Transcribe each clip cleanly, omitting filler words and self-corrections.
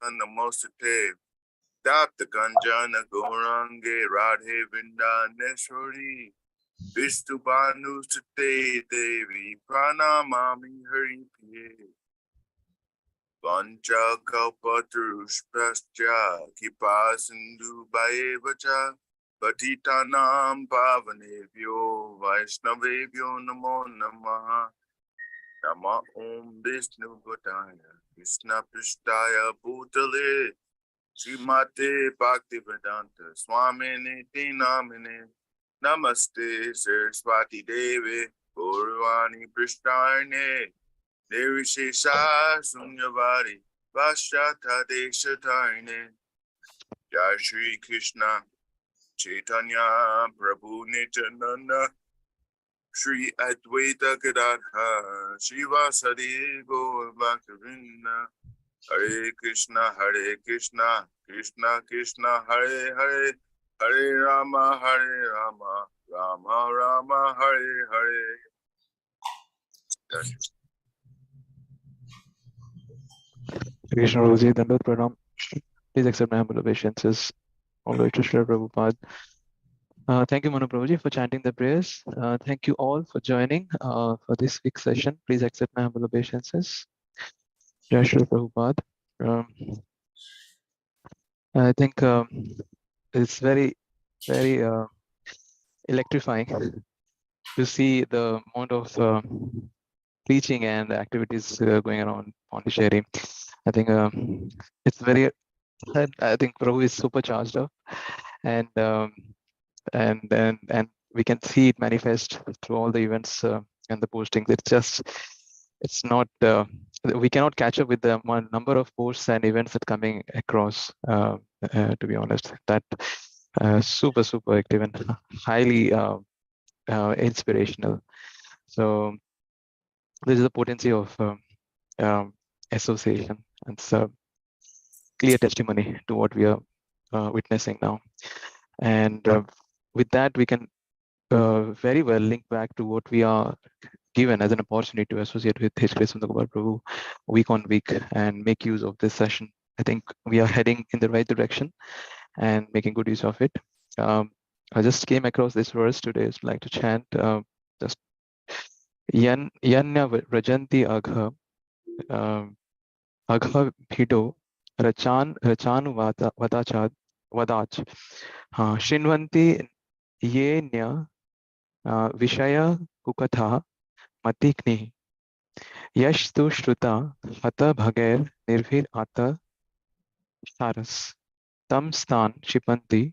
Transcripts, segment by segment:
Namostate Tapta Kanjana Gourange Radhe Vrindaneshwari Vishnu Bhanu Sute Devi Pranamami Hari Priye Vancha Kalpatarushpascha Kipa Sindhu Bhayevacha Patitanam Pavanebhyo Vaishnavebhyo Namo Namaha Nama Om Vishnu Padaya Krishna Prishtaya Bhutale Srimate Bhaktivedanta Swamini Namine Namaste Saraswati Devi Gaurvani Prishtayane Nirvishesha Sunyavari Vashyata Deshatarine Jai Shri Krishna Chaitanya Prabhu Nityananda Shri Advaita Gadadhar Shivasadi Gaur Bhaktivinoda Hare Krishna Krishna Krishna Hare Hare Hare Rama Rama Rama Hare Hare. Krishna Roji, Dandavat Pranam. Please accept my humble obeisances. All the way to Srila Prabhupada. Thank you, Manu Prabhuji, for chanting the prayers. Thank you all for joining for this week's session. Please accept my humble obeisances. Jai Srila Prabhupada. I think it's very, very electrifying to see the amount of preaching and activities going around Pondicherry. I think it's very. I think Prabhu is super charged up, and we can see it manifest through all the events and the postings. It's not. We cannot catch up with the number of posts and events that coming across. To be honest, that super active and highly inspirational. So this is the potency of association, and it's a clear testimony to what we are witnessing now. And with that, we can very well link back to what we are given as an opportunity to associate with His Grace Sundar Gopal Prabhu week on week and make use of this session. I think we are heading in the right direction and making good use of it. I just came across this verse today. I'd like to chant just Yanya Vrajanti Agha Agha Bhido Rachan Vadach Shinvanti Yenya Vishaya Kukatha Matikni Yash tu Shruta Hata Bhager Nirvir Ata Saras Tam Stan Shipanti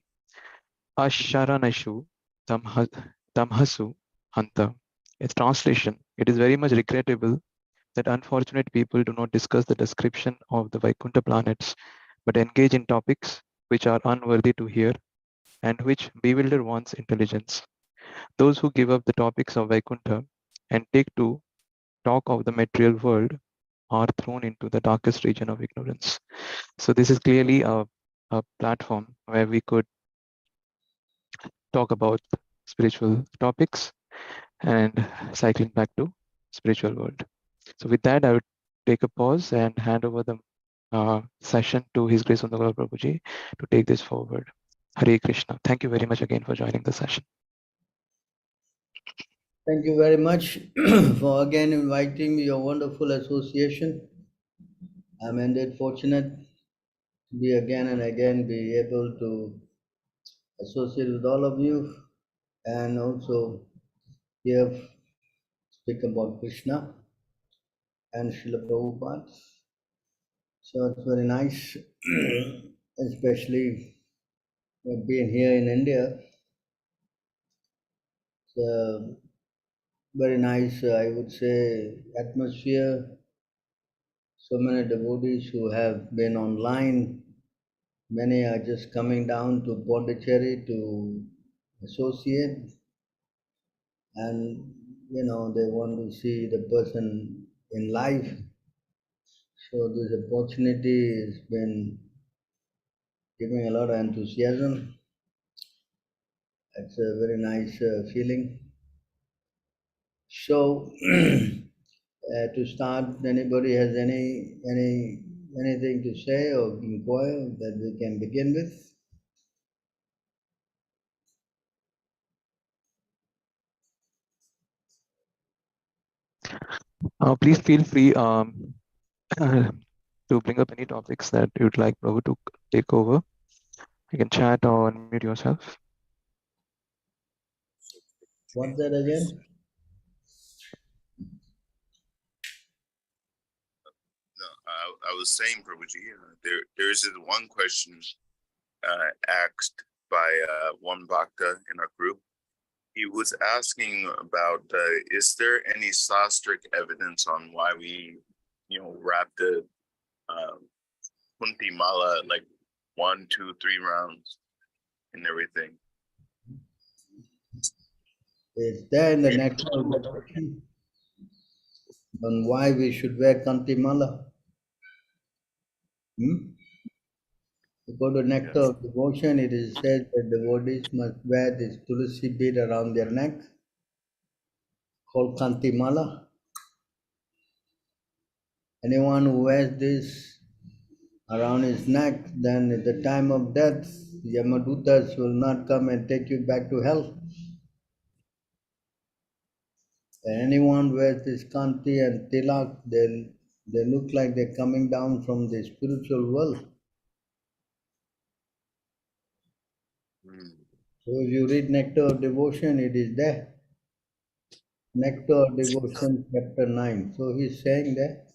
Asharanashu Tamhasu Hanta. Its translation: it is very much regrettable that unfortunate people do not discuss the description of the Vaikuntha planets, but engage in topics which are unworthy to hear and which bewilder one's intelligence. Those who give up the topics of Vaikuntha and take to talk of the material world are thrown into the darkest region of ignorance. So this is clearly a platform where we could talk about spiritual topics and cycling back to spiritual world. So with that, I would take a pause and hand over the session to His Grace Sundar Gopal Prabhuji to take this forward. Hare Krishna. Thank you very much again for joining the session. Thank you very much for again inviting me, your wonderful association. I'm indeed fortunate to be again and again be able to associate with all of you and also here speak about Krishna and Srila Prabhupada. So it's very nice, especially being here in India. It's a very nice, I would say, atmosphere. So many devotees who have been online. Many are just coming down to Pondicherry to associate, and they want to see the person in life. So this opportunity has been giving a lot of enthusiasm. It's a very nice feeling. So to start, anybody has any anything to say or inquire that we can begin with? Please feel free to bring up any topics that you'd like Prabhu to take over. You can chat or unmute yourself. What's that again? No, I was saying, Prabhuji, there's this one question asked by one bhakta in our group. He was asking about, is there any sastric evidence on why we, wrap the Kunti Mala like 1, 2, 3 rounds and everything? It's there in the nectar of devotion on why we should wear Kantimala. You go to nectar Yes. of devotion, it is said that devotees must wear this tulsi bead around their neck called Kantimala. Anyone who wears this around his neck, then at the time of death, Yamadutas will not come and take you back to hell. And anyone wears this Kanti and Tilak, they look like they're coming down from the spiritual world. So if you read Nectar of Devotion, it is there. Nectar of Devotion, chapter 9. So he's saying that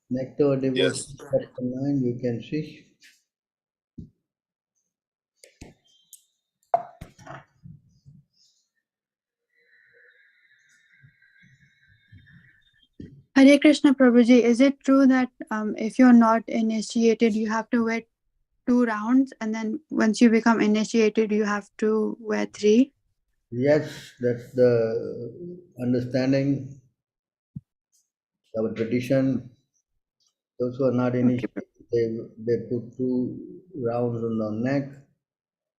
Nectar of Devotion, Yes. chapter 9, you can see. Hare Krishna Prabhuji, is it true that if you're not initiated, you have to wear 2 rounds, and then once you become initiated, you have to wear 3? Yes, that's the understanding, our tradition. Those who are not initiated, they put 2 rounds on the neck,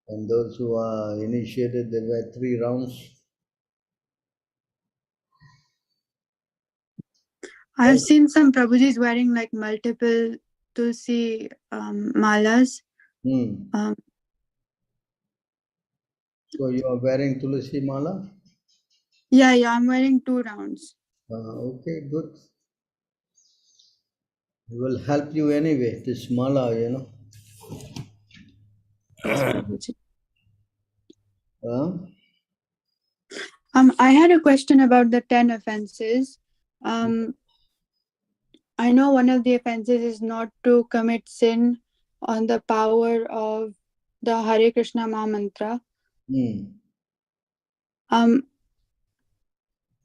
and those who are initiated, they wear 3 rounds. I have seen some Prabhujis wearing like multiple tulsi malas. So you are wearing Tulasi Mala? Yeah, I'm wearing 2 rounds. Okay, good. It will help you anyway, this mala, Yes, Prabhuji. Uh, I had a question about the 10 offenses. I know one of the offenses is not to commit sin on the power of the Hare Krishna Maha Mantra.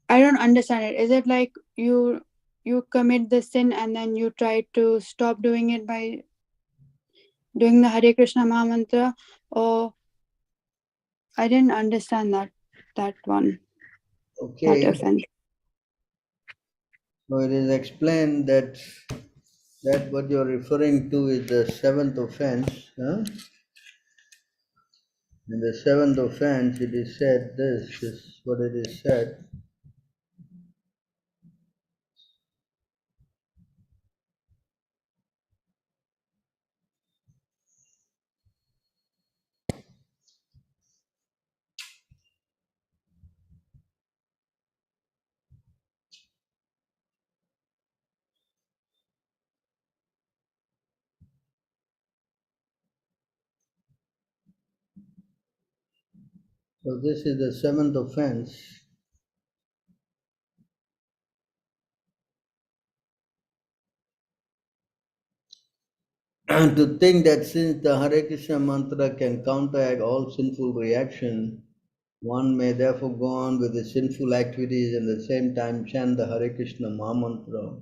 I don't understand it. Is it like you commit the sin and then you try to stop doing it by doing the Hare Krishna Maha Mantra? Or I didn't understand that one. Okay. That offense. So it is explained that what you're referring to is the 7th offense. In the 7th offense, it is said this is what it is said. So this is the 7th offense. To think that since the Hare Krishna mantra can counteract all sinful reaction, one may therefore go on with the sinful activities and at the same time chant the Hare Krishna Maha Mantra.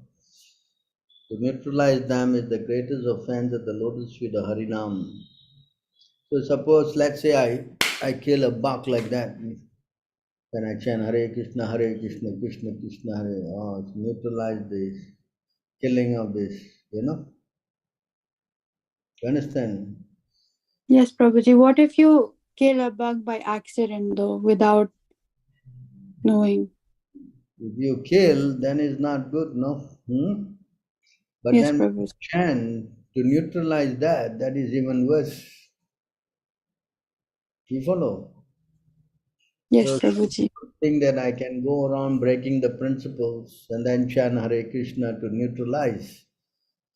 To neutralize them is the greatest offense at the lotus feet of Harinam. So suppose, let's say I kill a buck like that, then I chant Hare Krishna, Krishna Krishna Hare. Oh, to neutralize this killing of this, You understand? Yes, Prabhuji. What if you kill a bug by accident though, without knowing? If you kill, then it's not good, no? But Yes, then Prabhuji. chant to neutralize that, that is even worse. You follow? Yes, So Prabhuji. think that I can go around breaking the principles and then chant Hare Krishna to neutralize.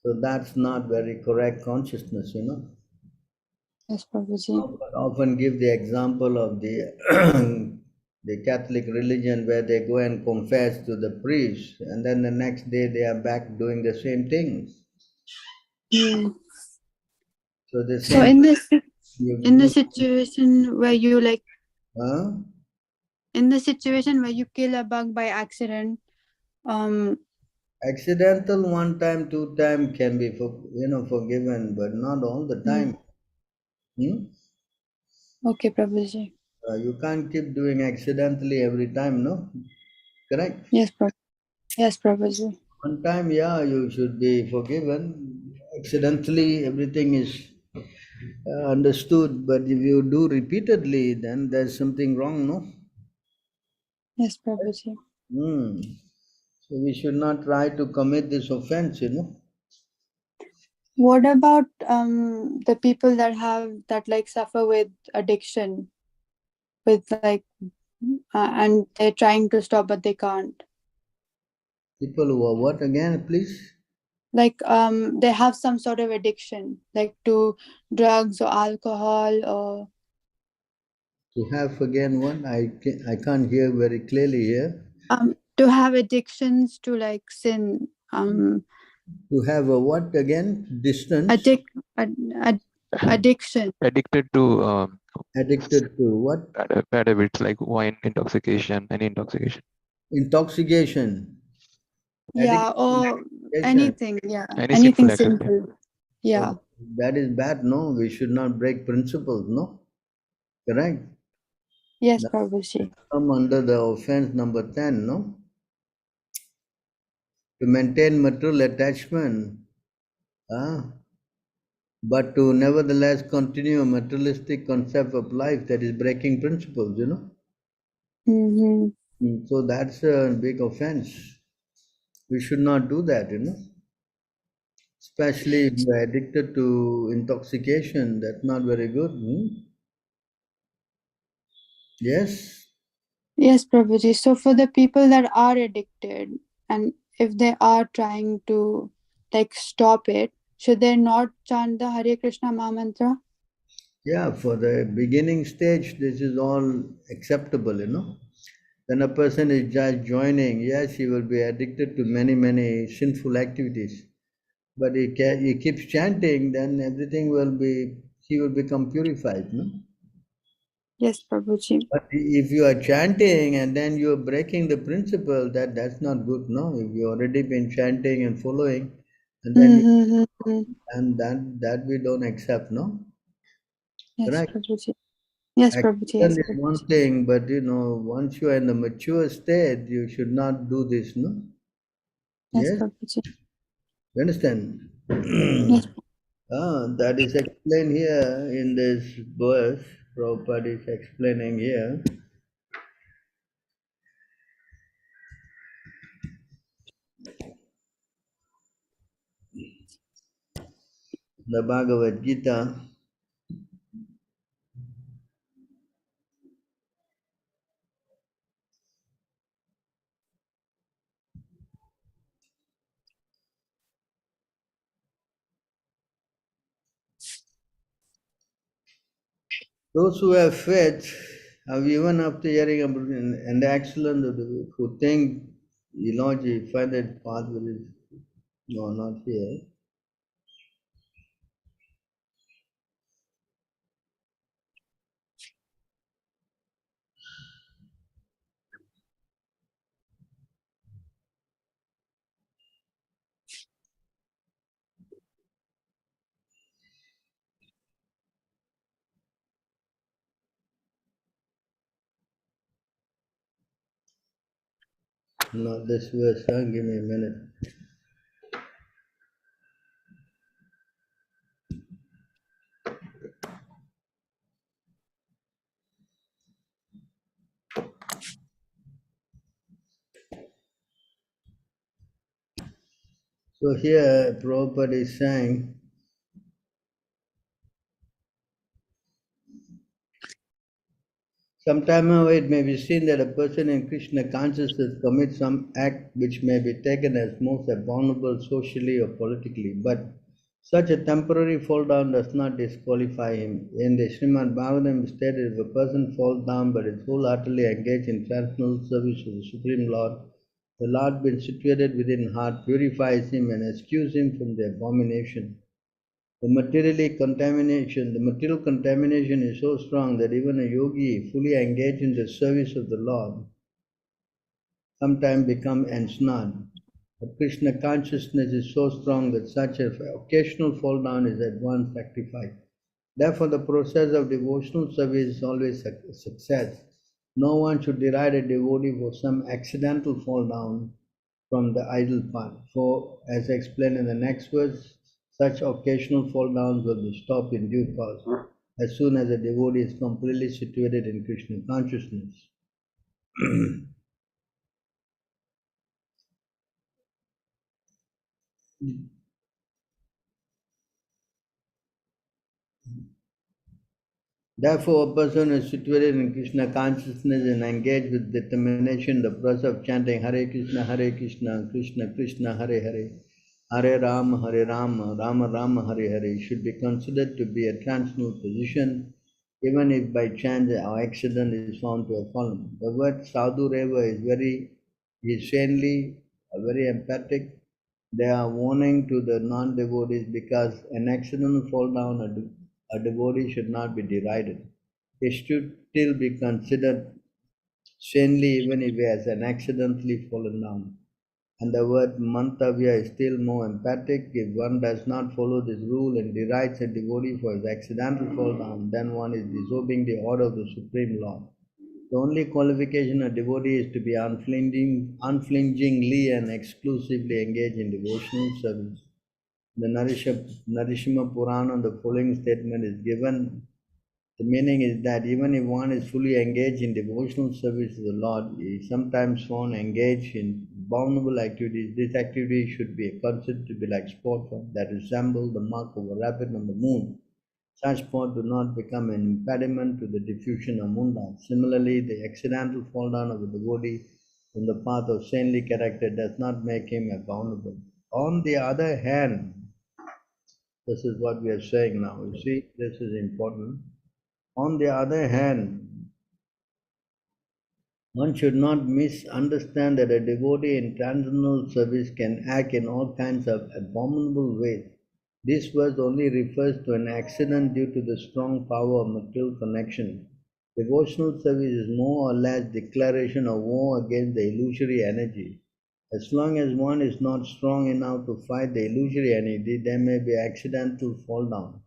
So that's not very correct consciousness, you know. Yes, Prabhuji. Often give the example of the the Catholic religion where they go and confess to the priest, and then the next day they are back doing the same thing. Hmm. So the So same in this in the you, situation where you like huh? in the situation where you kill a bug by accident, Accidental one time, two time can be forgiven, but not all the time. Hmm? okay, Prabhuji. You can't keep doing accidentally every time, no? Correct? Yes, yes, Prabhuji. One time, yeah, you should be forgiven. Accidentally, everything is understood, but if you do repeatedly, then there's something wrong, no? Yes, Prabhuji. Hmm. So we should not try to commit this offense, you know. What about the people that like suffer with addiction, with like and they're trying to stop but they can't? People who are what again, please? Like they have some sort of addiction, like to drugs or alcohol or To have again what? I can't hear very clearly here. to have addictions to like sin, To have a what again? Distance? addic ad, ad, addiction. Addicted to Addicted to what? bad habits like wine intoxication, any intoxication, Intoxication. Yeah, Addiction to or intoxication. anything. Yeah, any anything sinful activity. sinful. Oh, Yeah. that is bad, no? We should not break principles, no? Correct? Yes, That Prabhuji. come under the offense number 10, no? To maintain material attachment, but to nevertheless continue a materialistic concept of life, that is breaking principles, you know? Mm-hmm. So that's a big offense. We should not do that, you know? Especially if you are addicted to intoxication, that's not very good. Yes? Yes, Prabhuji. So for the people that are addicted and if they are trying to like stop it, should they not chant the Hare Krishna Maha Mantra? Yeah, for the beginning stage, this is all acceptable, you know. When a person is just joining, yes, he will be addicted to many, many sinful activities. But he keeps chanting, then everything will be, he will become purified, no? Yes, Prabhuji. But if you are chanting and then you are breaking the principle, that's not good, no? If you already been chanting and following, and then Mm-hmm. and that we don't accept, no? Yes, Correct? Prabhuji. Yes, Prabhuji. Action Yes, is one Prabhuji. thing, but once you are in the mature state, you should not do this, no? Yes, Yes? Prabhuji. You understand? Yes. That is explained here in this verse. Prabhupada is explaining here. The Bhagavad Gita. Those who have faith, even after hearing about and the excellent who think, you find that path will is no, not here. Not this verse, give me a minute. So here Prabhupada is saying, sometime it may be seen that a person in Krishna consciousness commits some act which may be taken as most abominable socially or politically, but such a temporary fall down does not disqualify him. In the Srimad Bhagavatam stated, if a person falls down but is wholeheartedly engaged in transcendental service to the Supreme Lord, the Lord being situated within heart purifies him and excuses him from the abomination. The material contamination is so strong that even a yogi fully engaged in the service of the Lord sometimes become ensnared. But Krishna consciousness is so strong that such an occasional fall down is at once rectified. Therefore, the process of devotional service is always a success. No one should deride a devotee for some accidental fall down from the idle path. For, as explained in the next verse, such occasional fall downs will be stopped in due course as soon as the devotee is completely situated in Krishna consciousness. Therefore, a person is situated in Krishna consciousness and engaged with determination the process of chanting Hare Krishna, Krishna Krishna, Hare Hare, Hare Rama, Rama Rama, Hare Hare should be considered to be a transcendental position, even if by chance or accident is found to have fallen. The word sadhu reva is saintly, very emphatic. They are warning to the non-devotees because an accidental fall down a devotee should not be derided. He should still be considered saintly even if he has an accidentally fallen down. And the word mantavya is still more emphatic. If one does not follow this rule and derides a devotee for his accidental fall down, then one is disobeying the order of the Supreme Lord. The only qualification of devotee is to be unflinchingly and exclusively engaged in devotional service. The Narishima Purana, the following statement is given. The meaning is that even if one is fully engaged in devotional service to the Lord, he is sometimes found engaged in abominable activities. This activity should be considered to be like sport that resemble the mark of a rabbit on the moon. Such sport do not become an impediment to the diffusion of moonlight. Similarly, the accidental fall down of a devotee from the path of saintly character does not make him abominable. On the other hand, this is what we are saying now. You see, this is important. On the other hand, one should not misunderstand that a devotee in transcendental service can act in all kinds of abominable ways. This verse only refers to an accident due to the strong power of material connection. Devotional service is more or less declaration of war against the illusory energy. As long as one is not strong enough to fight the illusory energy, there may be accidental fall down.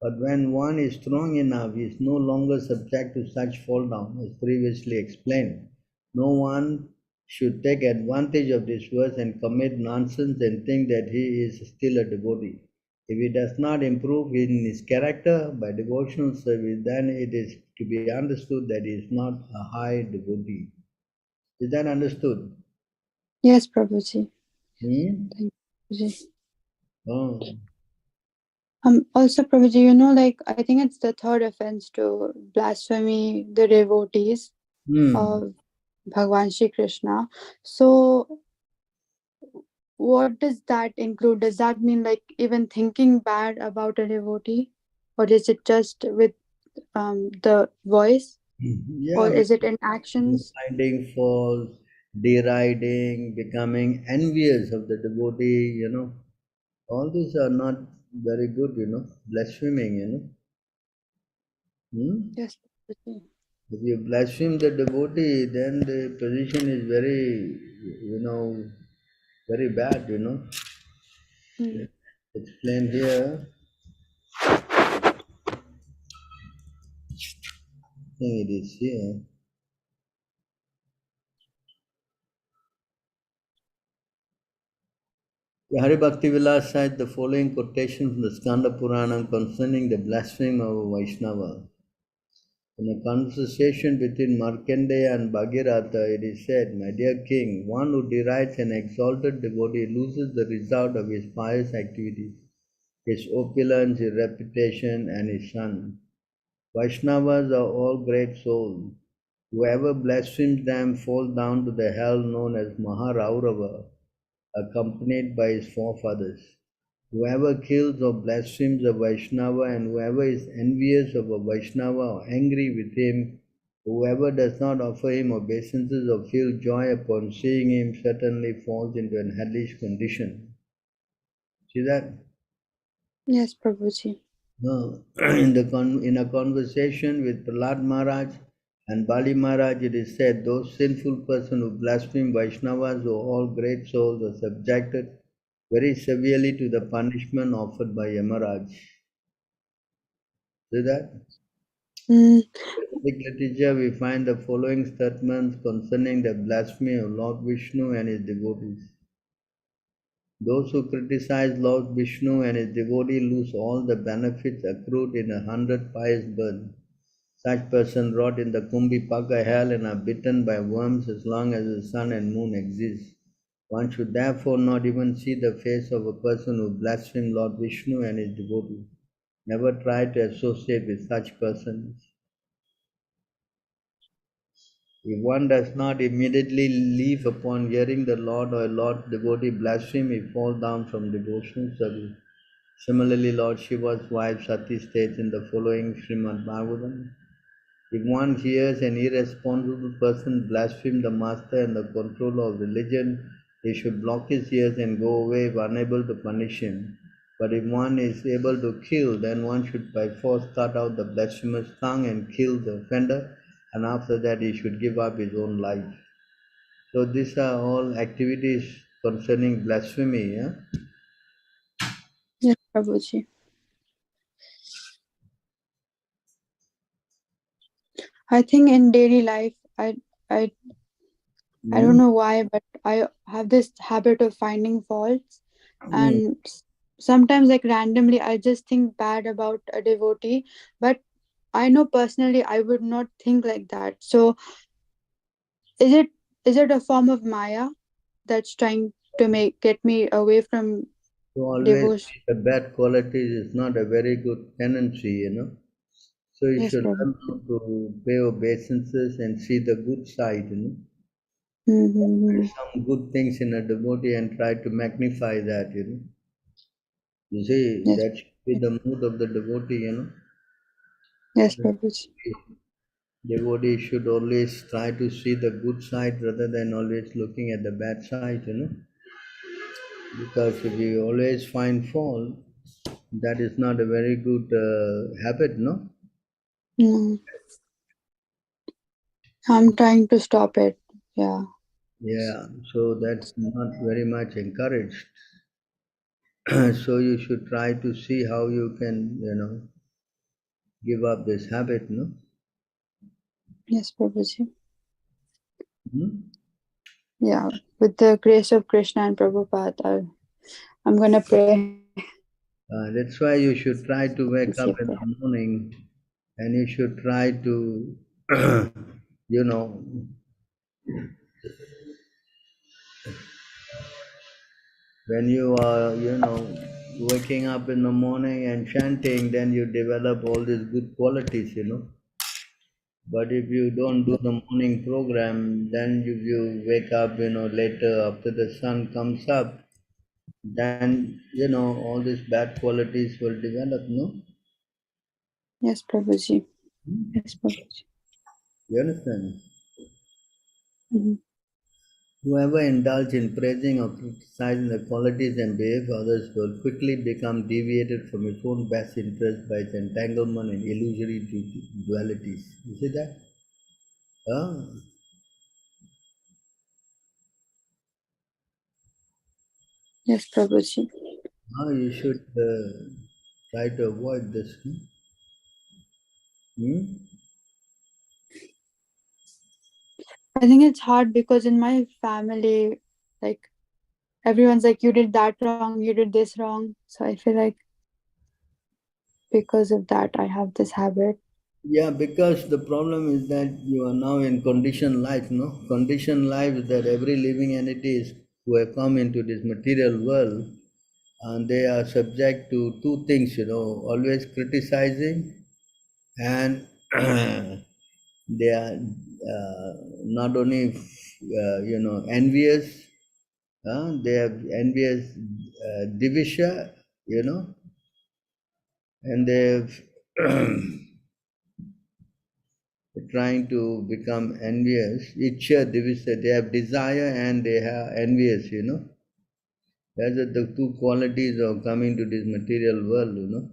But when one is strong enough, he is no longer subject to such fall down, as previously explained. No one should take advantage of this verse and commit nonsense and think that he is still a devotee. If he does not improve in his character by devotional service, then it is to be understood that he is not a high devotee. Is that understood? Yes, Prabhuji. Hmm? Thank you, Prabhuji. Oh. Also, Prabhuji, I think it's the third offense to blasphemy the devotees of Bhagwan Shri Krishna. So, what does that include? Does that mean even thinking bad about a devotee, or is it just with the voice, Yeah, or is it in actions? finding faults, deriding, becoming envious of the devotee, all these are not very good, blaspheming, Hmm? Yes, Prabhuji. If you blaspheme the devotee, then the position is very, very bad. Hmm. Explained here, I think it is here. Hari Bhakti Vilas cites the following quotation from the Skanda Puranam concerning the blasphemy of a Vaishnava. In a conversation between Markandeya and Bhagirath, it is said, "My dear king, one who derides an exalted devotee loses the result of his pious activities, his opulence, his reputation, and his son. Vaishnavas are all great souls. Whoever blasphemes them falls down to the hell known as Maharaurava, accompanied by his forefathers. Whoever kills or blasphemes a Vaishnava and whoever is envious of a Vaishnava or angry with him, whoever does not offer him obeisances or feel joy upon seeing him certainly falls into an hellish condition." See that? Yes, Prabhuji. No. In a conversation with Prahlad Maharaj and Bali Maharaj, it is said, "Those sinful persons who blaspheme Vaishnavas, who are all great souls, are subjected very severely to the punishment offered by Yamaraj." See that? Mm, In Vedic literature, we find the following statements concerning the blasphemy of Lord Vishnu and his devotees. Those who criticize Lord Vishnu and his devotee lose all the benefits accrued in 100 pious births. Such persons rot in the Kumbhipaka hell and are bitten by worms as long as the sun and moon exist. One should therefore not even see the face of a person who blasphemes Lord Vishnu and his devotee. Never try to associate with such persons. If one does not immediately leave upon hearing the Lord or a Lord devotee blaspheme, he falls down from devotional service. Similarly, Lord Shiva's wife Sati states in the following Srimad Bhagavatam, "If one hears an irresponsible person blaspheme the master and the controller of religion, he should block his ears and go away if unable to punish him. But if one is able to kill, then one should by force cut out the blasphemer's tongue and kill the offender, and after that he should give up his own life." So these are all activities concerning blasphemy. Yeah? yes, Prabhuji. I think in daily life, I I don't know why, but I have this habit of finding faults, and sometimes, like randomly, I just think bad about a devotee, but I know personally I would not think like that. So, is it a form of Maya that's trying to get me away from To always devotion? see the bad qualities is not a very good tendency. So you Yes, should Prabhu. learn how to pay obeisances and see the good side. Mm-hmm. Some good things in a devotee and try to magnify that. You see, Yes, that should be the mood of the devotee. yes, Prabhuji. Devotee should always try to see the good side rather than always looking at the bad side. Because if you always find fault, that is not a very good habit, no? No, I'm trying to stop it. Yeah. Yeah, so that's not very much encouraged. So you should try to see how you can give up this habit, no? Yes, Prabhuji. Hmm? Yeah. With the grace of Krishna and Prabhupada, I'm gonna pray. That's why you should try to and wake see up if in they the morning and you should try to, you know, when you are waking up in the morning and chanting, then you develop all these good qualities. But if you don't do the morning program, then if you wake up later after the sun comes up, then all these bad qualities will develop, no? Yes, Prabhuji. Yes, Prabhuji. You understand? Mhm. Whoever indulges in praising or criticizing the qualities and behavior of others will quickly become deviated from his own best interest by its entanglement in illusory dualities. You see that? Ah, Yes, Prabhuji. now you should try to avoid this. Hmm? I think it's hard because in my family, like everyone's like, you did that wrong, you did this wrong. So I feel like because of that, I have this habit. Yeah, because the problem is that you are now in conditioned life, no? Conditioned life is that every living entities who have come into this material world, and they are subject to two things, always criticizing, and they are not only, envious, they have envious divisha, and they have trying to become envious. Ichha, they have desire and they have envious. That's the two qualities of coming to this material world.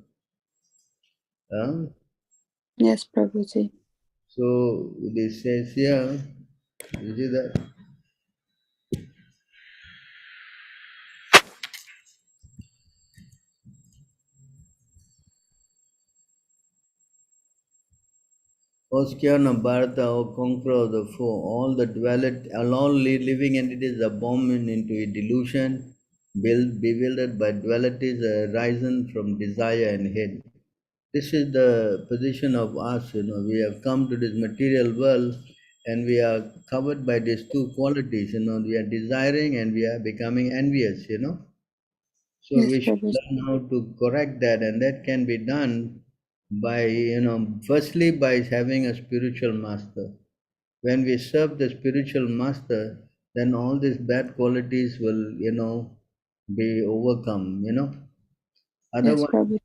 Yes, Prabhuji. So this says here, you see that? Oskiana Bharata, or conqueror of the foe, all the living entities are born into a delusion, bewildered by dualities arisen from desire and hate. This is the position of us, we have come to this material world and we are covered by these two qualities, we are desiring and we are becoming envious. So Yes, we should Prabhuji. learn how to correct that, and that can be done by, firstly by having a spiritual master. When we serve the spiritual master, then all these bad qualities will, be overcome. Yes, Otherwise, Prabhuji.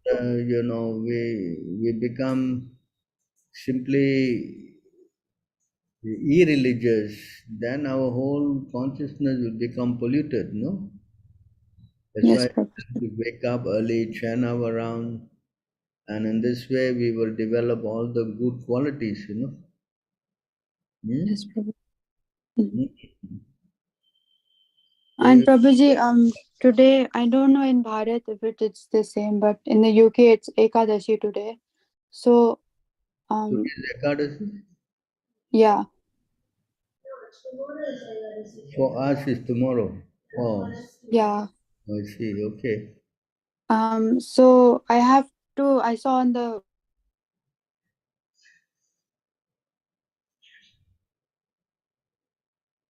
we become simply irreligious, then our whole consciousness will become polluted, no? That's Yes, why Prabhuji. we wake up early, chant around, and in this way we will develop all the good qualities. Yes, Hmm? Prabhuji. Mhm. Hmm. So And Prabhuji, today I don't know in Bharat if it's the same, but in the UK it's Ekadashi today. So today's Ekadasi, yeah, for us is tomorrow. Oh, yeah. I see. Okay. So I saw on the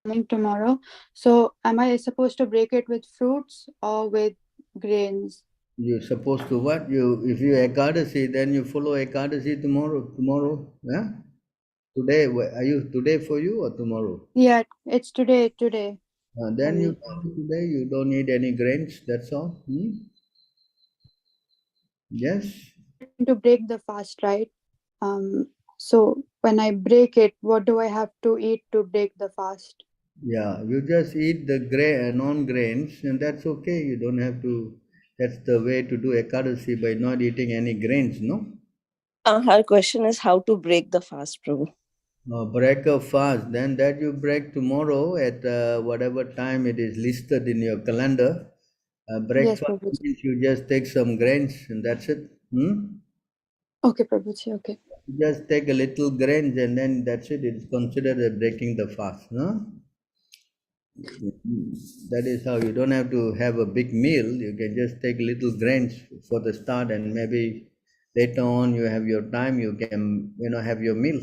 coming tomorrow. So am I supposed to break it with fruits or with grains? You're supposed to what? If you Ekadasi, then you follow Ekadasi tomorrow. Tomorrow, yeah? Today, are you today for you or tomorrow? Yeah, it's today for Then you me. follow today. You don't need any grains. That's all. Yes. To break the fast, right? So when I break it, what do I have to eat to break the fast? Yeah. You just eat the non-grains, and that's okay. You don't have to. That's the way to do Ekadasi, by not eating any grains. No. Her question is how to break the fast, Prabhu. Break a fast. Then that you break tomorrow at whatever time it is listed in your calendar. Yes, Breakfast Prabhuji. means you just take some grains and that's it. Okay, Prabhuji. Okay. Just take a little grains and then that's it. It's considered a breaking the fast. No? That is how you don't have to have a big meal. You can just take little grains for the start, and maybe later on you have your time. You can have your meal.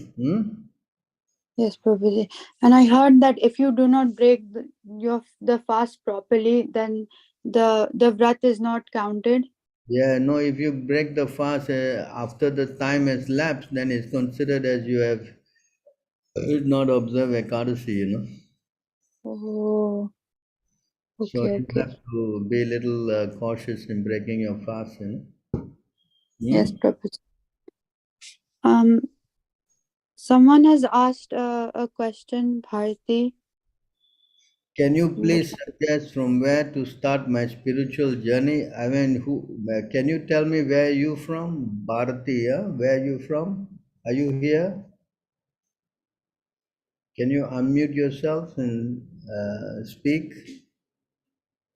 Yes, Prabhuji. And I heard that if you do not break the fast properly, then the vrat is not counted. Yeah, no. If you break the fast after the time has lapsed, then it's considered as you have not observed Ekadasi. Oh, So okay, you okay. have to be a little cautious in breaking your fast. Yes, Hmm? Prabhuji. Um, Someone has asked a question, Bharti. Can you But please suggest from where to start my spiritual journey? I mean, can you tell me where you from? Bharati, yeah? Where you from? Are you here? Can you unmute yourself and speak?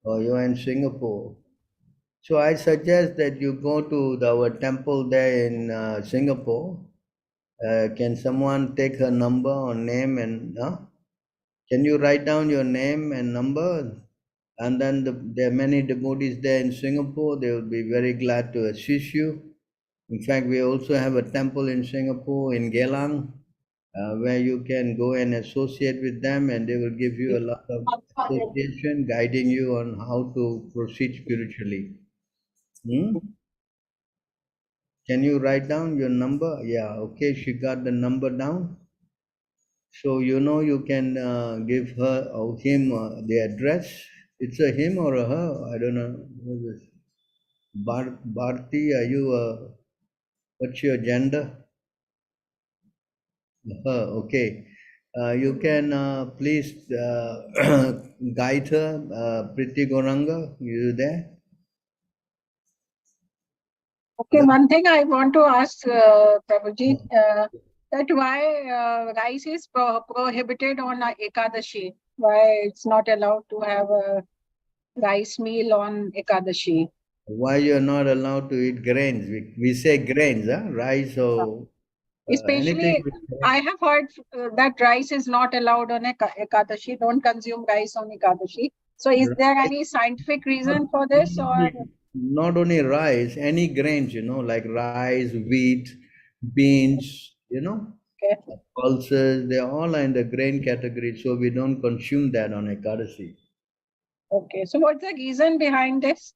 Or you're in Singapore? So I suggest that you go to our temple there in Singapore. Can someone take her number or name and can you write down your name and number? And then there are many devotees there in Singapore. They will be very glad to assist you. In fact, we also have a temple in Singapore, in Geylang, where you can go and associate with them, and they will give you a lot of association, guiding you on how to proceed spiritually. Can you write down your number? Yeah, okay, she got the number down. So you can give her or him the address. It's a him or a her, I don't know. What is this? Bharti, are you what's your gender? Her, okay. You can please guide her, Priti Goranga, you there? Okay, one thing I want to ask Prabhuji, that why rice is prohibited on Ekadashi? Why it's not allowed to have a rice meal on Ekadashi? Why you're not allowed to eat grains? We say grains, huh? Rice or anything. Especially, I have heard that rice is not allowed on Ekadashi. Don't consume rice on Ekadashi. So, is there any scientific reason for this, or? Not only rice, any grains, like rice, wheat, beans, Okay. pulses, they all are in the grain category, so we don't consume that on Ekadasi. Okay, so what's the reason behind this?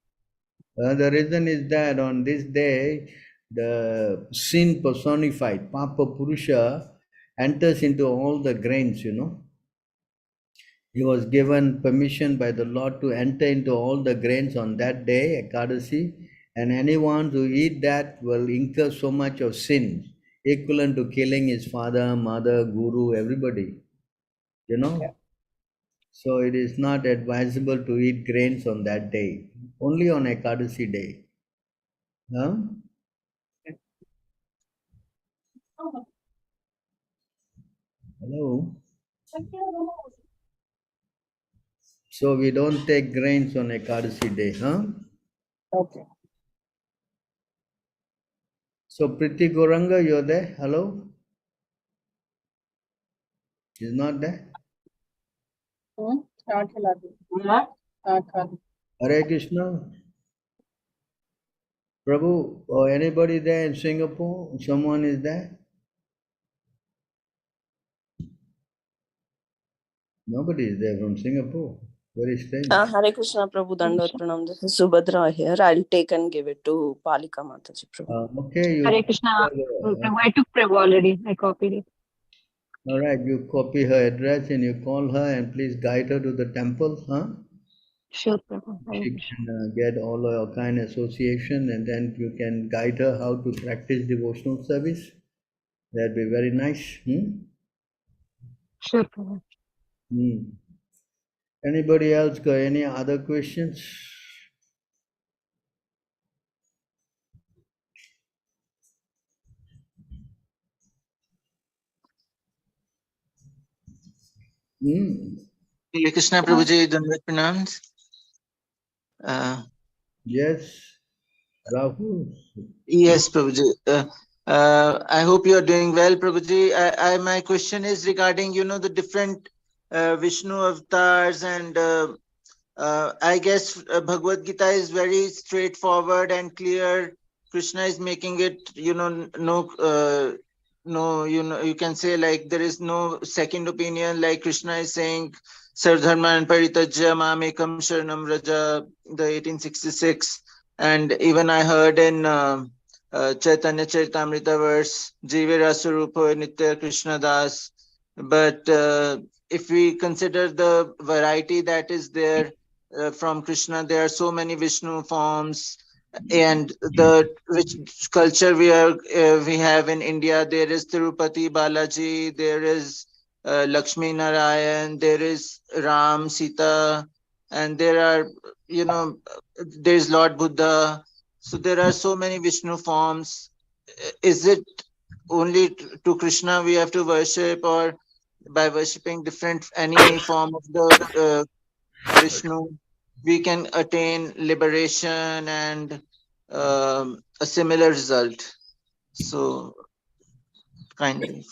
The reason is that on this day, the sin personified, Papa Purusha, enters into all the grains, He was given permission by the Lord to enter into all the grains on that day, Ekadasi, and anyone who eat that will incur so much of sin, equivalent to killing his father, mother, guru, everybody, Okay. So it is not advisable to eat grains on that day, only on Ekadasi day. Huh? Hello? So we don't take grains on Ekadasi day, huh? Okay. So Priti Goranga, you're there? Hello? She's not there? Not allowed. Not allowed. Hare Krishna. Prabhu, or anybody there in Singapore? Someone is there? Nobody is there from Singapore. Very strange. Hare Krishna Prabhu, Dandavat Pranam. This is Subhadra here. I'll take and give it to Palika Mataji Prabhu. Okay. Hare Krishna. Prabhu, I took Prabhu already. I copied it. All right, you copy her address and you call her and please guide her to the temple, huh? Sure, Prabhu. Hare She Krishna. can get all your kind association and then you can guide her how to practice devotional service. That'd be very nice. Sure, Prabhu. Anybody else got any other questions? Hare Krishna Prabhuji, Dandavat Pranams. Yes, Rahul. Yes, Prabhuji. I hope you are doing well, Prabhuji. My question is regarding, the different Vishnu avatars, and I guess Bhagavad Gita is very straightforward and clear. Krishna is making it, no, you can say like there is no second opinion. Like Krishna is saying, Sardharman Paritajya Mamekam Sharanam Raja, the 1866. And even I heard in Chaitanya Charitamrita verse, Jive Rasurupa Nitya Krishna Das. But if we consider the variety that is there from Krishna, there are so many Vishnu forms, and the rich culture we have in India. There is Tirupati Balaji, there is Lakshmi Narayan, there is Ram, Sita, and there are, there is Lord Buddha. So there are so many Vishnu forms. Is it only to Krishna we have to worship, or by worshipping any form of the Vishnu, we can attain liberation and a similar result? So kindly.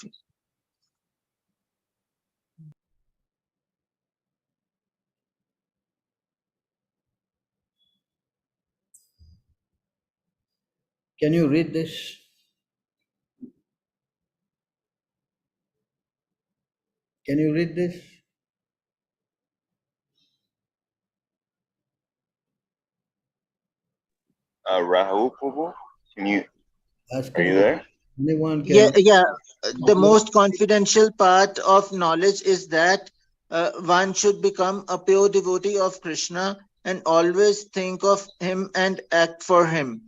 Can you read this? Can you read this? Rahul Prabhu, are you Asking there? anyone Yeah, can. yeah. The most confidential part of knowledge is that one should become a pure devotee of Krishna and always think of him and act for him.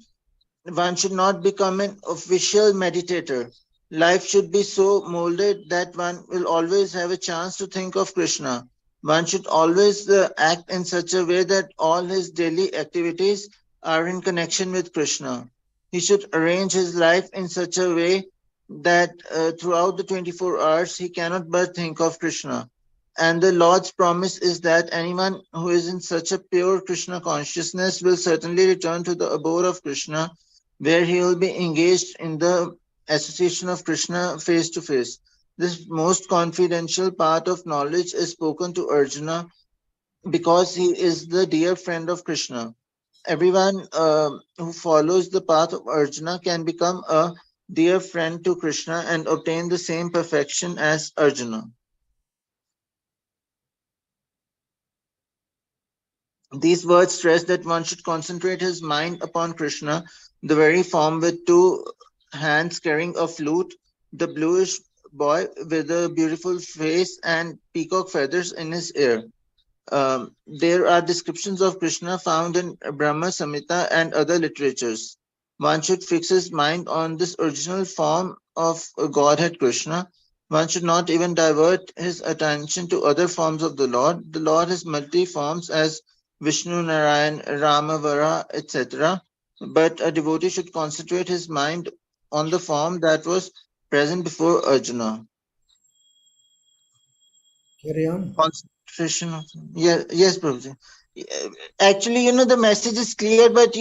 One should not become an official meditator. Life should be so molded that one will always have a chance to think of Krishna. One should always act in such a way that all his daily activities are in connection with Krishna. He should arrange his life in such a way that throughout the 24 hours he cannot but think of Krishna. And the Lord's promise is that anyone who is in such a pure Krishna consciousness will certainly return to the abode of Krishna, where he will be engaged in the association of Krishna face to face. This most confidential part of knowledge is spoken to Arjuna because he is the dear friend of Krishna. Everyone who follows the path of Arjuna can become a dear friend to Krishna and obtain the same perfection as Arjuna. These words stress that one should concentrate his mind upon Krishna, the very form with two hands carrying a flute, the bluish boy with a beautiful face and peacock feathers in his ear. There are descriptions of Krishna found in Brahma Samhita and other literatures. One should fix his mind on this original form of Godhead Krishna. One should not even divert his attention to other forms of the Lord. The Lord has multi forms as Vishnu, Narayan, Rama, Vara, etc. But a devotee should concentrate his mind on the form that was present before Arjuna. Carry on. Concentration of, yeah, yes, Prabhuji. Actually, the message is clear, but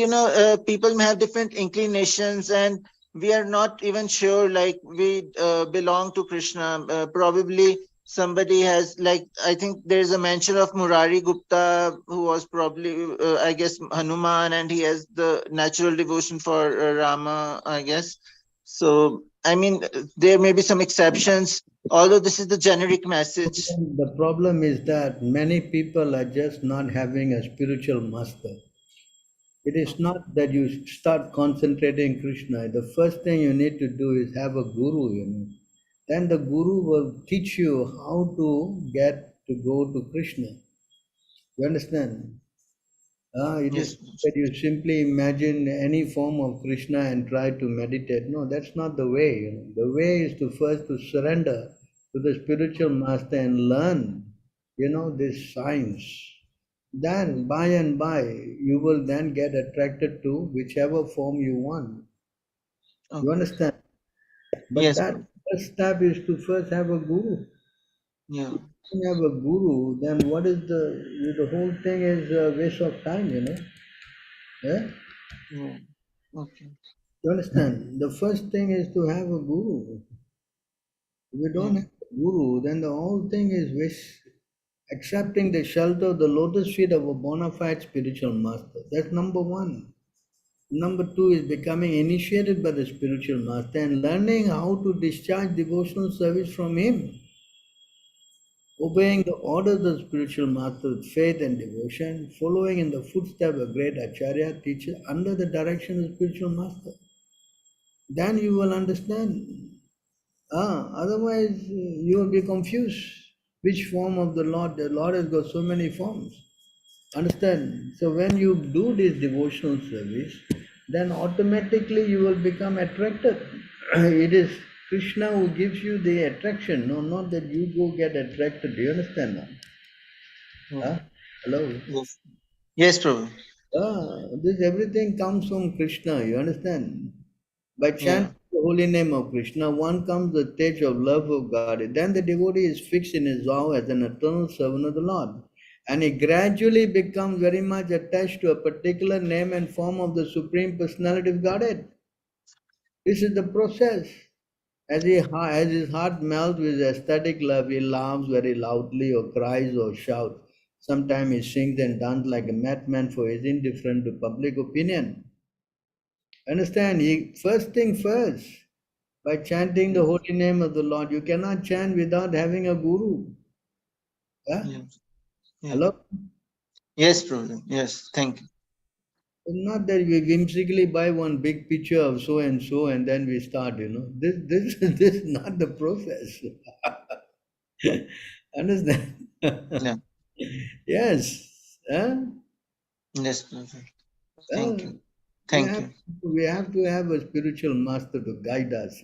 people may have different inclinations, and we are not even sure like we belong to Krishna. Probably somebody has, like, I think there is a mention of Murari Gupta, who was probably I guess Hanuman, and he has the natural devotion for Rama, I guess. So I mean, there may be some exceptions, although this is the generic message. The problem is that many people are just not having a spiritual master. It is not that you start concentrating Krishna. The first thing you need to do is have a guru. Then the guru will teach you how to get to go to Krishna. You understand? It is Yes. that you simply imagine any form of Krishna and try to meditate. No, that's not the way. The way is to first to surrender to the spiritual master and learn, this science. Then by and by, you will then get attracted to whichever form you want. You Okay. understand? But Yes, that Prabhu. first step is to first have a guru. Yeah. If you have a guru, then what is the whole thing is a waste of time. Yeah? Yeah. Okay. You understand? The first thing is to have a guru. If you don't Yeah. have a guru, then the whole thing is waste. Accepting the shelter of the lotus feet of a bona fide spiritual master. That's number one. Number two is becoming initiated by the spiritual master and learning how to discharge devotional service from him. Obeying the orders of the spiritual master with faith and devotion, following in the footsteps of great Acharya, teacher, under the direction of the spiritual master. Then you will understand. Otherwise, you will be confused. Which form of the Lord has got so many forms. Understand? So when you do this devotional service, then automatically you will become attracted. It is Krishna who gives you the attraction, no, not that you go get attracted. Do you understand now? Yeah. Hello? Yes. Yes, Prabhu. This everything comes from Krishna, you understand? By Yeah. chanting the holy name of Krishna, one comes the stage of love of God. Then the devotee is fixed in his vow as an eternal servant of the Lord. And he gradually becomes very much attached to a particular name and form of the Supreme Personality of Godhead. This is the process. As his heart melts with ecstatic love, he laughs very loudly or cries or shouts. Sometimes he sings and dances like a madman, for he is indifferent to public opinion. Understand? First thing first, by chanting the holy name of the Lord, you cannot chant without having a guru. Huh? Yeah. Yeah. Hello? Yes, Prabhuji. Yes, thank you. It's not that we whimsically buy one big picture of so and so and then we start, This is not the process. Understand? Yeah. Yes. Huh? Yes, Prabhuji. Huh? Thank you. We Thank have, you. we have to have a spiritual master to guide us.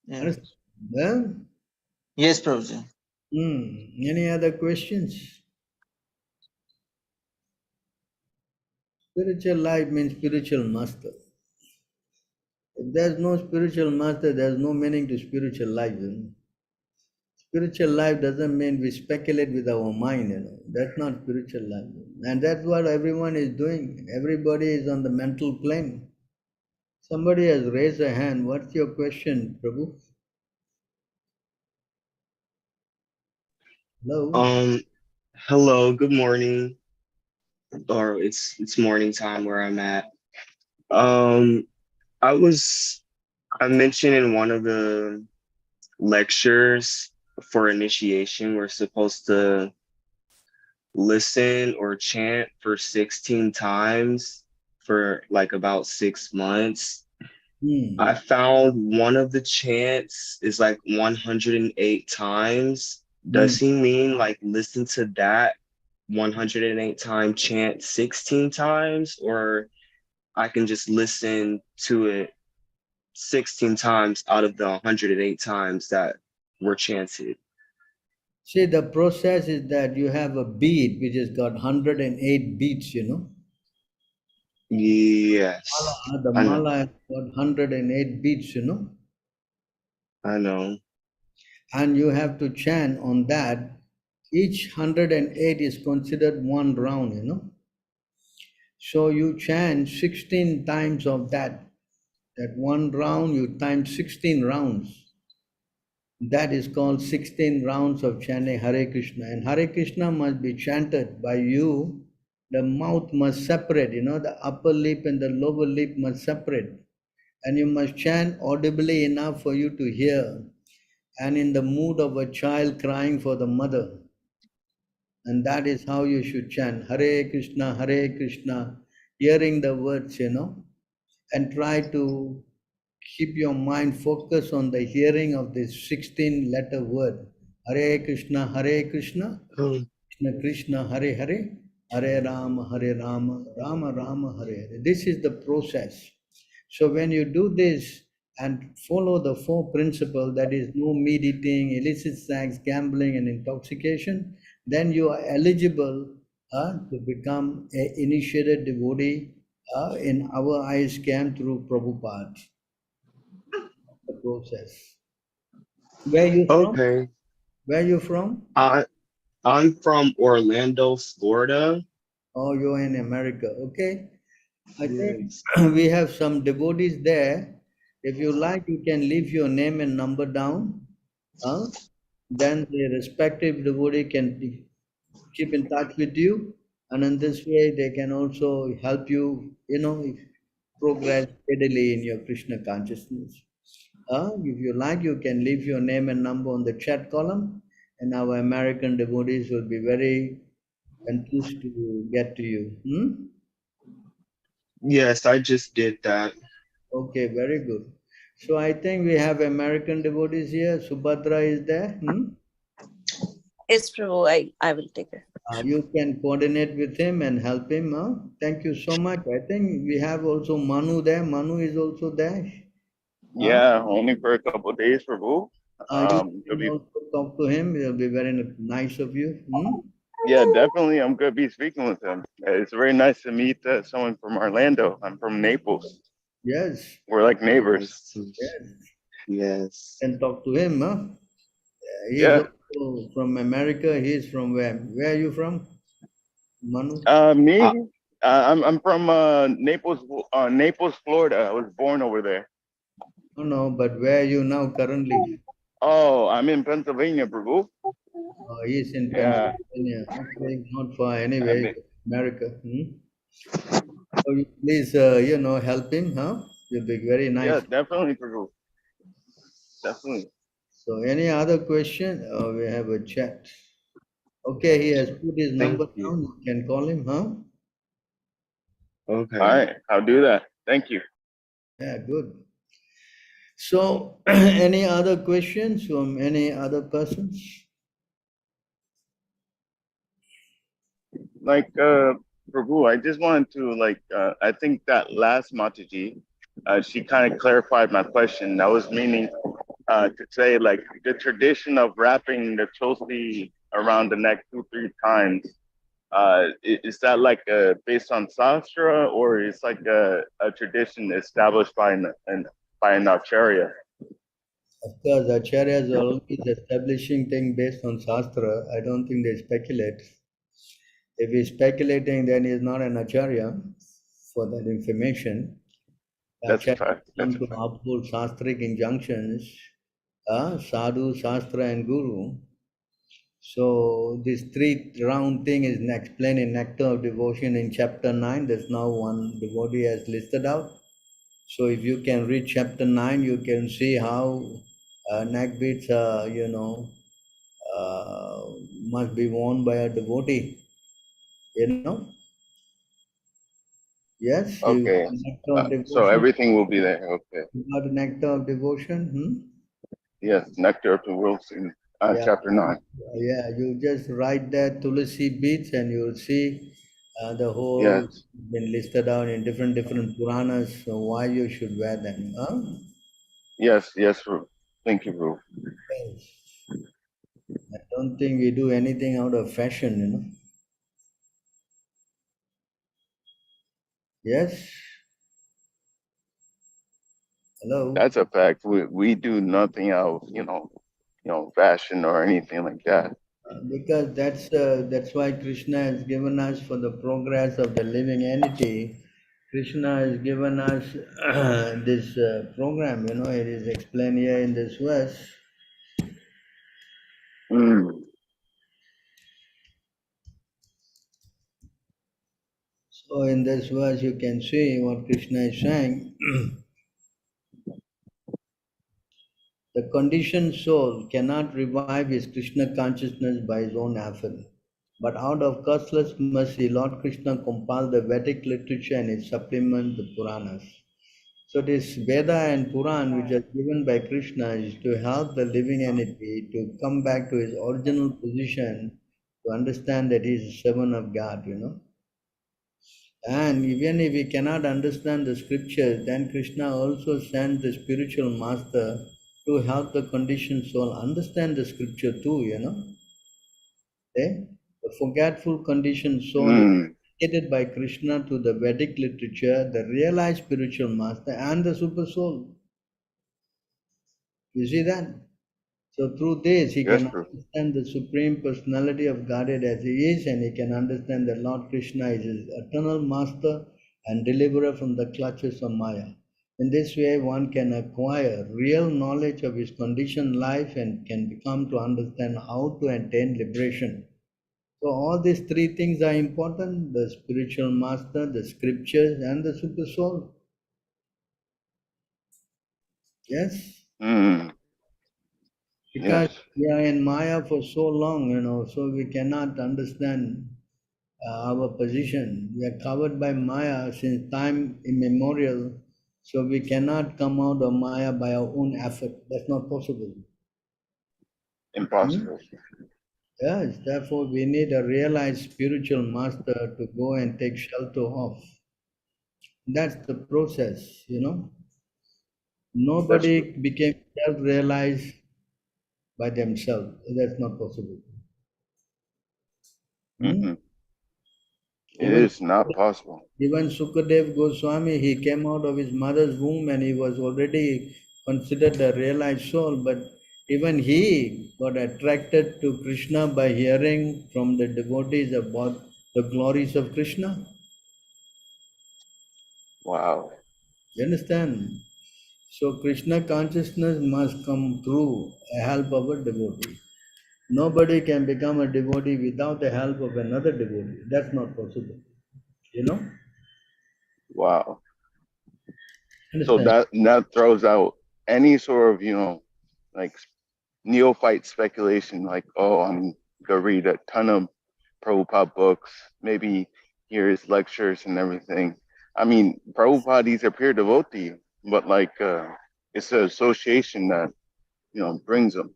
Yeah. Understand? Huh? Yes, Prabhuji. Any other questions? Spiritual life means spiritual master. If there's no spiritual master, there's no meaning to spiritual life. Spiritual life doesn't mean we speculate with our mind. That's not spiritual life. And that's what everyone is doing. Everybody is on the mental plane. Somebody has raised a hand. What's your question, Prabhu? Hello? Hello, good morning. Or it's morning time where I'm at. Um, I mentioned in one of the lectures for initiation, we're supposed to listen or chant for 16 times for like about 6 months. I found one of the chants is like 108 times. Does he mean like listen to that 108 time chant 16 times, or I can just listen to it 16 times out of the 108 times that were chanted? See, the process is that you have a beat which has got 108 beats. Yes, The I know. mala has got 108 beats. I know. And you have to chant on that. Each 108 is considered one round. So you chant 16 times of that. That one round, you time 16 rounds. That is called 16 rounds of chanting Hare Krishna. And Hare Krishna must be chanted by you. The mouth must separate, the upper lip and the lower lip must separate. And you must chant audibly enough for you to hear. And in the mood of a child crying for the mother. And that is how you should chant Hare Krishna, hearing the words, and try to keep your mind focused on the hearing of this 16 letter word. Hare Krishna, Krishna Krishna, Hare Hare, Hare Rama, Rama Rama, Hare Hare. This is the process. So when you do this and follow the four principles, that is no meat eating, illicit sex, gambling, and intoxication, then you are eligible to become an initiated devotee in our eyes camp through Prabhupada. The process. Where you from? Okay. Where you from? I'm from Orlando, Florida. Oh, you're in America. Okay. I think Yes. we have some devotees there. If you like, you can leave your name and number down. Then the respective devotee can keep in touch with you. And in this way, they can also help you, progress steadily in your Krishna consciousness. If you like, you can leave your name and number on the chat column, and our American devotees will be very enthused to get to you. Yes, I just did that. Okay, very good. So I think we have American devotees here. Subhadra is there. Yes, Prabhu, I will take it. You can coordinate with him and help him. Thank you so much. I think we have also Manu there. Manu is also there. Yeah, only for a couple of days, Prabhu. You can also talk to him. It will be very nice of you. Yeah, definitely. I'm going to be speaking with him. It's very nice to meet someone from Orlando. I'm from Naples. Yes. We're like neighbors. Yes. Yes. Can talk to him. He's Yeah. also from America. He's from where? Where are you from, Manu? Me? I'm from Naples, Florida. I was born over there. Oh, no, but where are you now currently? Oh, I'm in Pennsylvania, Prabhu. He's in Yeah. Pennsylvania. Okay, not far anyway. America. So you please, help him, huh? You'll be very nice. Yeah, definitely, Prabhu. Definitely. So any other question? We have a chat. Okay, he has put his number down. You can call him, huh? Okay. All right, I'll do that. Thank you. Yeah, good. So any other questions from any other persons? Like, Prabhu, I just wanted to I think that last Mataji, she kind of clarified my question. That was meaning to say like the tradition of wrapping the chosi around the neck 2-3 times. Is that like based on sastra, or is like a tradition established by an acharya? Of course, acharyas are always establishing things based on shastra. I don't think they speculate. If he's speculating, then he's not an acharya for that information. That's a fact. Come to uphold shastric injunctions, sadhu, shastra, and guru. So this 3-round thing is explained in Nectar of Devotion in chapter 9. There's now one devotee has listed out. So if you can read chapter 9, you can see how neck beads are, must be worn by a devotee. Yes. Okay. So everything will be there. Okay. You got Nectar of Devotion? Yes, Nectar of the Worlds in chapter 9. Yeah, you just write that Tulasi beads and you'll see the whole been listed out in different Puranas, so why you should wear them. Huh? Yes, Ru. Thank you, Ru. Yes. I don't think we do anything out of fashion, Yes? Hello? That's a fact. We do nothing out, fashion or anything like that. Because that's why Krishna has given us, for the progress of the living entity, Krishna has given us this program, it is explained here in this verse. So in this verse you can see what Krishna is saying. The conditioned soul cannot revive his Krishna consciousness by his own effort. But out of causeless mercy, Lord Krishna compiled the Vedic literature and its supplement, the Puranas. So this Veda and Puran, which are given by Krishna, is to help the living entity to come back to his original position, to understand that he is a servant of God, And even if we cannot understand the scriptures, then Krishna also sent the spiritual master to help the conditioned soul understand the scripture too, Okay? The forgetful conditioned soul is educated by Krishna to the Vedic literature, the realized spiritual master, and the super soul. You see that? So through this, he can understand the Supreme Personality of Godhead as he is, and he can understand that Lord Krishna is his eternal master and deliverer from the clutches of Maya. In this way, one can acquire real knowledge of his conditioned life and can become to understand how to attain liberation. So all these 3 things are important: the spiritual master, the scriptures, and the super soul. Yes? Because we are in Maya for so long, so we cannot understand our position. We are covered by Maya since time immemorial, so we cannot come out of Maya by our own effort. That's not possible. Impossible. Yes, therefore we need a realized spiritual master to go and take shelter of. That's the process, Nobody became self-realized by themselves. That's not possible. It is not possible. Even Sukadev Goswami, he came out of his mother's womb and he was already considered a realized soul, but even he got attracted to Krishna by hearing from the devotees about the glories of Krishna. Wow. You understand? So Krishna consciousness must come through a help of a devotee. Nobody can become a devotee without the help of another devotee. That's not possible. Wow. So Understand? that throws out any sort of, you know, like neophyte speculation, like, oh, I'm gonna read a ton of Prabhupada books, maybe hear his lectures and everything. I mean, Prabhupada, he's a pure devotee, but like it's an association that, you know, brings him.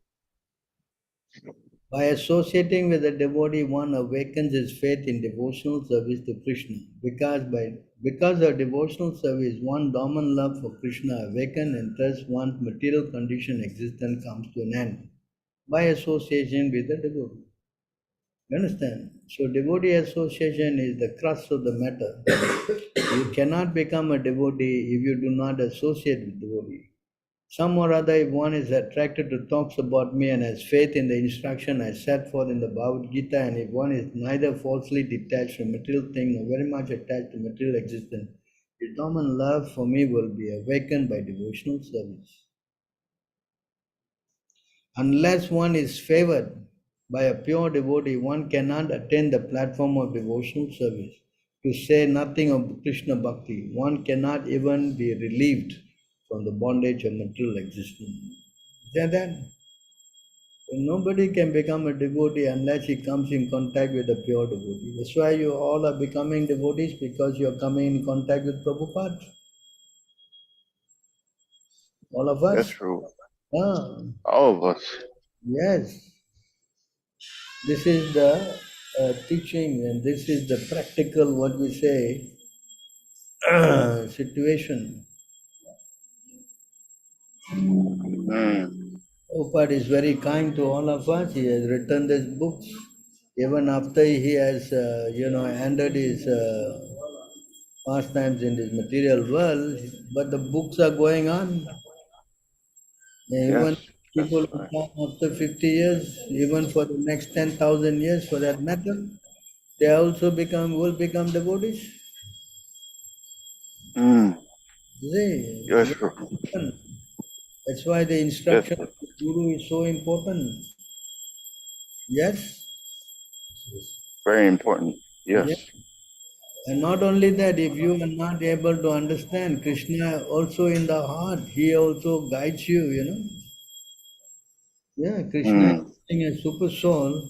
By associating with a devotee, one awakens his faith in devotional service to Krishna. Because of devotional service, one dormant love for Krishna awakens, and thus one's material condition existence comes to an end. By association with the devotee. You understand? So devotee association is the crux of the matter. You cannot become a devotee if you do not associate with devotee. Some or other, if one is attracted to talks about me and has faith in the instruction I set forth in the Bhagavad Gita, and if one is neither falsely detached from material things nor very much attached to material existence, his dormant love for me will be awakened by devotional service. Unless one is favored by a pure devotee, one cannot attain the platform of devotional service. To say nothing of Krishna Bhakti, one cannot even be relieved from the bondage of material existence. Is that? Nobody can become a devotee unless he comes in contact with a pure devotee. That's why you all are becoming devotees, because you are coming in contact with Prabhupada. All of That's us. true. Ah, All of us. yes. This is the teaching, and this is the practical, what we say, situation. Prabhupada is very kind to all of us. He has written these books. Even after he has, ended his pastimes in this material world, but the books are going on. Even Yes, that's people who right. come after 50 years, even for the next 10,000 years for that matter, they also will become devotees. See, Yes, that's why the yes, instruction of the Guru is so important. Yes? very important. Yes, Yeah. And not only that, if you are not able to understand Krishna also in the heart, he also guides you, you know. Yeah, Krishna is a super soul,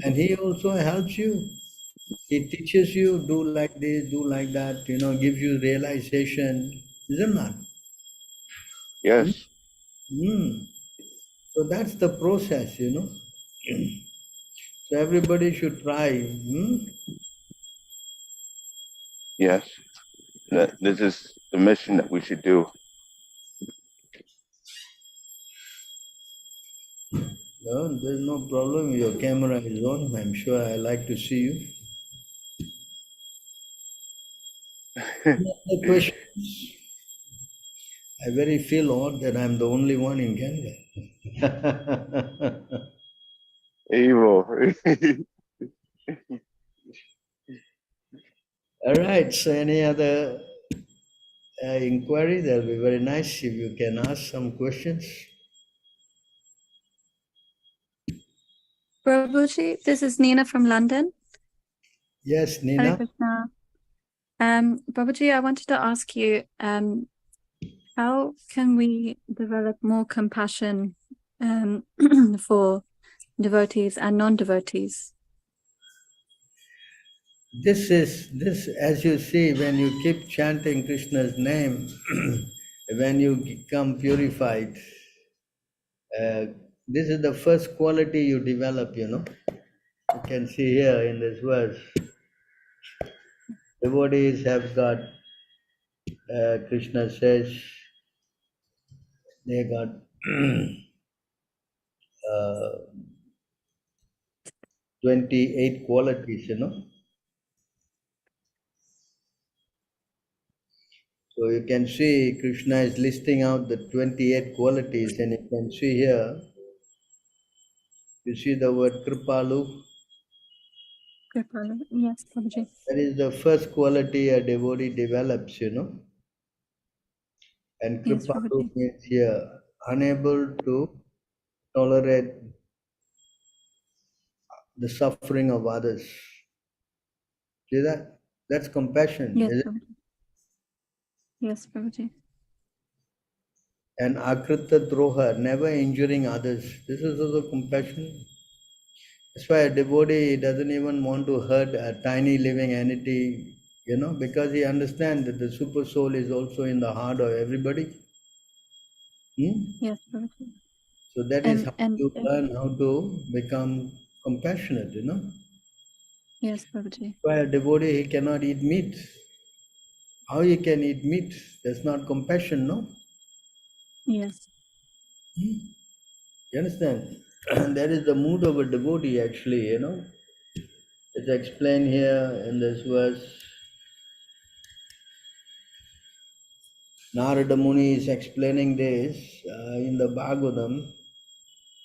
and he also helps you. He teaches you, do like this, do like that, gives you realization. Is it not? yes, Hmm. So that's the process, So everybody should try. yes. That this is the mission that we should do. Well, there's no problem. Your camera is on. I'm sure I like to see you. Any other questions? I very feel odd that I'm the only one in Canada. Evil. All right. So any other inquiry? That'll be very nice if you can ask some questions. Prabhuji, this is Nina from London. Yes, Hare Nina. Krishna. Prabhuji, I wanted to ask you, how can we develop more compassion for devotees and non-devotees? This, as you see, when you keep chanting Krishna's name, when you become purified, this is the first quality you develop, You can see here in this verse, devotees have got, Krishna says, they got 28 qualities, So you can see Krishna is listing out the 28 qualities, and you can see here, you see the word Kripalu. Kripalu. Yes, Prabhuji. That is the first quality a devotee develops, And Yes, Kripalu Prabhuji. means here, unable to tolerate the suffering of others. See that? That's compassion, Yes, is it? Prabhuji. Yes, Prabhuji. And akrita droha, never injuring others. This is also compassion. That's why a devotee doesn't even want to hurt a tiny living entity, because he understands that the super soul is also in the heart of everybody. Yes, Prabhuji. So that is how And you learn how to become compassionate, Yes, Prabhuji. Why a devotee, he cannot eat meat. How he can eat meat? That's not compassion, no? Yes. You understand? That is the mood of a devotee, actually, It's explained here in this verse. Narada Muni is explaining this in the Bhagavatam,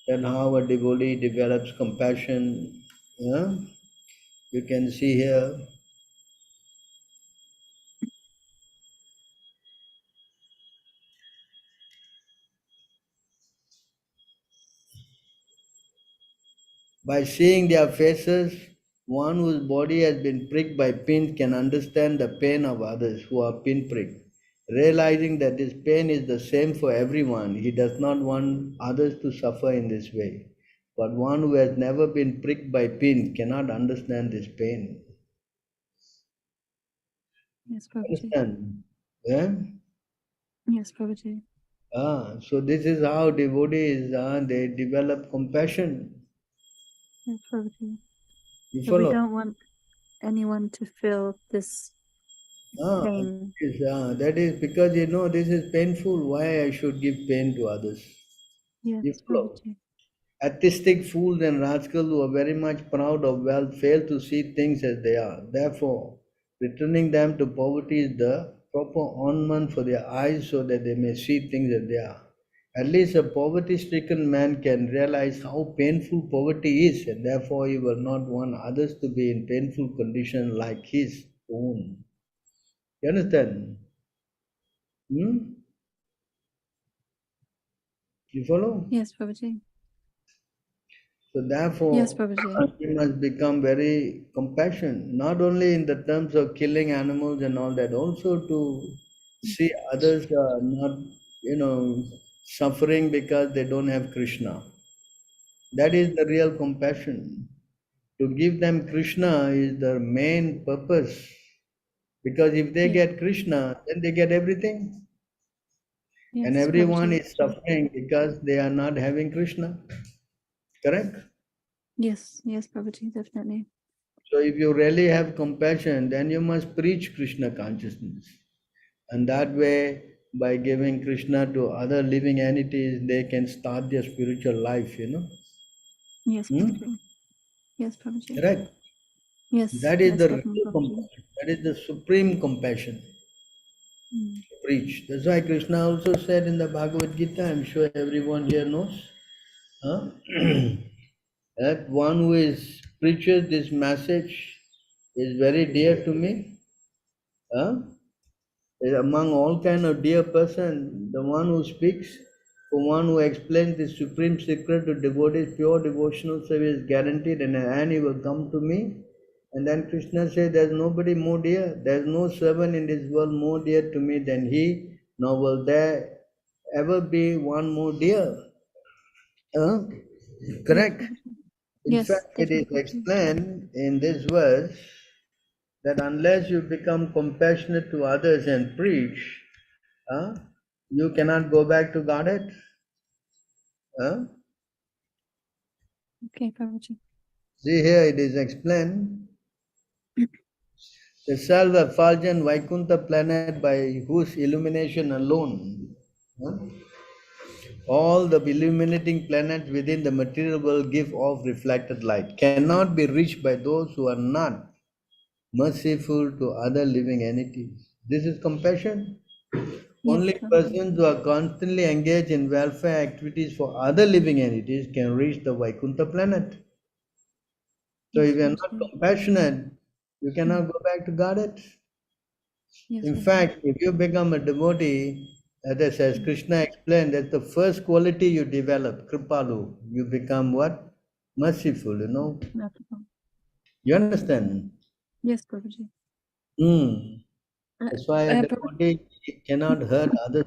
that how a devotee develops compassion. You can see here. By seeing their faces, one whose body has been pricked by pins can understand the pain of others who are pin-pricked. Realizing that this pain is the same for everyone, he does not want others to suffer in this way. But one who has never been pricked by pin cannot understand this pain. Yes, Prabhuji. Understand? Yeah? Yes, Prabhuji. So this is how devotees, they develop compassion. Yes, Prabhuji. You So we follow? don't want anyone to feel this pain. That is because this is painful. Why I should give pain to others? Yes, You follow? Prabhuji. Artistic fools and rascals who are very much proud of wealth fail to see things as they are. Therefore, returning them to poverty is the proper ornament for their eyes so that they may see things as they are. At least a poverty-stricken man can realize how painful poverty is, and therefore he will not want others to be in painful condition like his own. You understand? You follow? Yes, Prabhuji. So therefore, Yes, Prabhuji. we must become very compassionate, not only in the terms of killing animals and all that, also to see others not, suffering because they don't have Krishna. That is the real compassion. To give them Krishna is the main purpose. Because if they get Krishna, then they get everything. Yes, And everyone Prabhuji. is suffering because they are not having Krishna. Correct? Yes, Prabhuji, definitely. So if you really have compassion, then you must preach Krishna consciousness. And that way, by giving Krishna to other living entities, they can start their spiritual life, Yes, Prabhuji. Yes, Prabhuji. Correct? Yes, That is the definitely, real Prabhuji. compassion. That is the supreme compassion. Preach. That's why Krishna also said in the Bhagavad Gita, I'm sure everyone here knows, that one who preaches this message is very dear to me. Among all kind of dear person, the one who speaks, the one who explains the supreme secret to devotees, pure devotional service is guaranteed, and he will come to me. And then Krishna said, there's nobody more dear. There's no servant in this world more dear to me than he, nor will there ever be one more dear. Correct? In Yes, fact, it is definitely. explained in this verse that unless you become compassionate to others and preach, you cannot go back to Godhead. Okay, Prabhuji. See here, it is explained. The self-effulgent Vaikuntha planet by whose illumination alone all the illuminating planets within the material world give off reflected light cannot be reached by those who are not merciful to other living entities. This is compassion. Only persons who are constantly engaged in welfare activities for other living entities can reach the Vaikuntha planet. So if you are not compassionate, you cannot go back to Godhead. In fact, if you become a devotee, as Krishna explained, that's the first quality you develop, Kripalu. You become what? Merciful, You understand? Yes, Prabhuji. That's why a devotee It cannot hurt others,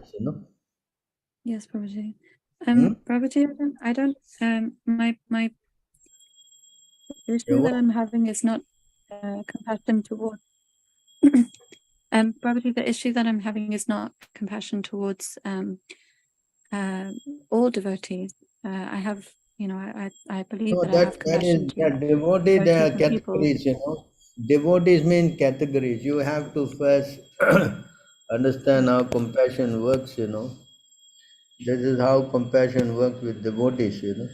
Yes, Prabhuji. Hmm? Prabhuji, I don't, my issue Yeah, that what? I'm having is not compassion towards, Prabhuji, the issue that I'm having is not compassion towards all devotees. I have, I believe No, that I have that compassion is to that devotee. There are certain people. categories, Devotees mean categories. You have to first understand how compassion works, This is how compassion works with devotees, You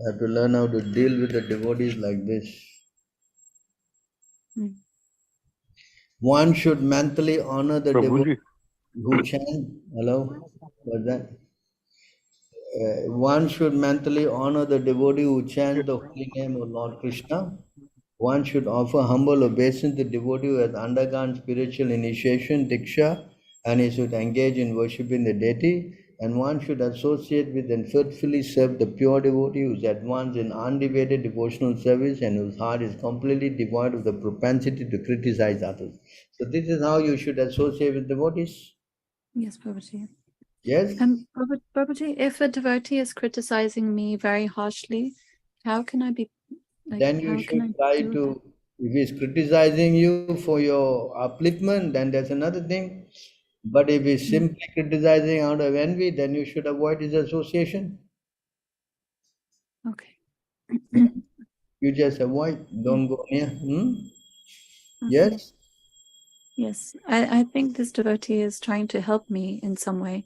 have to learn how to deal with the devotees like this. One should mentally honor the devotee Prabhuji, who chant. Hello? What's that? One should mentally honor the devotee who chant the holy name of Lord Krishna. One should offer humble obeisance to the devotee who has undergone spiritual initiation, diksha, and he should engage in worshipping the deity. And one should associate with and faithfully serve the pure devotee who is advanced in undivided devotional service and whose heart is completely devoid of the propensity to criticize others. So this is how you should associate with devotees. Yes, Prabhuji. Yes? Prabhuji, if a devotee is criticizing me very harshly, how can I be, Then you how can I should try do to, if he's criticizing you for your upliftment, then that's another thing. But if he's simply criticizing out of envy, then you should avoid his association. that? Okay. You just avoid, don't go near. Okay. Yes? Yes, I think this devotee is trying to help me in some way.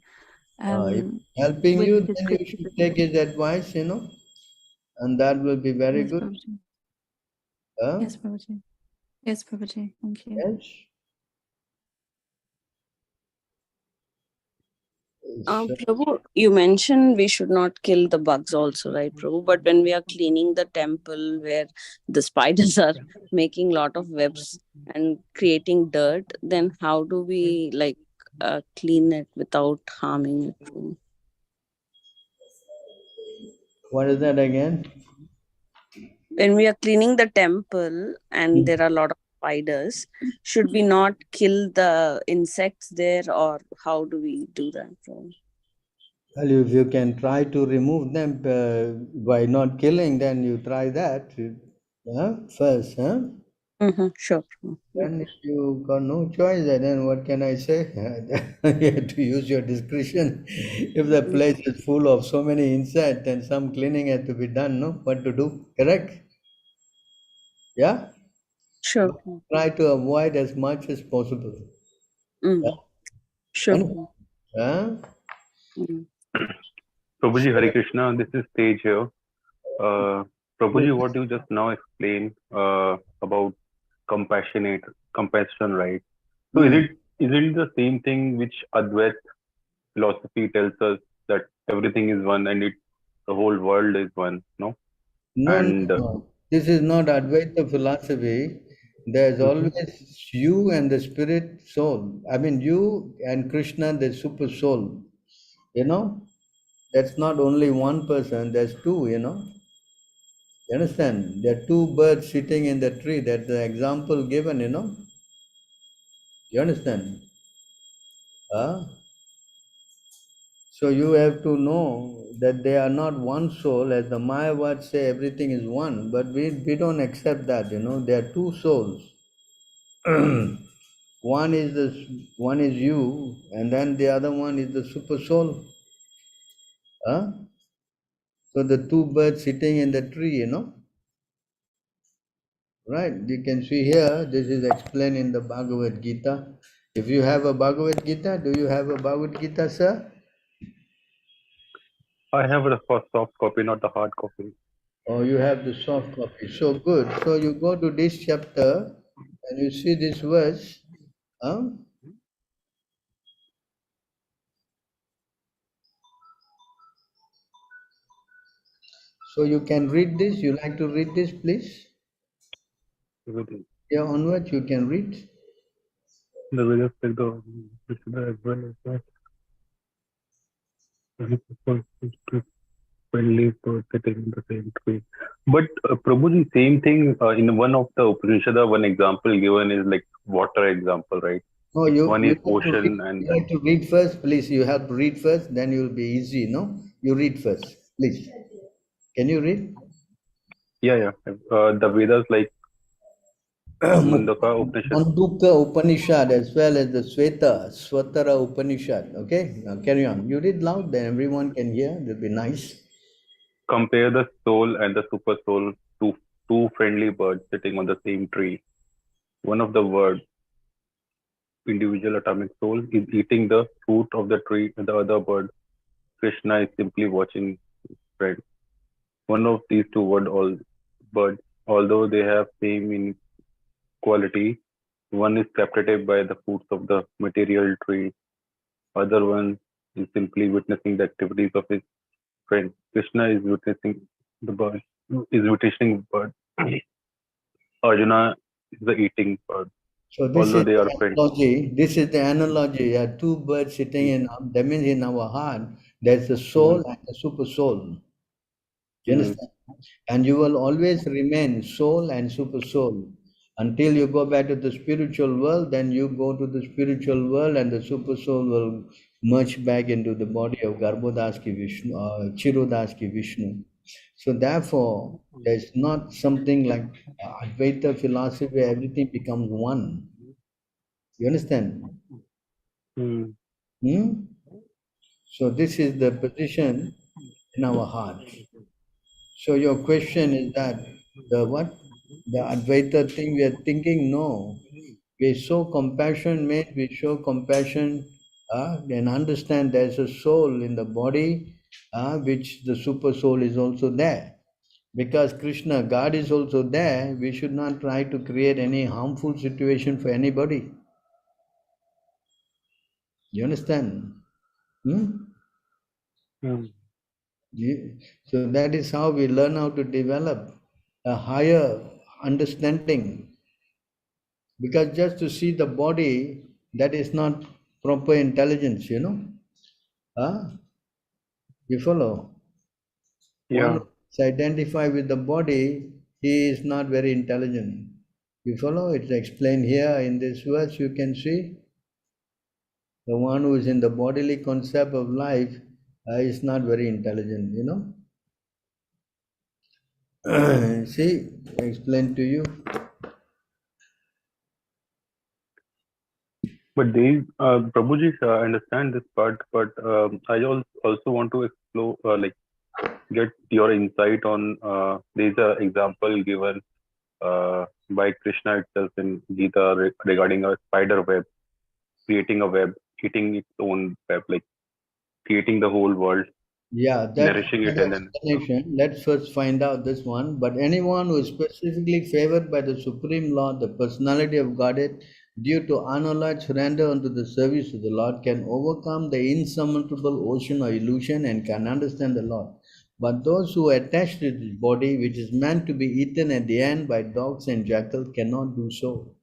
If helping with you, his then you should criticism. take his advice, and that will be very Yes, good. Prabhuji. Huh? Yes, Prabhuji. Yes, Prabhuji. Thank you. Yes. Prabhu, you mentioned we should not kill the bugs also, right, Prabhu? But when we are cleaning the temple where the spiders are making lot of webs and creating dirt, then how do we clean it without harming it? Prabhu? What is that again? When we are cleaning the temple and there are a lot of spiders, should we not kill the insects there, or how do we do that, Prabhu? Well, if you can try to remove them by not killing, then you try that first. Sure. Then if you got no choice, then what can I say? You have to use your discretion. If the place is full of so many insects, then some cleaning has to be done, no? What to do? Correct? Yeah? Sure. But try to avoid as much as possible. Sure. Prabhuji, Hare Krishna, this is Tej here. Prabhuji, what you just now explained about compassion, right? So isn't the same thing which Advait philosophy tells us, that everything is one and the whole world is one, no? No. This is not Advaita philosophy. There's always you and the spirit soul. I mean, you and Krishna, the super soul. That's not only one person, there's two, You understand? There are two birds sitting in the tree. That's the example given, You understand? So you have to know that they are not one soul, as the Mayavad say everything is one, but we don't accept that, There are two souls. One is you, and then the other one is the super soul. So the two birds sitting in the tree, Right, you can see here, this is explained in the Bhagavad Gita. If you have a Bhagavad Gita, do you have a Bhagavad Gita, sir? I have the soft copy, not the hard copy. Oh, you have the soft copy. So good. So you go to this chapter and you see this verse. So you can read this. You like to read this, please? Here onwards, you can read. The will of the as well as that. Sitting in the same tree. But Prabhuji, same thing in one of the Upanishad, one example given is like water example, right? No, you One you is have to read, ocean and you have to read first, please. You have to read first, then you will be easy. No, you read first, please. Can you read? yeah. The Vedas like Mandaka Upanishad. Manduka Upanishad as well as the Swatara Upanishad. Okay, now carry on. You read loud, then everyone can hear. That'll be nice. Compare the soul and the super soul to two friendly birds sitting on the same tree. One of the birds, individual atomic soul, is eating the fruit of the tree, and the other bird, Krishna, is simply watching his friend. One of these two birds, although they have same in quality, one is captivated by the fruits of the material tree. Other one is simply witnessing the activities of his friend. Krishna is witnessing the bird. Is witnessing bird. Arjuna is the eating bird. So this Although is they are the friends. analogy. This is the analogy. There are two birds sitting in. That means in our heart, there's the soul and the super soul. You understand? And you will always remain soul and super soul until you go back to the spiritual world. Then you go to the spiritual world, and the super soul will merge back into the body of Garbhodas ki Vishnu, Chirodas ki Vishnu. So therefore, there's not something like Advaita philosophy where everything becomes one. You understand? Hmm? So this is the position in our heart. So your question is that the what? The Advaita thing we are thinking? No. We show compassion, mate. We show compassion and understand there's a soul in the body, which the super soul is also there. Because Krishna, God is also there, we should not try to create any harmful situation for anybody. You understand? So that is how we learn how to develop a higher understanding. Because just to see the body, that is not proper intelligence, you know. You follow? Yeah. One is identified with the body, he is not very intelligent. You follow? It's explained here in this verse, you can see. The one who is in the bodily concept of life is not very intelligent, you know. See, I explained to you. But they, Prabhuji, I understand this part, but I also want to explore, get your insight on. There's an example given by Krishna itself in Gita regarding a spider web, creating a web, eating its own web, like creating the whole world, Yeah, that's nourishing it, another and then. explanation. Let's first find out this one. But anyone who is specifically favored by the Supreme Lord, the personality of Godhead, due to unalloyed surrender unto the service of the Lord, can overcome the insurmountable ocean of illusion and can understand the Lord. But those who attach to this body, which is meant to be eaten at the end by dogs and jackals, cannot do so.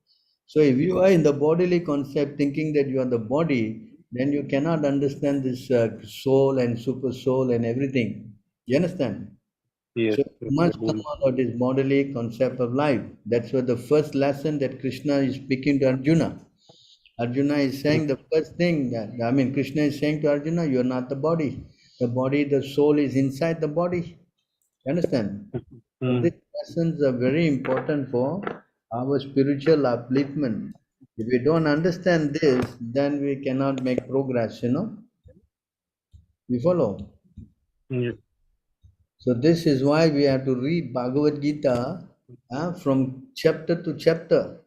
So if you are in the bodily concept thinking that you are the body, then you cannot understand this soul and super soul and everything. You understand? Yes, So you must come out of this bodily concept of life. That's what the first lesson that Krishna is speaking to Arjuna. Arjuna is saying the first thing that, Krishna is saying to Arjuna, you are not the body. The body, the soul is inside the body. You understand? So these lessons are very important for our spiritual upliftment. If we don't understand this, then we cannot make progress, you know. You follow? So this is why we have to read Bhagavad Gita from chapter to chapter.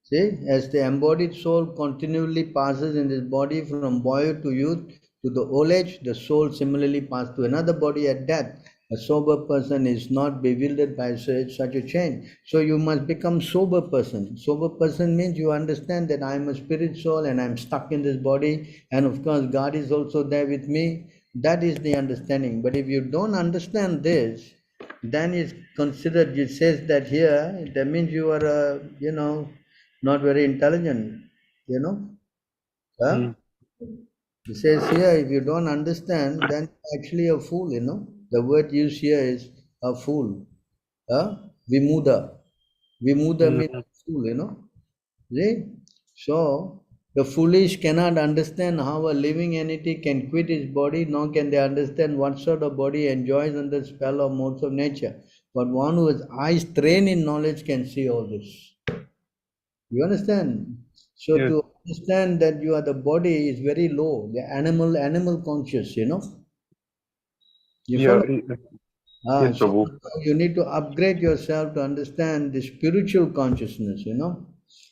See, as the embodied soul continually passes in this body from boyhood to youth to the old age, the soul similarly passes to another body at death. A sober person is not bewildered by such a change. So you must become sober person. Sober person means you understand that I am a spirit soul and I am stuck in this body, and of course God is also there with me. That is the understanding. But if you don't understand this, then it's considered, it says that here, that means you are, not very intelligent, you know. It says here, if you don't understand, then you're actually a fool, you know. The word used here is a fool. Vimuda. Vimuda means fool, you know. See? So, the foolish cannot understand how a living entity can quit its body, nor can they understand what sort of body enjoys under the spell of modes of nature. But one who has eyes trained in knowledge can see all this. You understand? So Yes. to understand that you are the body is very low, the animal conscious, you know. You Yeah. follow? Yes, So Prabhu. you need to upgrade yourself to understand the spiritual consciousness, you know.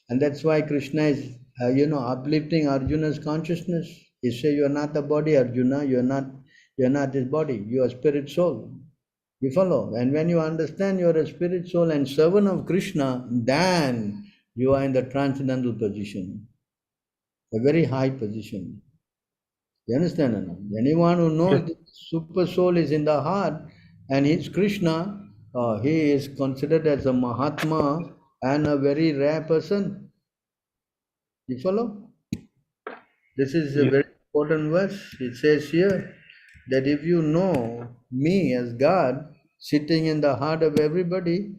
And that's why Krishna is, uplifting Arjuna's consciousness. He says, "You are not the body, Arjuna. You are not this body. You are spirit soul." You follow? And when you understand you are a spirit soul and servant of Krishna, then you are in the transcendental position, a very high position. You understand or not? Anyone who knows Yes. the super soul is in the heart and he's Krishna, he is considered as a Mahatma and a very rare person. You follow? This is a Yes. very important verse. It says here that if you know me as God sitting in the heart of everybody,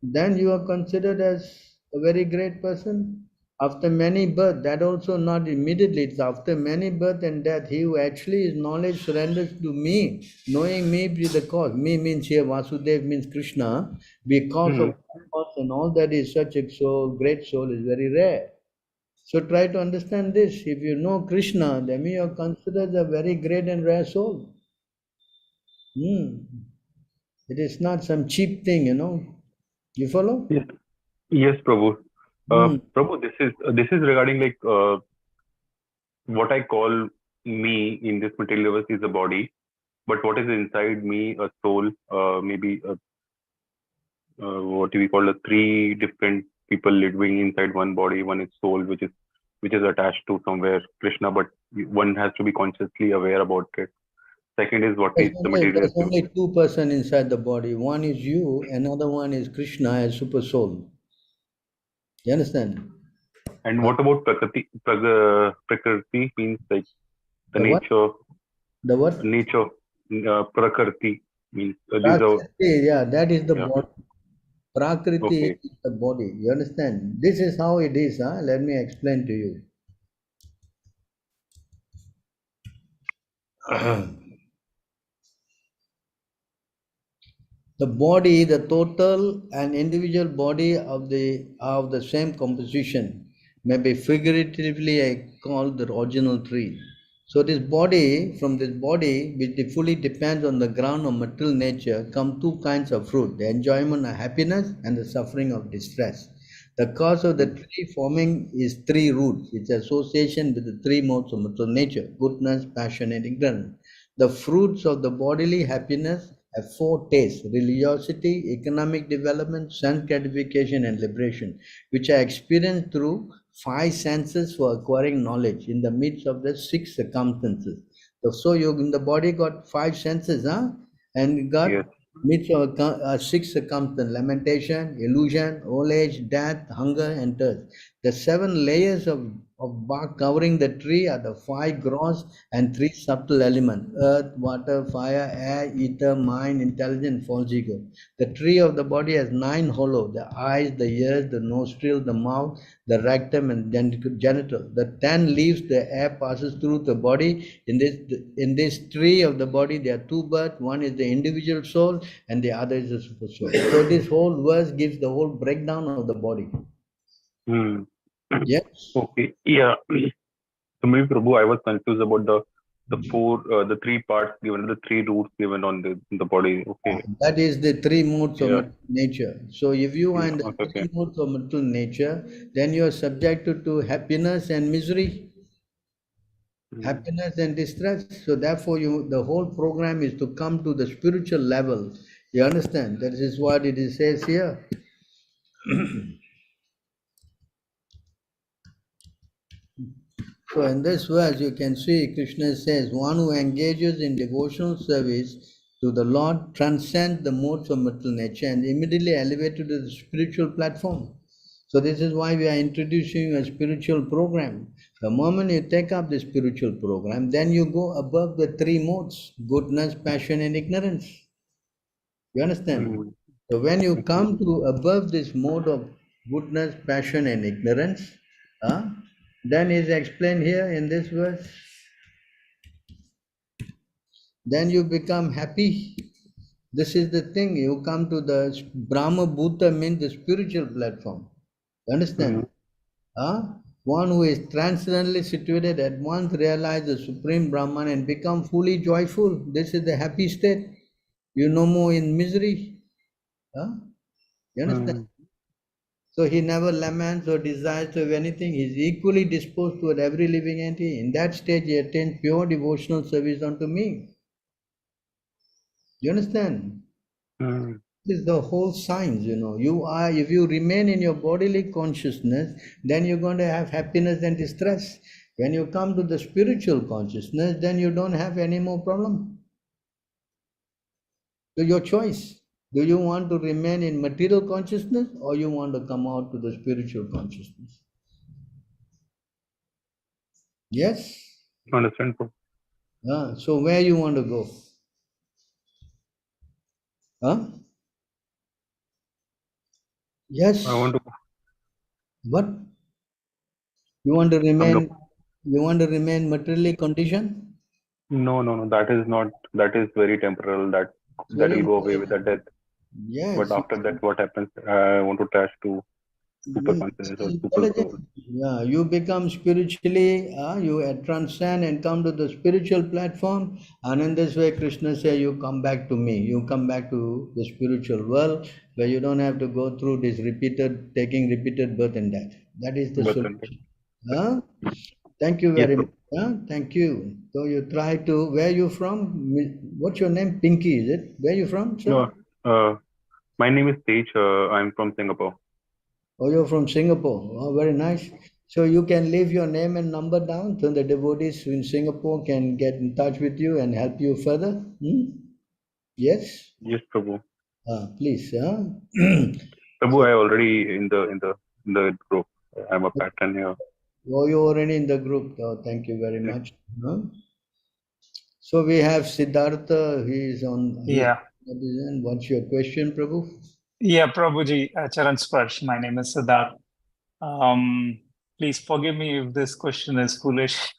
then you are considered as a very great person. After many birth, that also not immediately, it's after many birth and death, he who actually his knowledge surrenders to me, knowing me be the cause. Me means here Vasudev means Krishna, because of cause and all that is such a soul, great soul is very rare. So try to understand this. If you know Krishna, then you are considered a very great and rare soul. It is not some cheap thing, you know. You follow? Yes. Yes, Prabhu. Prabhu, this is regarding like what I call me in this material universe is a body, but what is inside me, a soul, maybe what do we call the three different people living inside one body. One is soul, which is attached to somewhere Krishna, but one has to be consciously aware about it. Second is what is the material. There's only two persons inside the body. One is you, another one is Krishna as super soul. You understand? And what about Prakriti? Prakriti means like the what? nature. The what? Nature. Prakriti means Prakriti, yeah, that is the yeah. body. Prakriti Okay. is the body. You understand? This is how it is. Let me explain to you. The body, the total and individual body of the same composition may be figuratively called the original tree. So this body, from this body, which fully depends on the ground of material nature, come two kinds of fruit: the enjoyment of happiness and the suffering of distress. The cause of the tree forming is three roots. Its association with the three modes of material nature: goodness, passion, and ignorance. The fruits of the bodily happiness have four tastes: religiosity, economic development, sense gratification, and liberation, which are experienced through five senses for acquiring knowledge in the midst of the six circumstances. So you in the body got five senses, and got Yes. midst of six circumstances: lamentation, illusion, old age, death, hunger, and thirst. The seven layers of bark covering the tree are the five gross and three subtle elements: earth, water, fire, air, ether, mind, intelligence, false ego. The tree of the body has nine hollows: the eyes, the ears, the nostril, the mouth, the rectum, and genital. The 10 leaves, the air passes through the body. In this tree of the body, there are two births. One is the individual soul, and the other is the super soul. So this whole verse gives the whole breakdown of the body. Yes. Okay. Yeah. So maybe Prabhu, I was confused about the three parts given, the three roots given on the body. Okay. That is the three modes of nature. So if you are in the Okay. three modes of material nature, then you are subjected to happiness and misery, happiness and distress. So therefore, the whole program is to come to the spiritual level. You understand? That is what it says here. So in this verse, you can see Krishna says, one who engages in devotional service to the Lord transcends the modes of material nature and immediately elevated to the spiritual platform. So this is why we are introducing a spiritual program. The moment you take up the spiritual program, then you go above the three modes: goodness, passion, and ignorance. You understand? So when you come to above this mode of goodness, passion, and ignorance. Then is explained here in this verse. Then you become happy. This is the thing. You come to the Brahma Bhuta, means the spiritual platform. Understand? One who is transcendently situated at once realize the Supreme Brahman and become fully joyful. This is the happy state. You no more in misery. You understand? So he never laments or desires of anything. He is equally disposed toward every living entity. In that stage, he attains pure devotional service unto me. You understand? This is the whole science, You are, if you remain in your bodily consciousness, then you're going to have happiness and distress. When you come to the spiritual consciousness, then you don't have any more problem. So your choice. Do you want to remain in material consciousness or you want to come out to the spiritual consciousness? Yes? Understand. So where you want to go? Yes. I want to. What? You want to remain? You want to remain materially conditioned? No. That is not. That is very temporal. That will go away with the death. Yes. But after that, what happens? I want to touch to super consciousness or super soul. Yeah, you become spiritually, you transcend and come to the spiritual platform, and in this way Krishna says you come back to me, you come back to the spiritual world where you don't have to go through this taking repeated birth and death. That is the solution. Thank you very much. Thank you. So you try to, where you from? What's your name? Pinky, is it? Where you from, sir? No, my name is Tej. I'm from Singapore. Oh, you're from Singapore. Oh, very nice. So you can leave your name and number down so the devotees in Singapore can get in touch with you and help you further. Yes? Yes, Prabhu. Please. Prabhu, I already in the group. I'm a patron here. Oh, you're already in the group. Oh, thank you very much. So we have Siddhartha. He is on. Yeah. What's your question, Prabhu? Yeah, Prabhuji, Charan Sparsh. My name is Siddharth. Please forgive me if this question is foolish,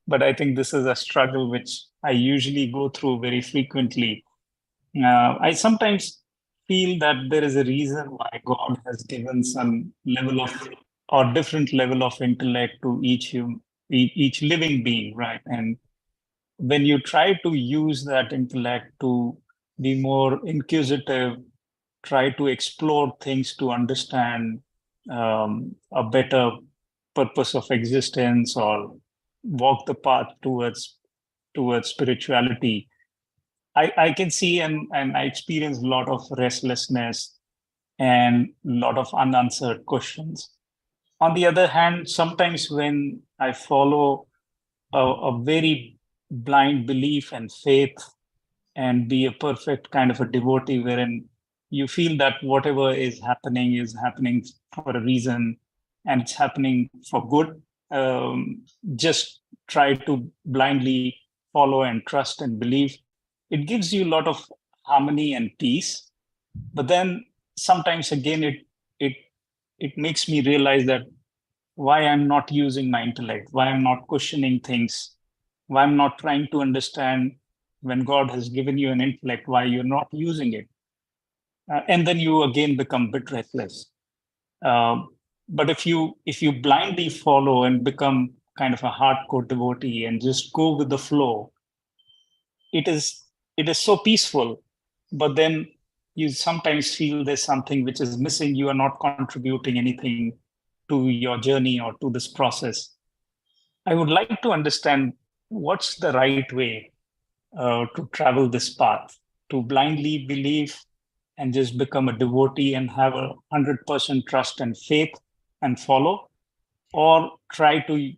but I think this is a struggle which I usually go through very frequently. I sometimes feel that there is a reason why God has given some level of or different level of intellect to each living being, right? And when you try to use that intellect to be more inquisitive, try to explore things to understand a better purpose of existence or walk the path towards spirituality, I can see and I experience a lot of restlessness and a lot of unanswered questions. On the other hand, sometimes when I follow a very blind belief and faith and be a perfect kind of a devotee wherein you feel that whatever is happening for a reason and it's happening for good, just try to blindly follow and trust and believe. It gives you a lot of harmony and peace. But then sometimes again, it makes me realize that why I'm not using my intellect, why I'm not questioning things, why I'm not trying to understand when God has given you an intellect, why you're not using it. And then you again become a bit restless. But if you blindly follow and become kind of a hardcore devotee and just go with the flow, it is so peaceful. But then you sometimes feel there's something which is missing. You are not contributing anything to your journey or to this process. I would like to understand what's the right way to travel this path, to blindly believe and just become a devotee and have 100% trust and faith and follow, or try to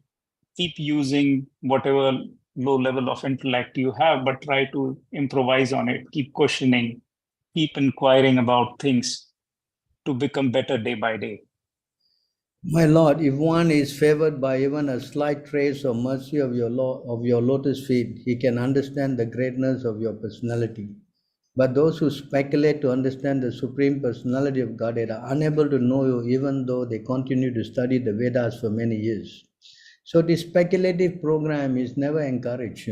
keep using whatever low level of intellect you have, but try to improvise on it, keep questioning, keep inquiring about things to become better day by day. My Lord, if one is favored by even a slight trace of mercy of your lotus feet, he can understand the greatness of your personality. But those who speculate to understand the Supreme Personality of Godhead are unable to know you even though they continue to study the Vedas for many years. So the speculative program is never encouraged,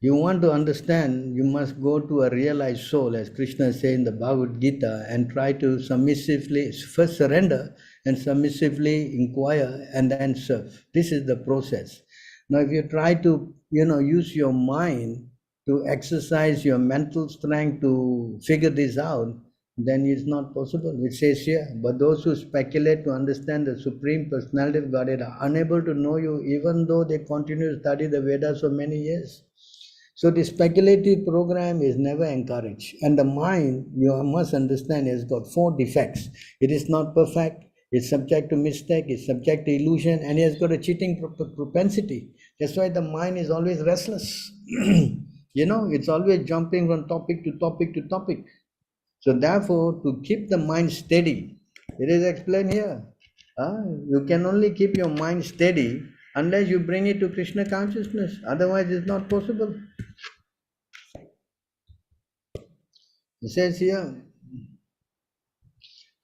You want to understand, you must go to a realized soul, as Krishna says in the Bhagavad Gita, and try to submissively, first surrender and submissively inquire and then serve. This is the process. Now, if you try to, use your mind to exercise your mental strength to figure this out, then it's not possible. It says here, but those who speculate to understand the Supreme Personality of Godhead are unable to know you even though they continue to study the Vedas for many years. So the speculative program is never encouraged. And the mind, you must understand, has got 4 defects. It is not perfect, it's subject to mistake, it's subject to illusion, and it has got a cheating propensity. That's why the mind is always restless. It's always jumping from topic to topic to topic. So therefore, to keep the mind steady, it is explained here. You can only keep your mind steady unless you bring it to Krishna consciousness. Otherwise, it's not possible. It says here,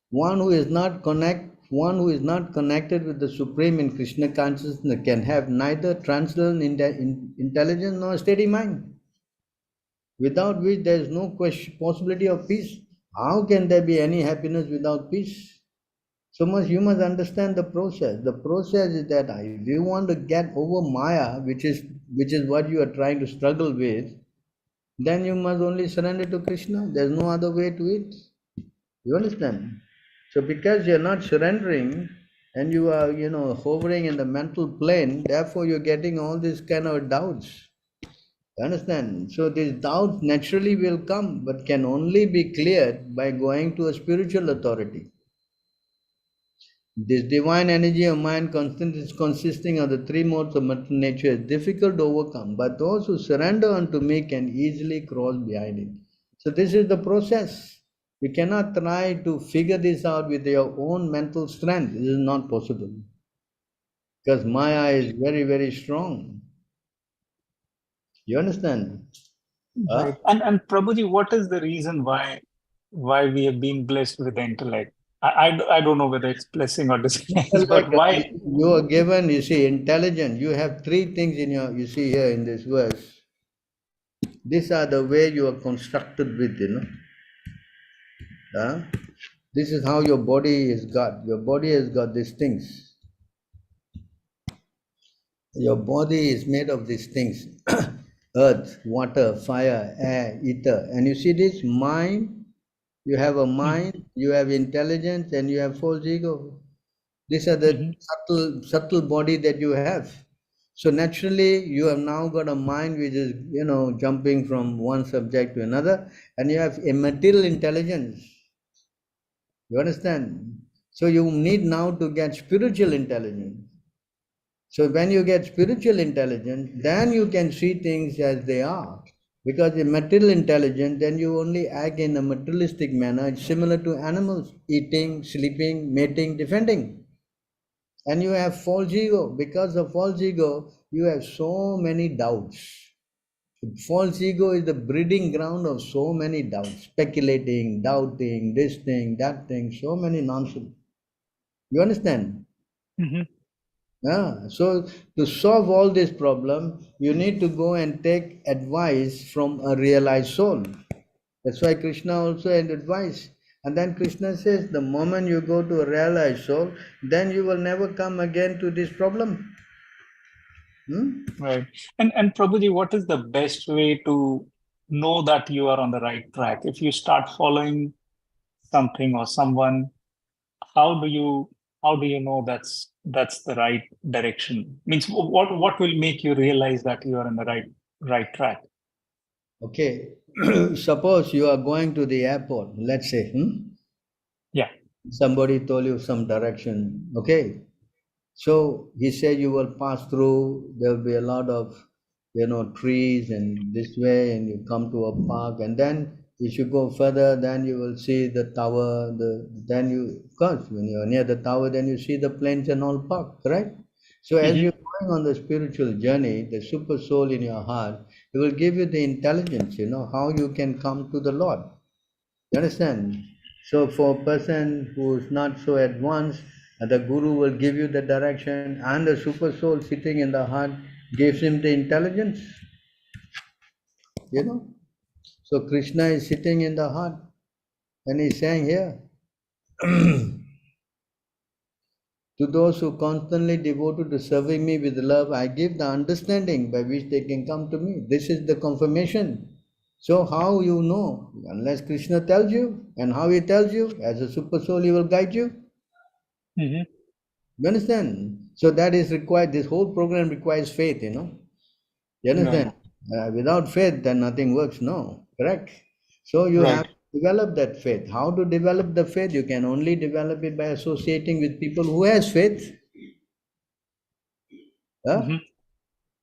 one who is not connected with the Supreme in Krishna consciousness can have neither transcendental intelligence nor steady mind, without which there is no possibility of peace. How can there be any happiness without peace? You must understand the process. The process is that if you want to get over Maya, which is what you are trying to struggle with, then you must only surrender to Krishna. There's no other way to it. You understand? So because you're not surrendering and you are, hovering in the mental plane, therefore you're getting all these kind of doubts. You understand? So these doubts naturally will come, but can only be cleared by going to a spiritual authority. This divine energy of mind consisting of the 3 modes of material nature is difficult to overcome, but those who surrender unto me can easily cross behind it. So this is the process. You cannot try to figure this out with your own mental strength. This is not possible. Because Maya is very, very strong. You understand? Right. And Prabhuji, what is the reason why we have been blessed with the intellect? I don't know whether it's blessing or disgrace, but why? You are given, intelligence. You have 3 things you see here in this verse. These are the way you are constructed with, This is how your body is got. Your body has got these things. Your body is made of these things. Earth, water, fire, air, ether. And you see this mind, you have a mind, you have intelligence, and you have false ego. These are the subtle body that you have. So naturally, you have now got a mind which is, jumping from one subject to another, and you have a material intelligence. You understand? So you need now to get spiritual intelligence. So when you get spiritual intelligence, then you can see things as they are. Because in material intelligence, then you only act in a materialistic manner. It's similar to animals, eating, sleeping, mating, defending. And you have false ego. Because of false ego, you have so many doubts. False ego is the breeding ground of so many doubts, speculating, doubting, this thing, that thing, so many nonsense. You understand? So to solve all this problem, you need to go and take advice from a realized soul. That's why Krishna also had advice. And then Krishna says, the moment you go to a realized soul, then you will never come again to this problem. Right. And Prabhuji, what is the best way to know that you are on the right track? If you start following something or someone, how do you know that's the right direction? Means what will make you realize that you are on the right track? Okay. Suppose you are going to the airport, let's say. Yeah. Somebody told you some direction. Okay. So he said you will pass through, there will be a lot of, trees and this way, and you come to a park, and then if you go further, then you will see the tower, of course, when you are near the tower, then you see the planes and all parked, correct? So as you go going on the spiritual journey, the super soul in your heart, it will give you the intelligence, how you can come to the Lord. You understand? So for a person who is not so advanced, the Guru will give you the direction, and the super soul sitting in the heart gives him the intelligence. So Krishna is sitting in the heart, and he's saying here, to those who constantly devoted to serving me with love, I give the understanding by which they can come to me. This is the confirmation. So how you know? Unless Krishna tells you. And how he tells you? As a super soul, he will guide you. Mm-hmm. You understand? So that is required. This whole program requires faith, You understand? Right. Without faith, then nothing works. No, correct? So you have to develop that faith. How to develop the faith? You can only develop it by associating with people who has faith. Huh?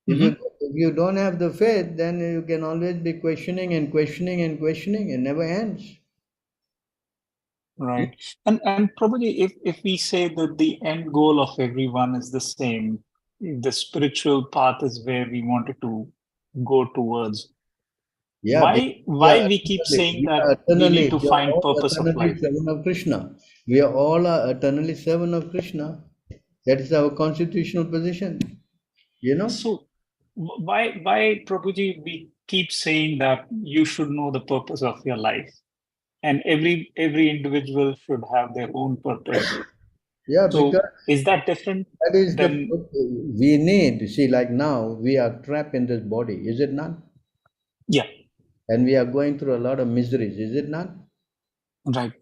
Mm-hmm. If you don't have the faith, then you can always be questioning and questioning and questioning. It never ends. Right. And probably if we say that the end goal of everyone is the same, the spiritual path is where we wanted to go towards. Yeah, Why we keep saying that we need to find purpose of life? Servant of Krishna. We are all eternally servant of Krishna. That is our constitutional position. So why Prabhuji we keep saying that you should know the purpose of your life, and every individual should have their own purpose. Yeah, so because is that different? That is than, we need. See, like now we are trapped in this body, is it not? Yeah. And we are going through a lot of miseries, is it not? Right.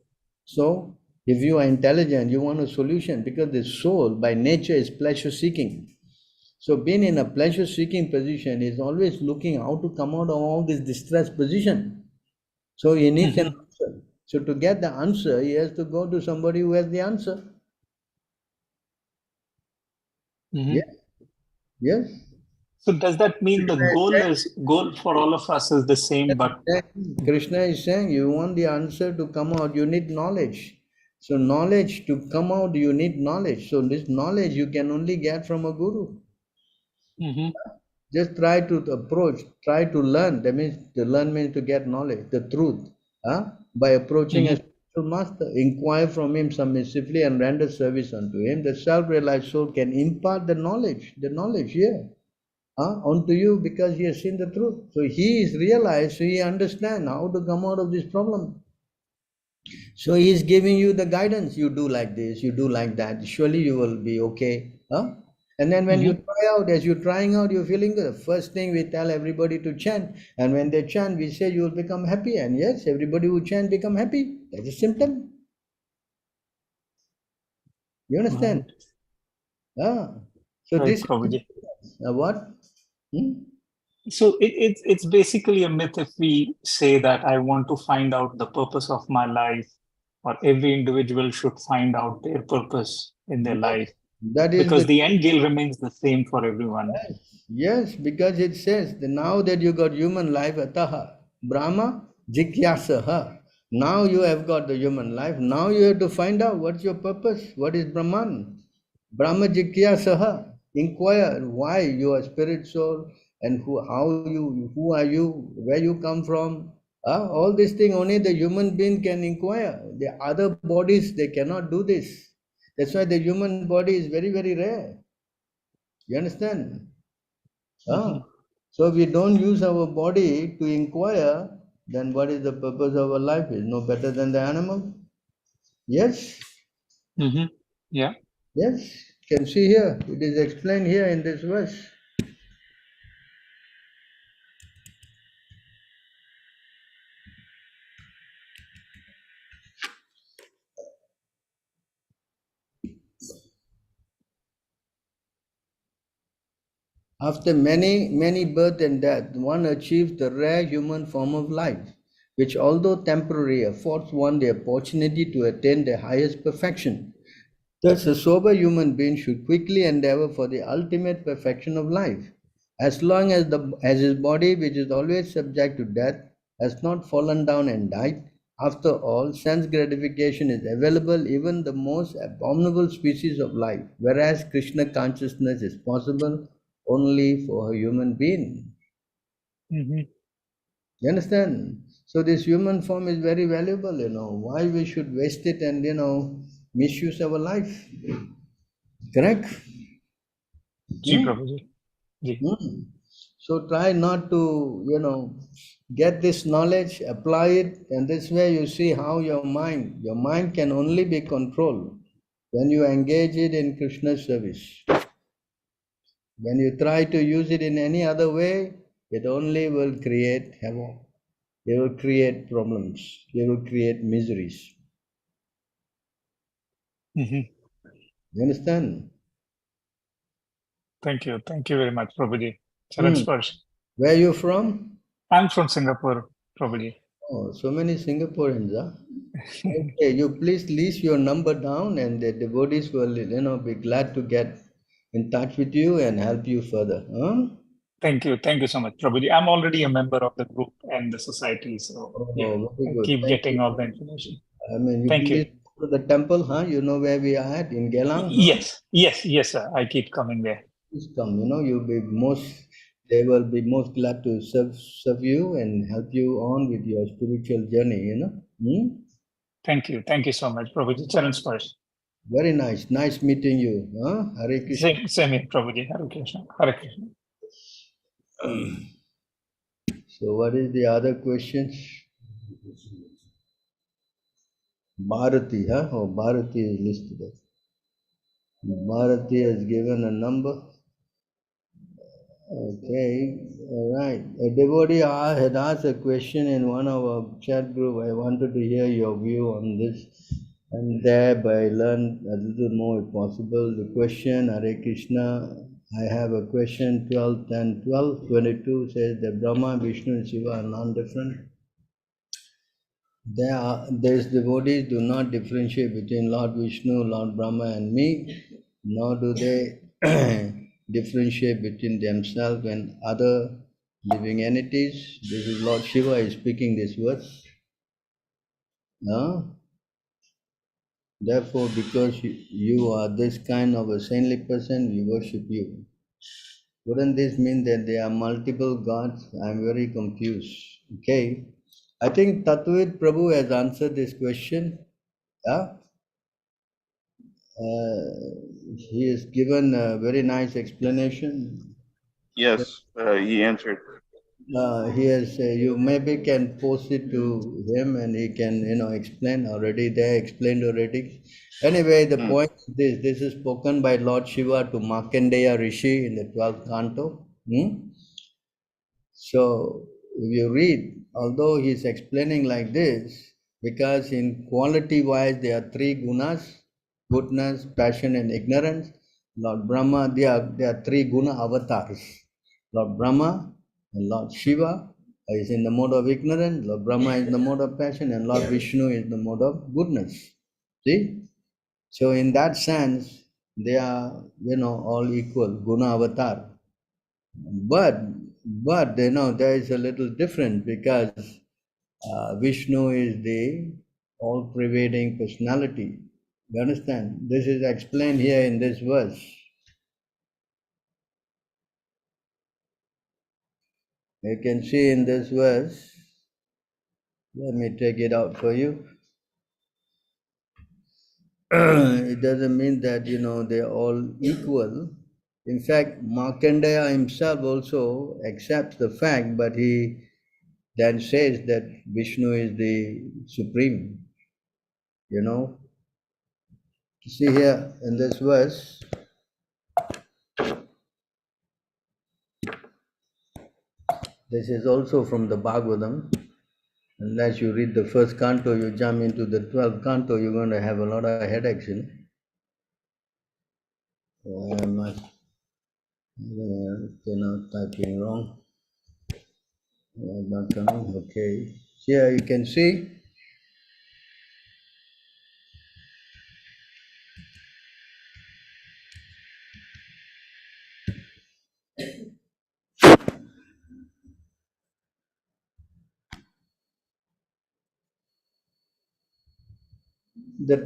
So, if you are intelligent, you want a solution, because the soul by nature is pleasure seeking. So, being in a pleasure seeking position is always looking how to come out of all this distressed position. So, he needs an answer. So, to get the answer, he has to go to somebody who has the answer. Yes. Yes. So does that mean the goal for all of us is the same? But Krishna is saying, you want the answer to come out, you need knowledge. So knowledge to come out, you need knowledge. So this knowledge you can only get from a guru. Just try to approach, try to learn. That means to learn means to get knowledge, the truth. By approaching a spiritual master, inquire from him submissively and render service unto him. The self-realized soul can impart the knowledge here. Onto you, because he has seen the truth. So he is realized, so he understands how to come out of this problem. So he is giving you the guidance. You do like this, you do like that. Surely you will be okay. And then when you try out, as you're trying out, you're feeling good. First thing we tell everybody to chant. And when they chant, we say you will become happy. And yes, everybody who chant become happy. That's a symptom. You understand? So this what? So it's basically a myth if we say that I want to find out the purpose of my life, or every individual should find out their purpose in their life. That is because the end goal remains the same for everyone. Yes, because it says that now that you got human life, ataha, Brahma jikyasaha. Now you have got the human life. Now you have to find out what's your purpose. What is Brahman? Brahma jikyasaha. Inquire why you are spirit soul, and who are you, where you come from. All these things only the human being can inquire. The other bodies, they cannot do this. That's why the human body is very, very rare. You understand? So if we don't use our body to inquire, then what is the purpose of our life? Is no better than the animal? Yes? Yeah. Yes, you can see here. It is explained here in this verse. After many, many birth and death, one achieves the rare human form of life, which, although temporary, affords one the opportunity to attain the highest perfection. Thus, a sober human being should quickly endeavor for the ultimate perfection of life. As long as his body, which is always subject to death, has not fallen down and died, After all, sense gratification is available even the most abominable species of life, whereas Krishna consciousness is possible only for a human being. Mhm. You understand? So this human form is very valuable, Why we should waste it and, misuse our life? Correct? Ji, Prabhuji. Ji. So try not to, get this knowledge, apply it, and this way you see how your mind can only be controlled when you engage it in Krishna's service. When you try to use it in any other way, it only will create havoc. It will create problems. It will create miseries. Mhm. You understand? Thank you. Thank you very much, Prabhuji. Charan Sparsh. Where are you from? I'm from Singapore, Prabhuji. Oh, so many Singaporeans, huh? Okay, you please list your number down and the devotees will, be glad to get in touch with you and help you further. Huh? Thank you. Thank you so much, Prabhuji. I'm already a member of the group and the society. So yeah, Very I good. keep Thank getting you. all the information. I mean, you Thank please you. go to the temple, huh? You know where we are at in Gelang, huh? Yes, sir. I keep coming there. Please come. They will be most glad to serve you and help you on with your spiritual journey. Thank you. Thank you so much, Prabhuji. Charan Sparsh. Very nice. Nice meeting you. Huh? Hare Krishna. Same here, Prabhuji. Hare Krishna. Hare Krishna. So what is the other questions? Bharati, huh? Oh, Bharati is listed there. Bharati has given a number. Okay, all right. A devotee had asked a question in one of our chat group. I wanted to hear your view on this and thereby learn a little more if possible. The question, Hare Krishna, I have a question 12, 10, 12, 22 says that Brahma, Vishnu and Shiva are non-different. These devotees do not differentiate between Lord Vishnu, Lord Brahma and me, nor do they differentiate between themselves and other living entities. This is Lord Shiva is speaking this words. Therefore, because you are this kind of a saintly person, we worship you. Wouldn't this mean that there are multiple gods? I'm very confused. Okay. I think Tattvik Prabhu has answered this question. Yeah. He has given a very nice explanation. Yes, he answered. He has. You maybe can post it to him, and he can, explain already. They explained already. Anyway, the point is this: this is spoken by Lord Shiva to Markandeya Rishi in the 12th canto. So, if you read, although he is explaining like this, because in quality wise there are three gunas: goodness, passion, and ignorance. Lord Brahma, there are three guna avatars. Lord Brahma and Lord Shiva is in the mode of ignorance, Lord Brahma is in the mode of passion, and Lord Vishnu is in the mode of goodness. See? So in that sense, they are, all equal, guna avatar. But there is a little difference because Vishnu is the all-pervading personality. You understand? This is explained here in this verse. You can see in this verse. Let me take it out for you. It doesn't mean that they're all equal. In fact, Markandeya himself also accepts the fact, but he then says that Vishnu is the supreme. See here in this verse, this is also from the Bhagavatam. Unless you read the first canto, you jump into the 12th canto, you're going to have a lot of headaches. I must, typing wrong. Not coming. Okay. Here you can see. The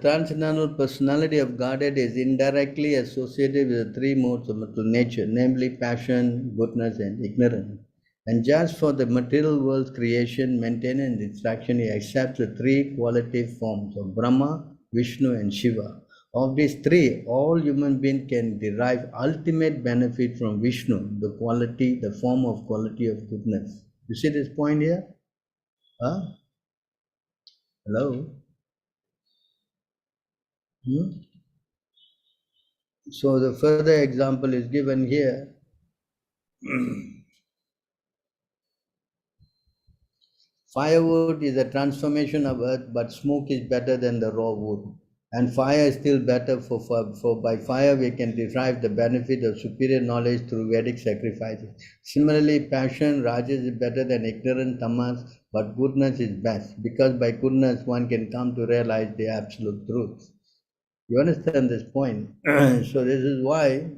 transcendental personality of Godhead is indirectly associated with the three modes of material nature, namely passion, goodness, and ignorance. And just for the material world's creation, maintenance, and destruction, he accepts the three qualitative forms of Brahma, Vishnu, and Shiva. Of these three, all human beings can derive ultimate benefit from Vishnu, the form of quality of goodness. You see this point here? Huh? Hello? So the further example is given here. Firewood is a transformation of earth, but smoke is better than the raw wood. And fire is still better for by fire we can derive the benefit of superior knowledge through Vedic sacrifices. Similarly, passion, rajas is better than ignorance, tamas, but goodness is best, because by goodness one can come to realize the absolute truth. You understand this point? So this is why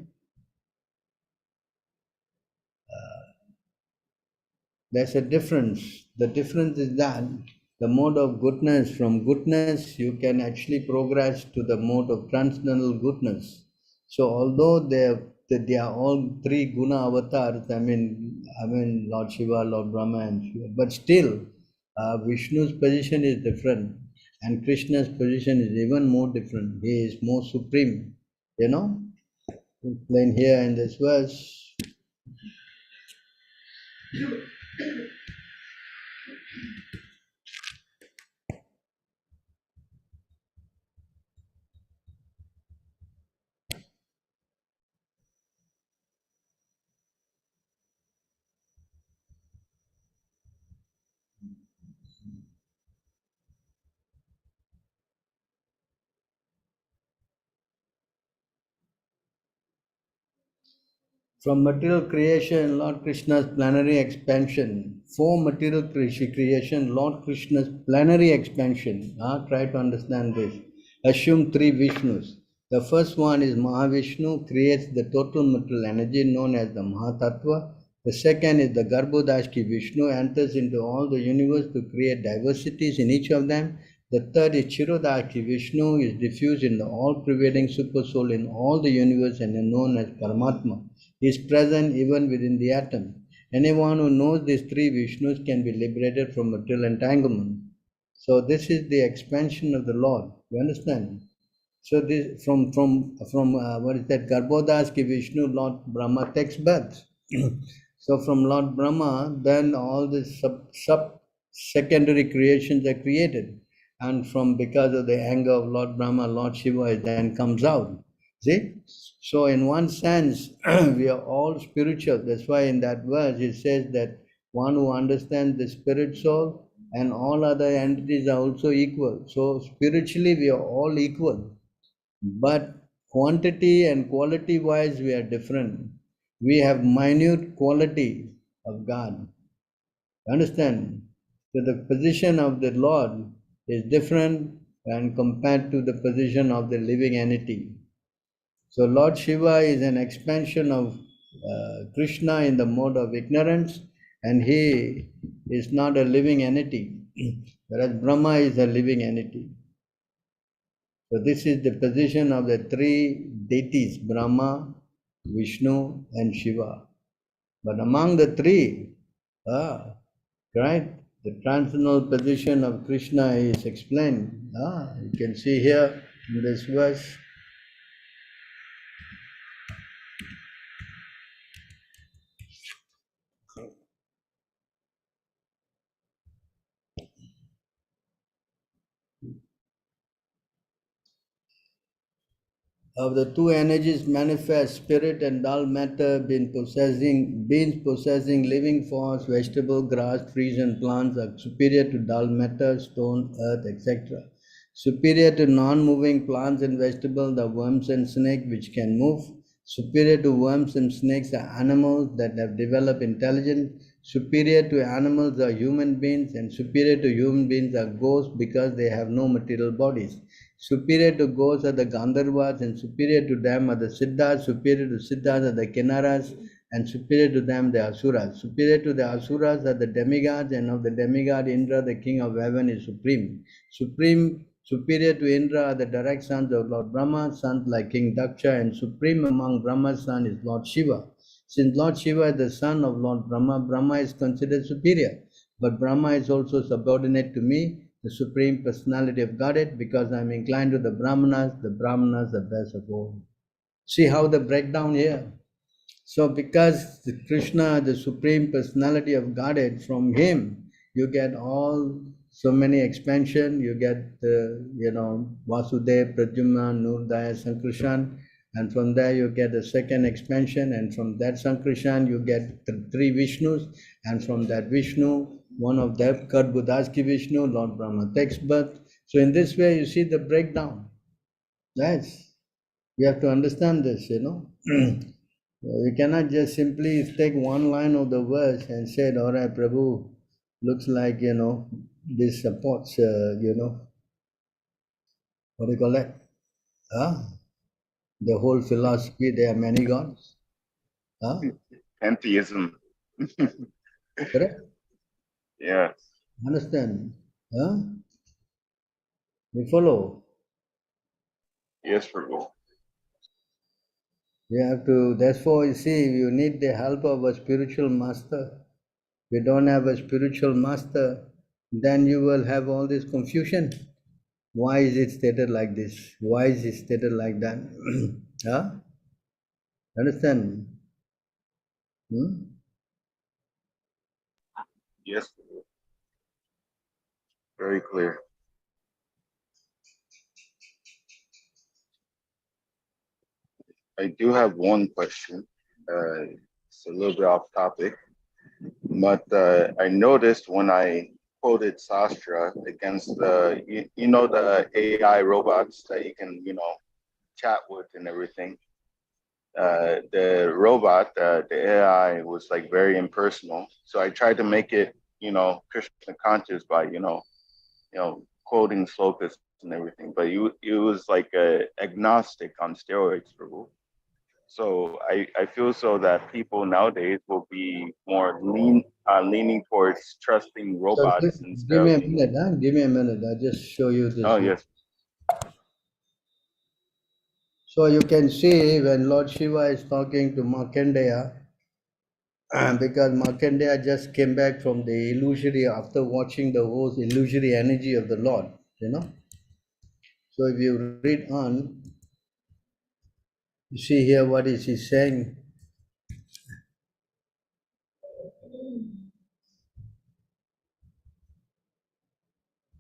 there's a difference. The difference is that the mode of goodness, from goodness, you can actually progress to the mode of transcendental goodness. So although they are all three guna avatars, I mean Lord Shiva, Lord Brahma, and Shiva, but still Vishnu's position is different, and Krishna's position is even more different. He is more supreme. You know, explained here in this verse. From material creation, Lord Krishna's plenary expansion. For material creation, Lord Krishna's plenary expansion. Try to understand this. Assume three Vishnus. The first one is Mahavishnu, creates the total material energy known as the Mahatattva. The second is the Garbhodashki Vishnu, enters into all the universe to create diversities in each of them. The third is Chirodashki Vishnu, is diffused in the all-pervading super soul in all the universe and is known as Paramatma. He is present even within the atom. Anyone who knows these three Vishnus can be liberated from material entanglement. So this is the expansion of the Lord. You understand? So this from what is that? Garbhodashki Vishnu, Lord Brahma takes birth. So from Lord Brahma, then all the sub secondary creations are created, and from because of the anger of Lord Brahma, Lord Shiva then comes out. See? So in one sense, we are all spiritual. That's why in that verse it says that one who understands the spirit soul and all other entities are also equal. So spiritually we are all equal. But quantity and quality wise we are different. We have minute quality of God. Understand? So the position of the Lord is different and compared to the position of the living entity. So Lord Shiva is an expansion of Krishna in the mode of ignorance, and he is not a living entity, whereas Brahma is a living entity. So this is the position of the three deities, Brahma, Vishnu, and Shiva. But among the three, right, the transcendental position of Krishna is explained. You can see here in this verse. Of the two energies manifest, spirit and dull matter, beings possessing living force, vegetable, grass, trees and plants are superior to dull matter, stone, earth, etc. Superior to non-moving plants and vegetables, the worms and snakes which can move. Superior to worms and snakes are animals that have developed intelligence. Superior to animals are human beings, and superior to human beings are ghosts because they have no material bodies. Superior to ghosts are the Gandharvas, and superior to them are the Siddhas. Superior to Siddhas are the Kinnaras, and superior to them the asuras. Superior to the asuras are the demigods, and of the demigod Indra, the king of heaven, is supreme. Superior to Indra are the direct sons of Lord Brahma, sons like King Daksha, and supreme among Brahma's sons is Lord Shiva. Since Lord Shiva is the son of Lord Brahma, Brahma is considered superior. But Brahma is also subordinate to me, the supreme personality of Godhead, because I am inclined to the Brahmanas are best of all. See how the breakdown here. So because the Krishna, the supreme personality of Godhead, from him you get all so many expansion. You get the Vasudev, Pradyumna, Nurdaya, Sankrishan, and from there you get a second expansion, and from that Sankrishan you get the three Vishnus, and from that Vishnu, one of them, Karbudaski Vishnu, Lord Brahma takes birth. So in this way you see the breakdown. Yes, you have to understand this, You cannot just simply take one line of the verse and say, all right, Prabhu, looks like, this supports, what do you call that? The whole philosophy, there are many gods. Pantheism. Correct? Yes. Understand? You follow? Yes, Prabhu. You have to, therefore, you see, you need the help of a spiritual master. If you don't have a spiritual master, then you will have all this confusion. Why is it stated like this? Why is it stated like that? Understand? Yes, Prabhu. Very clear. I do have one question. It's a little bit off topic, but I noticed when I quoted Sastra against the, the AI robots that you can, chat with and everything. The robot, the AI was like very impersonal. So I tried to make it, Krishna conscious by, quoting slokas and everything. But it was like agnostic on steroids, Prabhu. So I feel so that people nowadays will be more leaning towards trusting So robots instead give me of a minute, Give me a minute. I'll just show you this. Oh, yes. So you can see when Lord Shiva is talking to Markandeya, because Markandeya just came back from the illusory, after watching the whole illusory energy of the Lord, So if you read on, you see here what is he saying.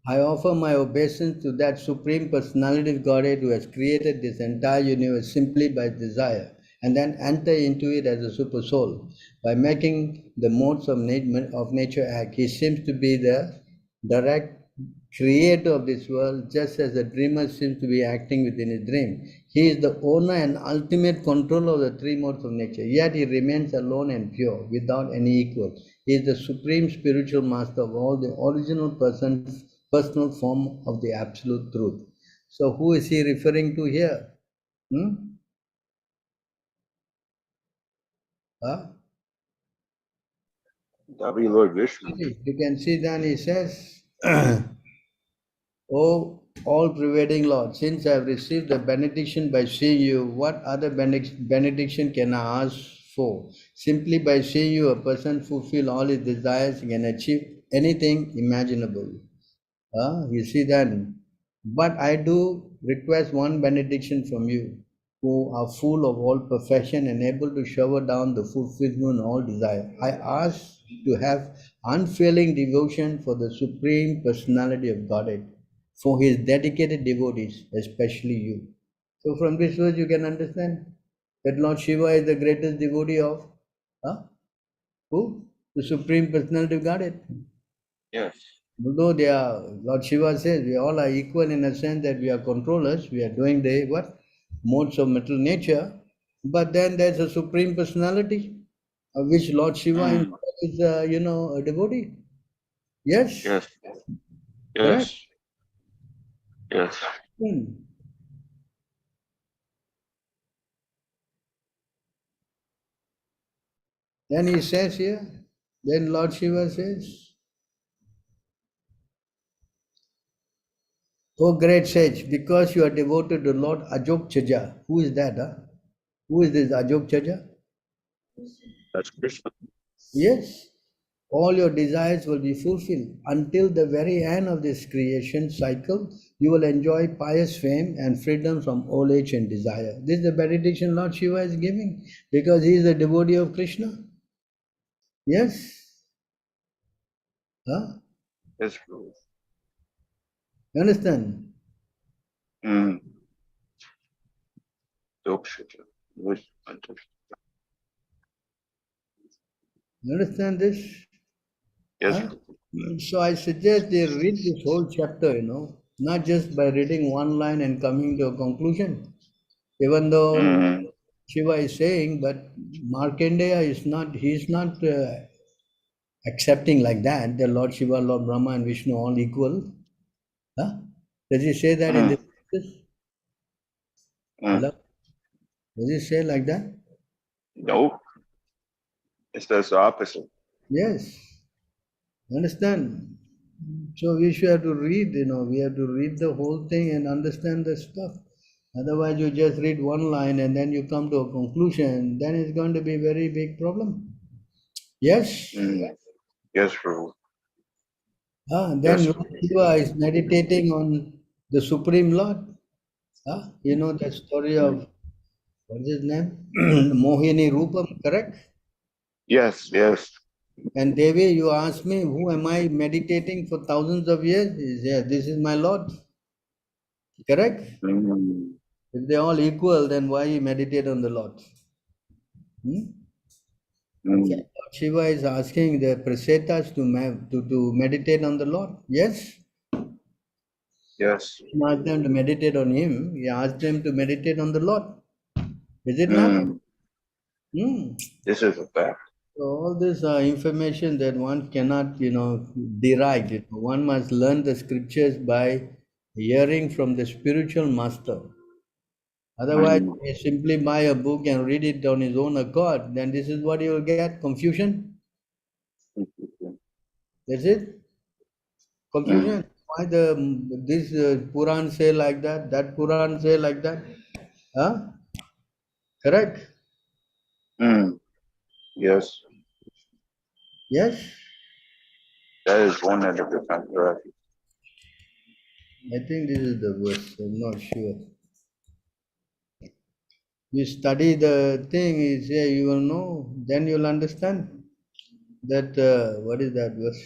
I offer my obeisance to that Supreme Personality of Godhead who has created this entire universe simply by desire, and then enter into it as a super soul. By making the modes of nature act, he seems to be the direct creator of this world, just as the dreamer seems to be acting within his dream. He is the owner and ultimate controller of the three modes of nature, yet he remains alone and pure, without any equal. He is the supreme spiritual master of all the original personal form of the absolute truth. So who is he referring to here? That'll be Lord Vishnu. You can see then he says, O all-pervading Lord, since I have received the benediction by seeing you, what other benediction can I ask for? Simply by seeing you, a person fulfill all his desires and can achieve anything imaginable. You see then. But I do request one benediction from you, who are full of all perfection and able to shower down the fulfillment of all desire. I ask to have unfailing devotion for the Supreme Personality of Godhead, for his dedicated devotees, especially you. So from this verse you can understand that Lord Shiva is the greatest devotee of who? The Supreme Personality of Godhead. Yes. Although they are, Lord Shiva says, we all are equal in a sense that we are controllers, we are doing the what? Modes of material nature, but then there's a Supreme Personality, of which Lord Shiva himself is, a devotee. Yes? Yes. Correct? Yes. Then he says here, then Lord Shiva says, "O great sage, because you are devoted to Lord Ajogchaja." Who is that? Huh? Who is this Ajogchaja? That's Krishna. Yes. All your desires will be fulfilled. Until the very end of this creation cycle, you will enjoy pious fame and freedom from old age and desire. This is the benediction Lord Shiva is giving because he is a devotee of Krishna. Yes. Huh? Yes, Prabhu. You understand? Mm. You understand this? Yes. Huh? So I suggest they read this whole chapter, not just by reading one line and coming to a conclusion. Even though Shiva is saying, but Markandeya is not, he is not accepting like that, the Lord Shiva, Lord Brahma and Vishnu all equal. Huh? Does he say that in this verse? Hello? Does he say like that? No. It says the opposite. Yes. Understand? So we should have to read, we have to read the whole thing and understand the stuff. Otherwise you just read one line and then you come to a conclusion, then it's going to be a very big problem. Yes? Yes, Prabhu. Then Lord Shiva is meditating on the Supreme Lord. You know that story of, what's his name? Mohini Rupam, correct? Yes, yes. And Devi, you ask me, who am I meditating for thousands of years? He says, yeah, this is my Lord. Correct? If they're all equal, then why you meditate on the Lord? Lord Shiva is asking the Prasetas to meditate on the Lord. Yes? Yes. He asked them to meditate on him. He asked them to meditate on the Lord. Is it not? This is a fact. So all this information that one cannot, derive. One must learn the scriptures by hearing from the spiritual master. Otherwise, he simply buy a book and read it on his own accord, then this is what you will get, confusion. That's it. Confusion. Why this Puran say like that Puran say like that? Huh? Correct? Yes. Yes? That is 100% correct. I think this is the verse, I'm not sure. You study the thing, you say you will know, then you'll understand that, what is that verse?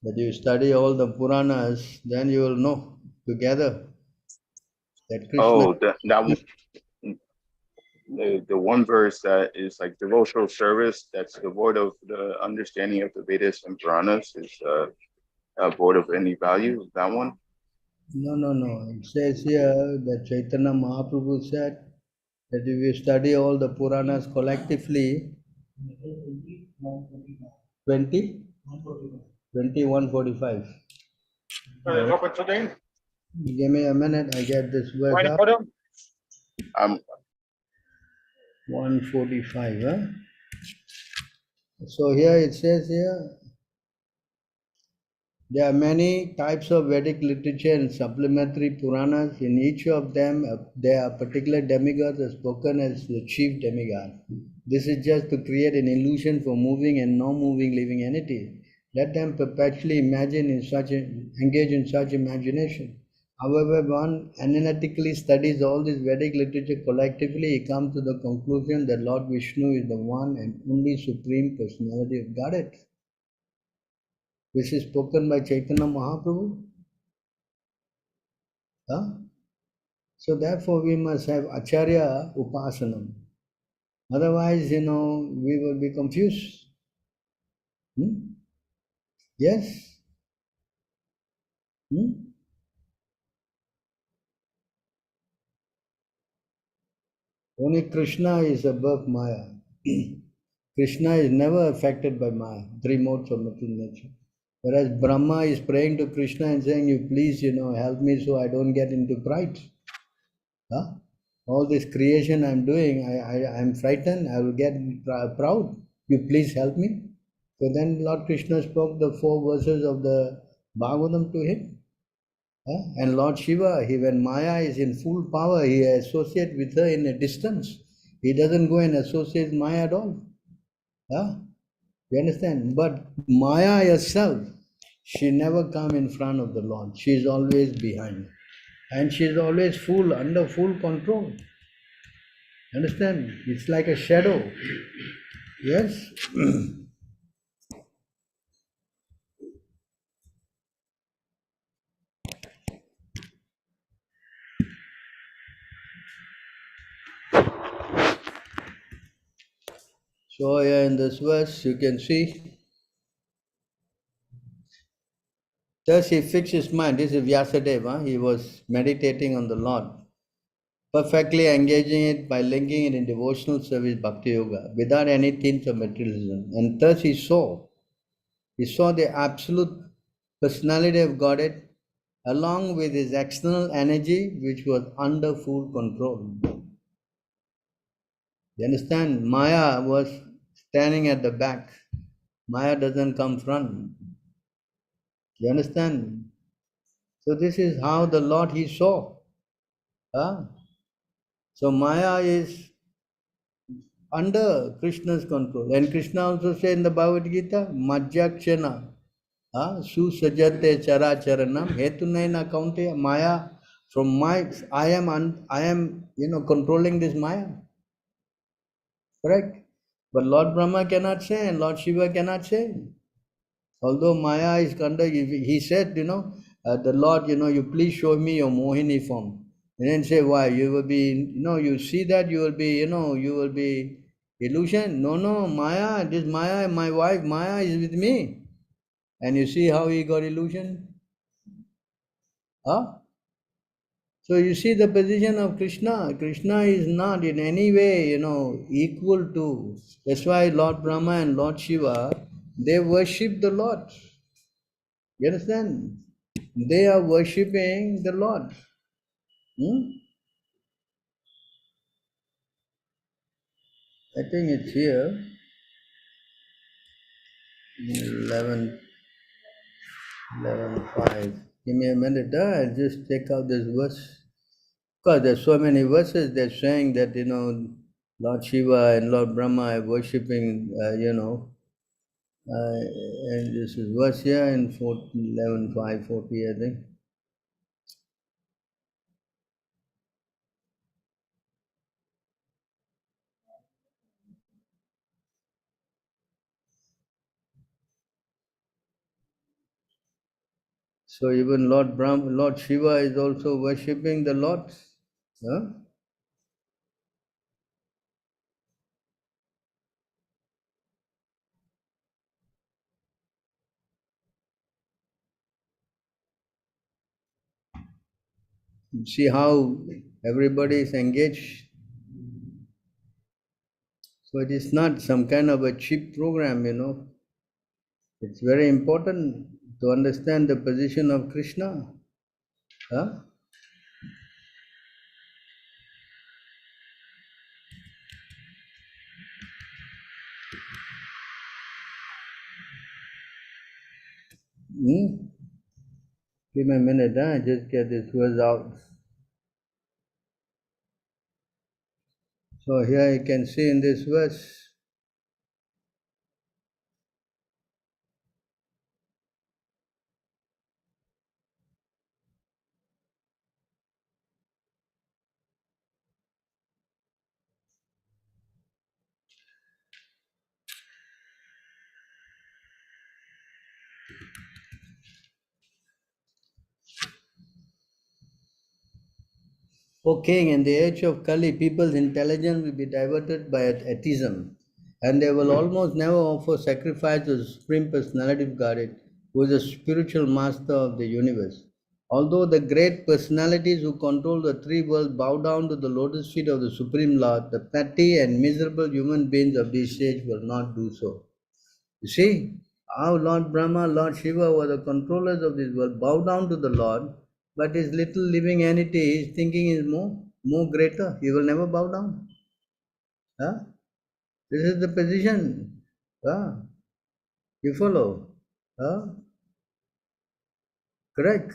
That you study all the Puranas, then you will know together that Krishna. The one verse that is like devotional service that's devoid of the understanding of the Vedas and Puranas is void of any value. That one? No. It says here that Chaitanya Mahaprabhu said that if you study all the Puranas collectively, 2145. Give me a minute, I get this verse up. 145, huh? So here it says here, there are many types of Vedic literature and supplementary Puranas. In each of them, there are particular demigods are spoken as the chief demigod. This is just to create an illusion for moving and non-moving living entities. Let them perpetually engage in such imagination. However, one analytically studies all this Vedic literature collectively, he comes to the conclusion that Lord Vishnu is the one and only Supreme Personality of Godhead. This is spoken by Chaitanya Mahaprabhu. So therefore we must have Acharya Upasanam. Otherwise, we will be confused. Yes? Only Krishna is above Maya. Krishna is never affected by Maya, three modes of material nature. Whereas Brahma is praying to Krishna and saying, you please, help me so I don't get into pride. All this creation I'm doing, I'm frightened, I will get proud. You please help me. So then Lord Krishna spoke the 4 verses of the Bhagavatam to him. And Lord Shiva, when Maya is in full power, he associates with her in a distance. He doesn't go and associate Maya at all. You understand? But Maya herself, she never come in front of the Lord. She is always behind. And she is always under full control. Understand? It's like a shadow. Yes? So here in this verse you can see, thus he fixed his mind. This is Vyasadeva. He was meditating on the Lord, perfectly engaging it by linking it in devotional service Bhakti Yoga without any tinge of materialism. And thus he saw the absolute personality of Godhead along with his external energy which was under full control. You understand? Maya was standing at the back. Maya doesn't come front. You understand? So this is how the Lord he saw. So Maya is under Krishna's control. And Krishna also said in the Bhagavad Gita, Madhyakshana, Susajate Characharanam, Hetunaina Kaunteya, Maya, from my, I am, controlling this Maya. Correct? But Lord Brahma cannot say and Lord Shiva cannot say. Although Maya is under, he said, the Lord, you please show me your Mohini form. And then say, why? You will be, you see that you will be, you will be illusion. No, Maya, this Maya, my wife, Maya is with me. And you see how he got illusion? So you see the position of Krishna. Krishna is not in any way, equal to. That's why Lord Brahma and Lord Shiva, they worship the Lord. You understand? They are worshipping the Lord. I think it's here. 11:5. Give me a minute. I'll just take out this verse. Because there's so many verses they're saying that, Lord Shiva and Lord Brahma are worshipping, and this is verse here in 11:5:40, I think. So even Lord Shiva is also worshipping the Lord. See how everybody is engaged. So it is not some kind of a cheap program, It's very important to understand the position of Krishna. Give me a minute, just get this verse out. So here you can see in this verse, O king, in the age of Kali, people's intelligence will be diverted by atheism, and they will almost never offer sacrifice to the Supreme Personality of Godhead, who is the spiritual master of the universe. Although the great personalities who control the 3 worlds bow down to the lotus feet of the Supreme Lord, the petty and miserable human beings of this age will not do so. You see how Lord Brahma, Lord Shiva were the controllers of this world, bow down to the Lord, but his little living entity is thinking is more. more greater. He will never bow down. Huh? This is the position. Huh? You follow? Huh? Correct.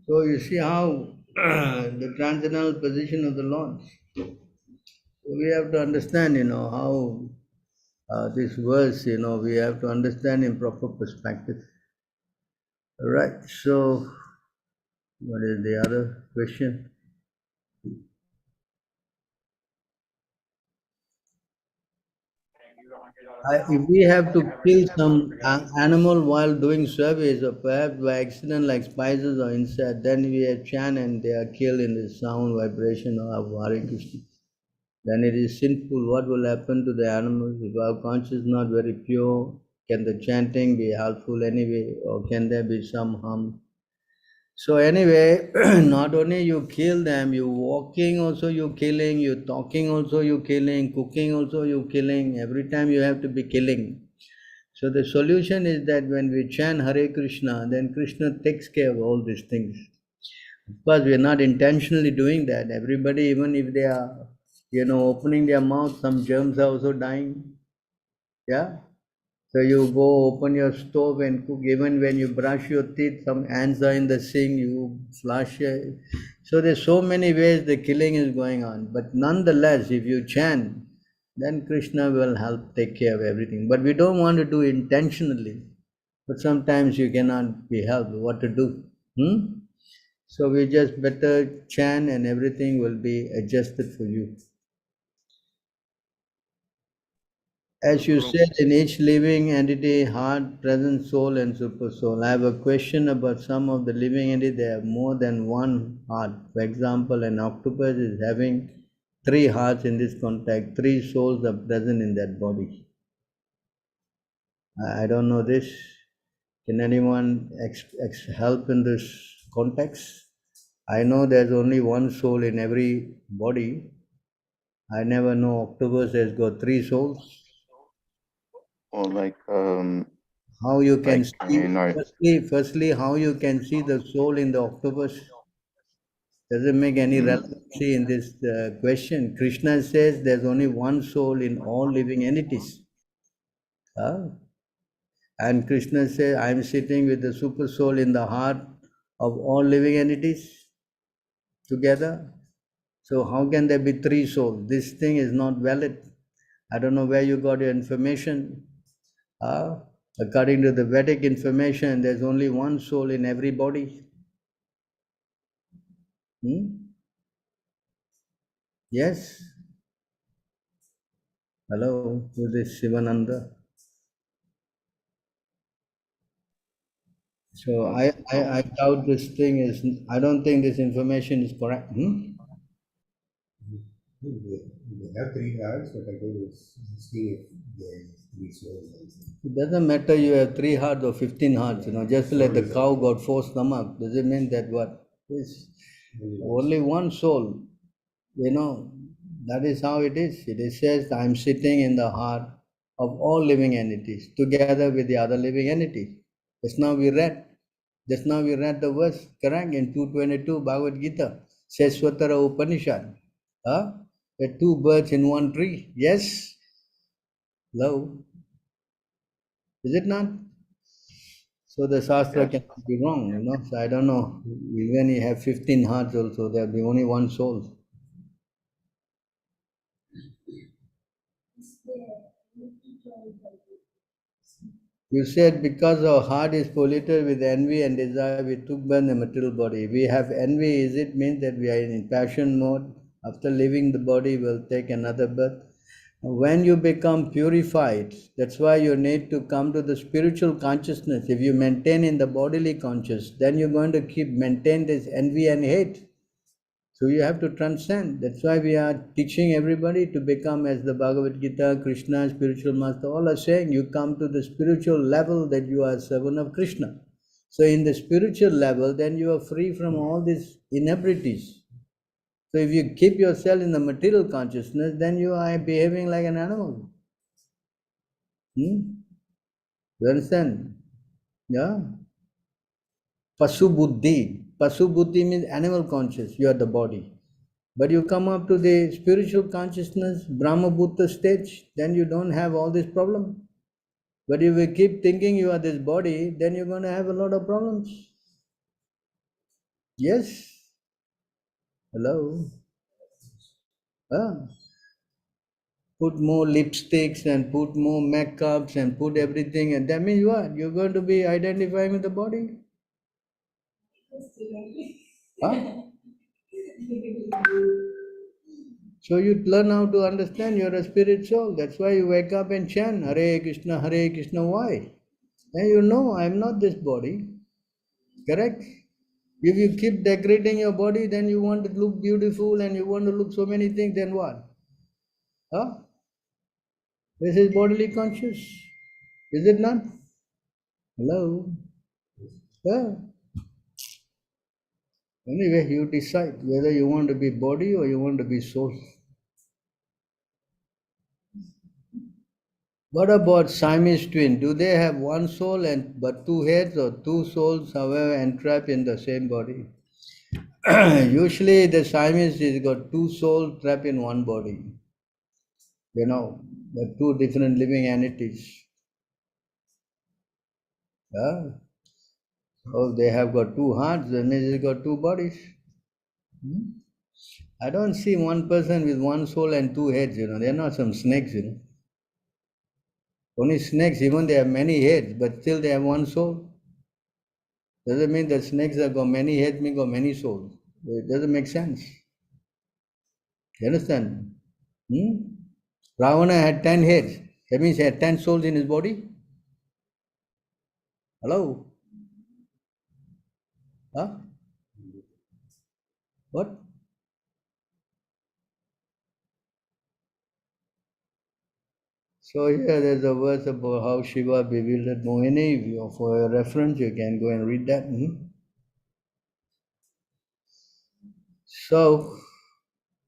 So you see how the transcendental position of the Lord. So we have to understand, how this verse, we have to understand in proper perspective. Right. So what is the other question? If we have to kill some animal while doing service, or perhaps by accident like spices or insect, then we have chant and they are killed in the sound vibration of Hare Krishna. Then it is sinful. What will happen to the animals? If our conscience is not very pure, can the chanting be helpful anyway, or can there be some harm? So anyway, not only you kill them, you walking also you killing, you talking also you killing, cooking also you killing. Every time you have to be killing. So the solution is that when we chant Hare Krishna, then Krishna takes care of all these things. Of course, we are not intentionally doing that. Everybody, even if they are, opening their mouth, some germs are also dying. Yeah. So you go open your stove and cook. Even when you brush your teeth, some ants are in the sink. You flush it. So there's so many ways the killing is going on. But nonetheless, if you chant, then Krishna will help take care of everything. But we don't want to do intentionally. But sometimes you cannot be helped. What to do? So we just better chant and everything will be adjusted for you. As you said, in each living entity, heart, present soul, and super soul. I have a question about some of the living entities. They have more than one heart. For example, an octopus is having 3 hearts in this contact. 3 souls are present in that body. I don't know this. Can anyone help in this context? I know there's only one soul in every body. I never know octopus has got 3 souls. Or like how you can like see, firstly, how you can see the soul in the octopus doesn't make any relevancy in this question. Krishna says there's only one soul in all living entities. And Krishna says, I'm sitting with the super soul in the heart of all living entities together. So how can there be 3 souls? This thing is not valid. I don't know where you got your information. According to the Vedic information, there's only one soul in every body. Yes? Hello, who is Shivananda? So I doubt this thing is, I don't think this information is correct. They have 3 hearts, but I don't see if there is 3 souls. It doesn't matter you have 3 hearts or 15 hearts, just like the cow got 4 stomachs. Does it mean that what? It's only one soul. That is how it is. It says, I'm sitting in the heart of all living entities together with the other living entities. Just now we read the verse, correct, in 222 Bhagavad Gita, says Swatara Upanishad. The 2 birds in one tree. Yes? Hello? Is it not? So the Shastra can be wrong, So I don't know. Even you have 15 hearts also, there will be only one soul. You said because our heart is polluted with envy and desire, we took birth in the material body. We have envy, is it mean that we are in passion mode? After leaving the body, we'll take another birth. When you become purified, that's why you need to come to the spiritual consciousness. If you maintain in the bodily conscious, then you're going to maintain this envy and hate. So you have to transcend. That's why we are teaching everybody to become, as the Bhagavad Gita, Krishna, spiritual master, all are saying, you come to the spiritual level that you are a servant of Krishna. So in the spiritual level, then you are free from all these inebrities. So if you keep yourself in the material consciousness, then you are behaving like an animal. You understand? Yeah? Pasu buddhi. Pasu buddhi means animal conscious. You are the body. But you come up to the spiritual consciousness, Brahma Bhutta stage, then you don't have all this problem. But if you keep thinking you are this body, then you're going to have a lot of problems. Yes? Hello? Put more lipsticks and put more makeups and put everything, and that means what? You're going to be identifying with the body? Huh? So you learn how to understand you're a spirit soul. That's why you wake up and chant Hare Krishna, Hare Krishna. Why? And you know I'm not this body. Correct? If you keep decorating your body, then you want to look beautiful and you want to look so many things, then what? Huh? This is bodily conscious. Is it not? Hello? Yeah. Anyway, you decide whether you want to be body or you want to be soul. What about Siamese twin? Do they have one soul and but two heads, or two souls, however, entrapped in the same body? Usually the Siamese has got two souls trapped in one body. You know, the two different living entities. Yeah? Oh, they have got two hearts, that means they've got two bodies. I don't see one person with one soul and two heads, they're not some snakes, Only snakes, even they have many heads, but still they have one soul. Doesn't mean that snakes have got many heads, mean got many souls. It doesn't make sense. You understand? Ravana had 10 heads. That means he had 10 souls in his body. Hello? Huh? What? So here there's a verse about how Shiva bewildered Mohini. For a reference, you can go and read that. So,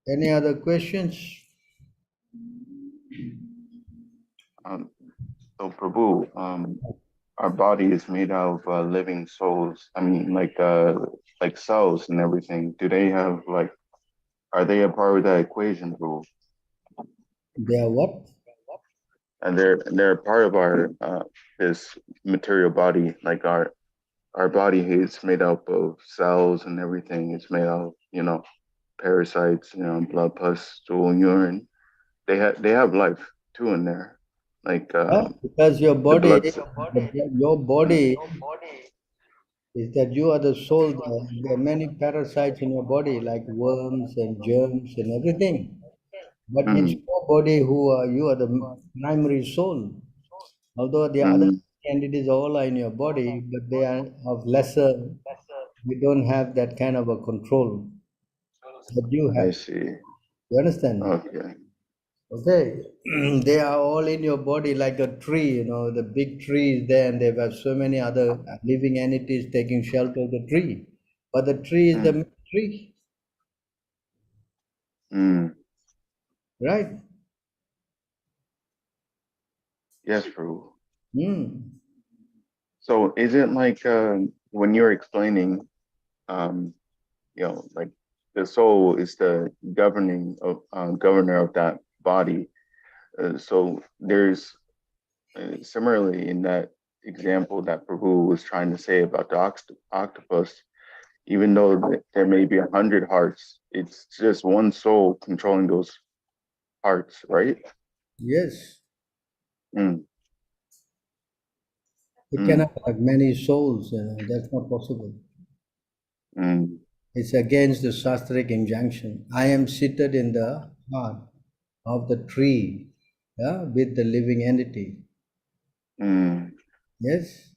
any other questions? So Prabhu, our body is made out of living souls. I mean, like cells and everything. Do they have are they a part of that equation, Prabhu? They are what? And they're a part of our this material body. Like our body is made up of cells and everything. It's made out of, parasites, blood, pus, stool, urine. They have life too in there. Because your body is that you are the soul. There are many parasites in your body, like worms and germs and everything. But it's your body you are the primary soul. Although the other entities all are in your body, but they are of lesser. We don't have that kind of a control that you have. I see. You understand? Okay. Okay. They are all in your body like a tree, the big tree is there, and there are so many other living entities taking shelter of the tree. But the tree is the main tree. Right? Yes, Prabhu. So is it like when you're explaining, like the soul is the governor of that body. So there's similarly in that example that Prabhu was trying to say about the octopus, even though there may be 100 hearts, it's just one soul controlling those hearts, right? Yes. It cannot have many souls, that's not possible. It's against the Shastric injunction. I am seated in the heart of the tree, with the living entity. Yes?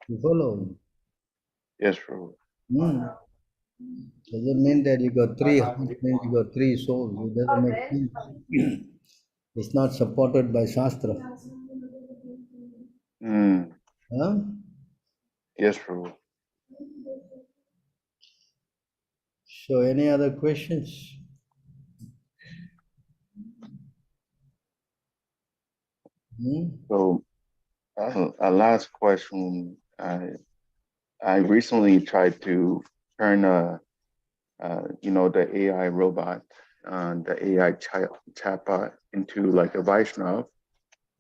You follow? Yes, Prabhu. Doesn't mean that you got three hearts, means you got three souls. It doesn't make sense. It's not supported by Shastra. Huh? Yes, Prabhu. So any other questions? So a last question. I recently tried to turn the AI robot, the AI chatbot into like a Vaishnav,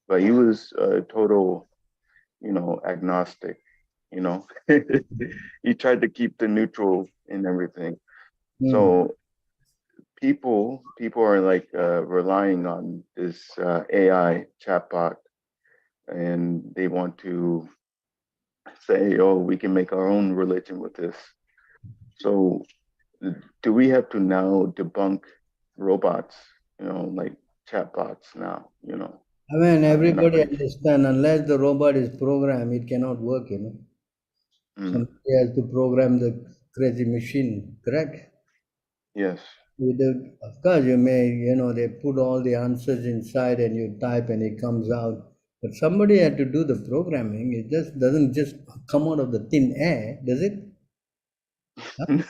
but he was a total, agnostic, he tried to keep the neutral in everything. So people are like relying on this AI chatbot, and they want to say, oh, we can make our own religion with this. So do we have to now debunk robots, like chatbots now, I mean, everybody understand, unless the robot is programmed, it cannot work, Somebody has to program the crazy machine, correct? Yes. Of course, you may, they put all the answers inside and you type and it comes out. But somebody had to do the programming. It just doesn't just come out of the thin air, does it? Huh?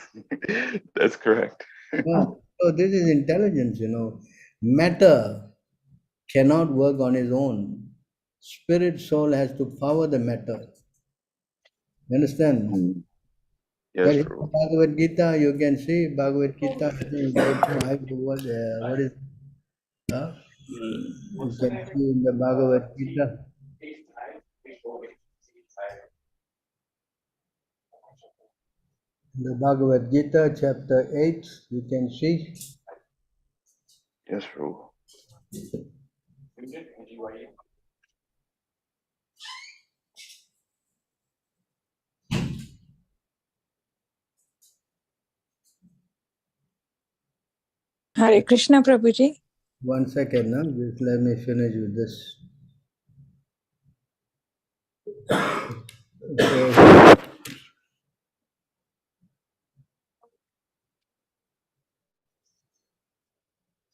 That's correct. Yeah. So this is intelligence, Matter cannot work on its own. Spirit soul has to power the matter. You understand? Yes, But in Bhagavad Gita, you can see Bhagavad Gita, I think what is you can see in the Bhagavad Gita. The Bhagavad Gita, chapter 8, you can see. Yes, Prabhu. Hare Krishna, Prabhuji. 1 second, just let me finish with this.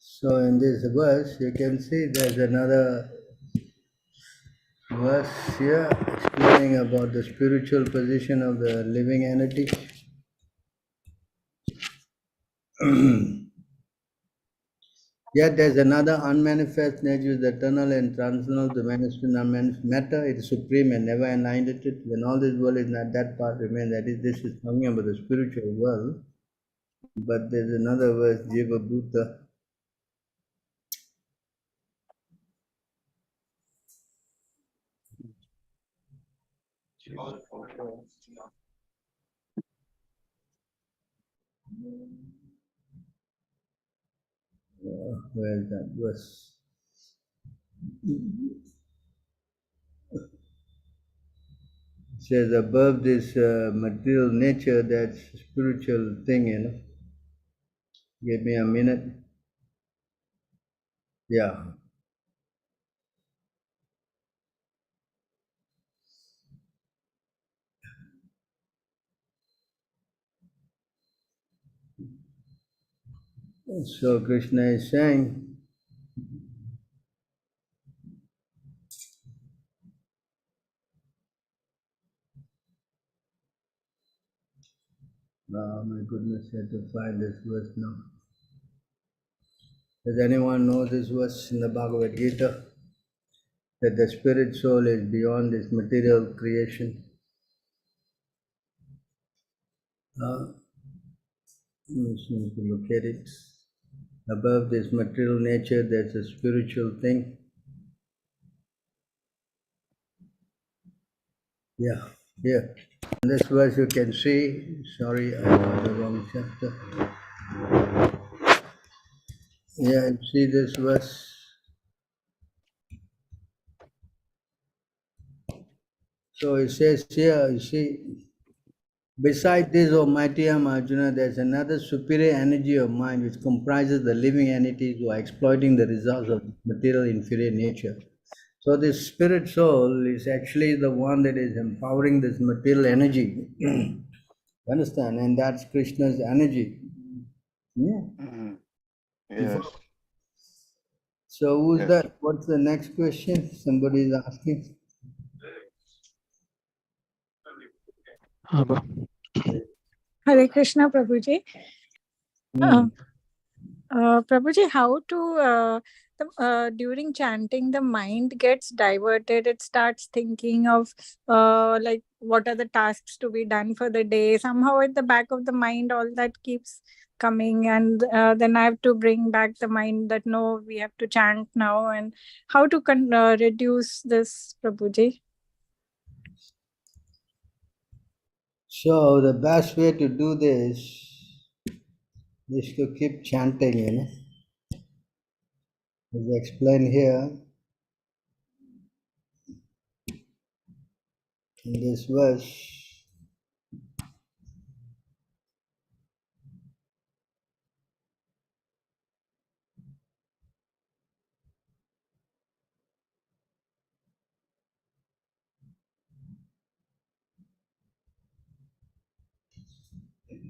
So in this verse, you can see there's another verse here explaining about the spiritual position of the living entity. Yet there's another unmanifest nature, the eternal and transcendental, the manifest and unmanifest matter. It is supreme and never annihilated. When all this world is not, that part remains. That is, this is talking about the spiritual world. But there's another verse, Jiva Bhuta. Where is that verse? It says above this material nature, that's spiritual thing, Give me a minute. Yeah. So Krishna is saying, oh my goodness, I have to find this verse now. Does anyone know this verse in the Bhagavad Gita? That the spirit soul is beyond this material creation. Just need to look at it. Above this material nature, there's a spiritual thing. Yeah, here. In this verse you can see, sorry, I got the wrong chapter. Yeah, see this verse. So it says here, you see, beside this, O mighty Arjuna, there's another superior energy of mind which comprises the living entities who are exploiting the results of material inferior nature. So this spirit soul is actually the one that is empowering this material energy. Understand? And that's Krishna's energy. Yeah. Yes. So who's that? What's the next question? Somebody is asking. Hare Krishna, Prabhuji. Prabhuji, how to during chanting the mind gets diverted? It starts thinking of like what are the tasks to be done for the day. Somehow at the back of the mind, all that keeps coming, and then I have to bring back the mind that no, we have to chant now. And how to reduce this, Prabhuji? So the best way to do this is to keep chanting, you know. As explained here in this verse.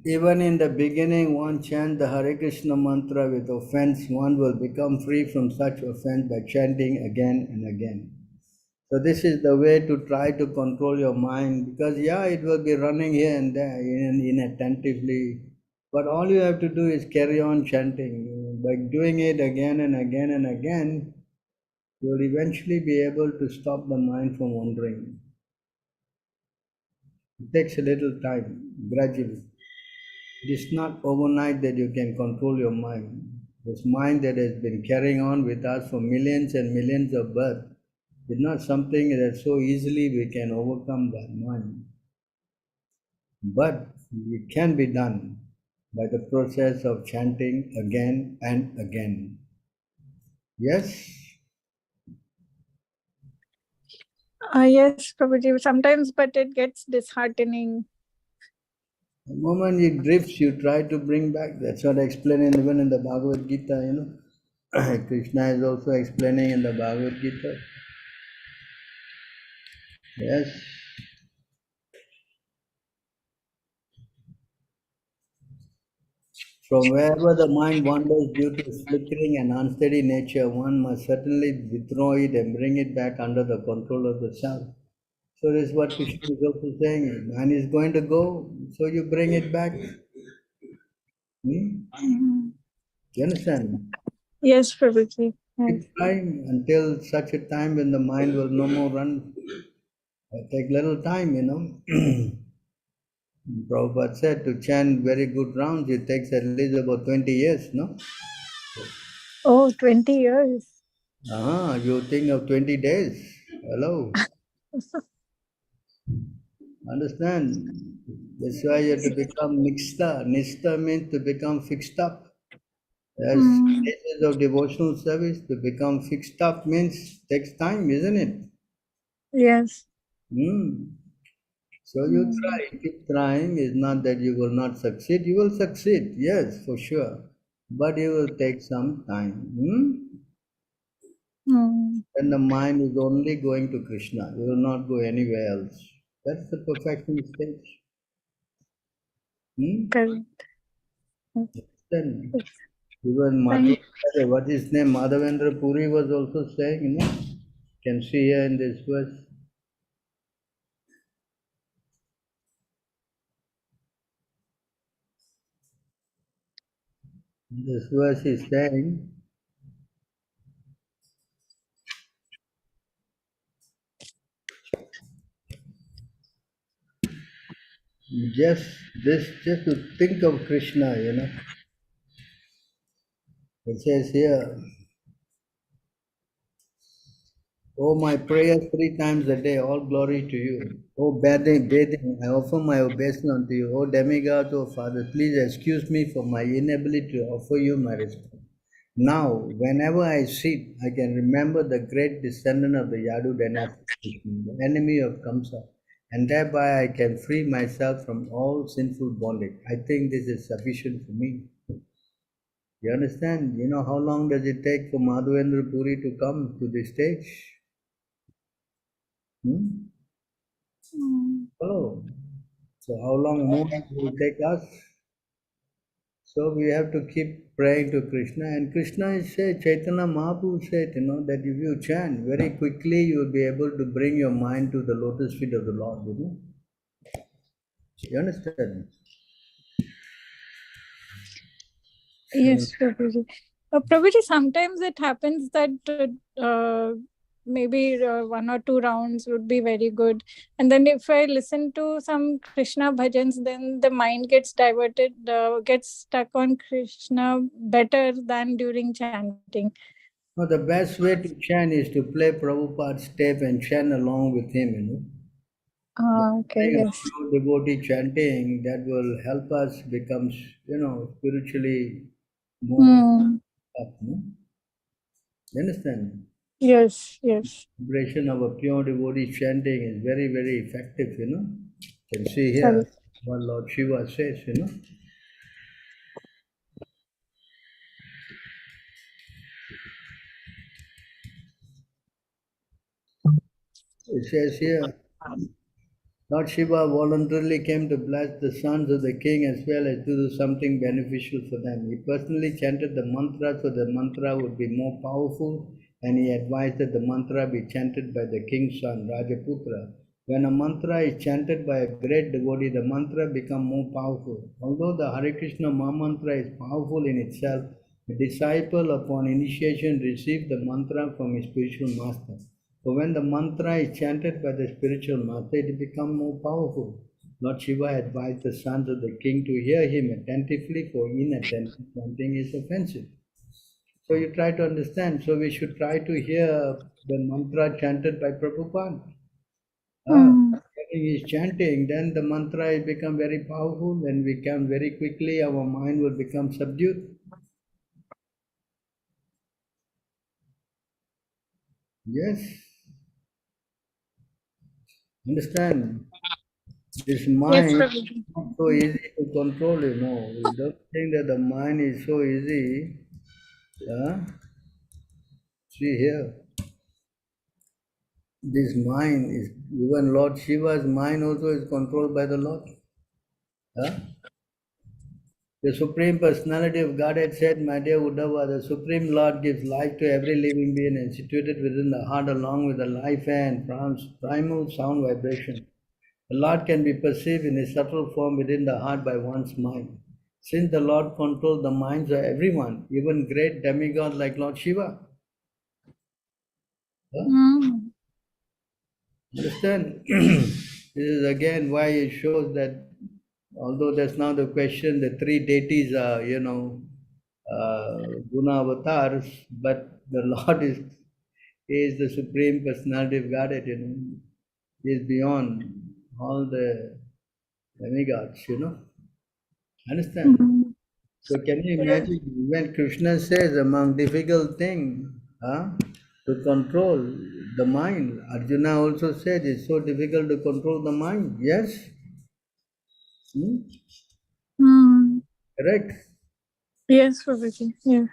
Even in the beginning, one chant the Hare Krishna mantra with offense, one will become free from such offense by chanting again and again. So this is the way to try to control your mind, because yeah, it will be running here and there inattentively. But all you have to do is carry on chanting. By doing it again and again and again, you will eventually be able to stop the mind from wandering. It takes a little time, gradually. It is not overnight that you can control your mind. This mind that has been carrying on with us for millions and millions of births is not something that so easily we can overcome that mind. But it can be done by the process of chanting again and again. Yes? Yes, Prabhuji, sometimes, but it gets disheartening. The moment it drifts, you try to bring back. That's what I explain even in the Bhagavad Gita, you know. Krishna is also explaining in the Bhagavad Gita. Yes. From wherever the mind wanders due to flickering and unsteady nature, one must certainly withdraw it and bring it back under the control of the self. So this is what Krishna is also saying. Man is going to go, so you bring it back. You understand? Yes, Prabhuji. Keep trying until such a time when the mind will no more run. It take little time, you know. Prabhupada said to chant very good rounds, it takes at least about 20 years, no? Oh, 20 years. You think of 20 days. Hello. Understand? That's why you have to become nishta. Nishta means to become fixed up. As stages of devotional service, to become fixed up means takes time, isn't it? Yes. So you try, keep trying. It's not that you will not succeed. You will succeed, yes, for sure. But it will take some time. And the mind is only going to Krishna. It will not go anywhere else. That's the perfection stage. Correct. Then even what is his name? Madhavendra Puri was also saying, you know, can see here in this verse. This verse is saying, just to think of Krishna, you know. It says here, oh, my prayers 3 times a day, all glory to you. Oh, bathing, I offer my obeisance unto you. Oh, demigod, oh Father, please excuse me for my inability to offer you my respect. Now, whenever I sit, I can remember the great descendant of the Yadu dynasty, the enemy of Kamsa, and thereby I can free myself from all sinful bondage. I think this is sufficient for me. You understand? You know how long does it take for Madhavendra Puri to come to this stage? Oh, so how long more will it take us? So we have to keep praying to Krishna, and Krishna is said, Chaitanya Mahaprabhu said, you know, that if you chant very quickly, you will be able to bring your mind to the lotus feet of the Lord, you know. You understand? Yes, Prabhuji. Prabhuji, sometimes it happens that maybe 1 or 2 rounds would be very good. And then if I listen to some Krishna bhajans, then the mind gets diverted, gets stuck on Krishna better than during chanting. No, the best way to chant is to play Prabhupada's step and chant along with him, you know. Okay, yes. Devotee chanting, that will help us become, you know, spiritually more up, no? You understand? Yes, yes. Vibration of a pure devotee chanting is very, very effective, you know. You can see here Sorry. what Lord Shiva says, you know. It says here, Lord Shiva voluntarily came to bless the sons of the king as well as to do something beneficial for them. He personally chanted the mantra so the mantra would be more powerful, and he advised that the mantra be chanted by the king's son, Rajaputra. When a mantra is chanted by a great devotee, the mantra becomes more powerful. Although the Hare Krishna Mahamantra is powerful in itself, the disciple upon initiation receives the mantra from his spiritual master. So when the mantra is chanted by the spiritual master, it becomes more powerful. Lord Shiva advised the sons of the king to hear him attentively, for inattentive chanting is offensive. So you try to understand. So we should try to hear the mantra chanted by Prabhupada. When he is chanting, then the mantra has become very powerful, and we can very quickly, our mind will become subdued. Yes. Understand? This mind is not so easy to control, you know. We don't think that the mind is so easy. See here. This mind is, even Lord Shiva's mind also is controlled by the Lord. The Supreme Personality of Godhead said, my dear Uddhava, the Supreme Lord gives life to every living being and situated within the heart along with the life and primal sound vibration. The Lord can be perceived in a subtle form within the heart by one's mind. Since the Lord controls the minds of everyone, even great demigods like Lord Shiva. Understand? This is again why it shows that although that's now the question, the three deities are, you know, Guna avatars, but the Lord is the Supreme Personality of Godhead, you know. He is beyond all the demigods, you know. Understand? So can you imagine when Krishna says among difficult things to control the mind, Arjuna also said it's so difficult to control the mind. Yes? Correct? Yes, Prabhuji. Yes.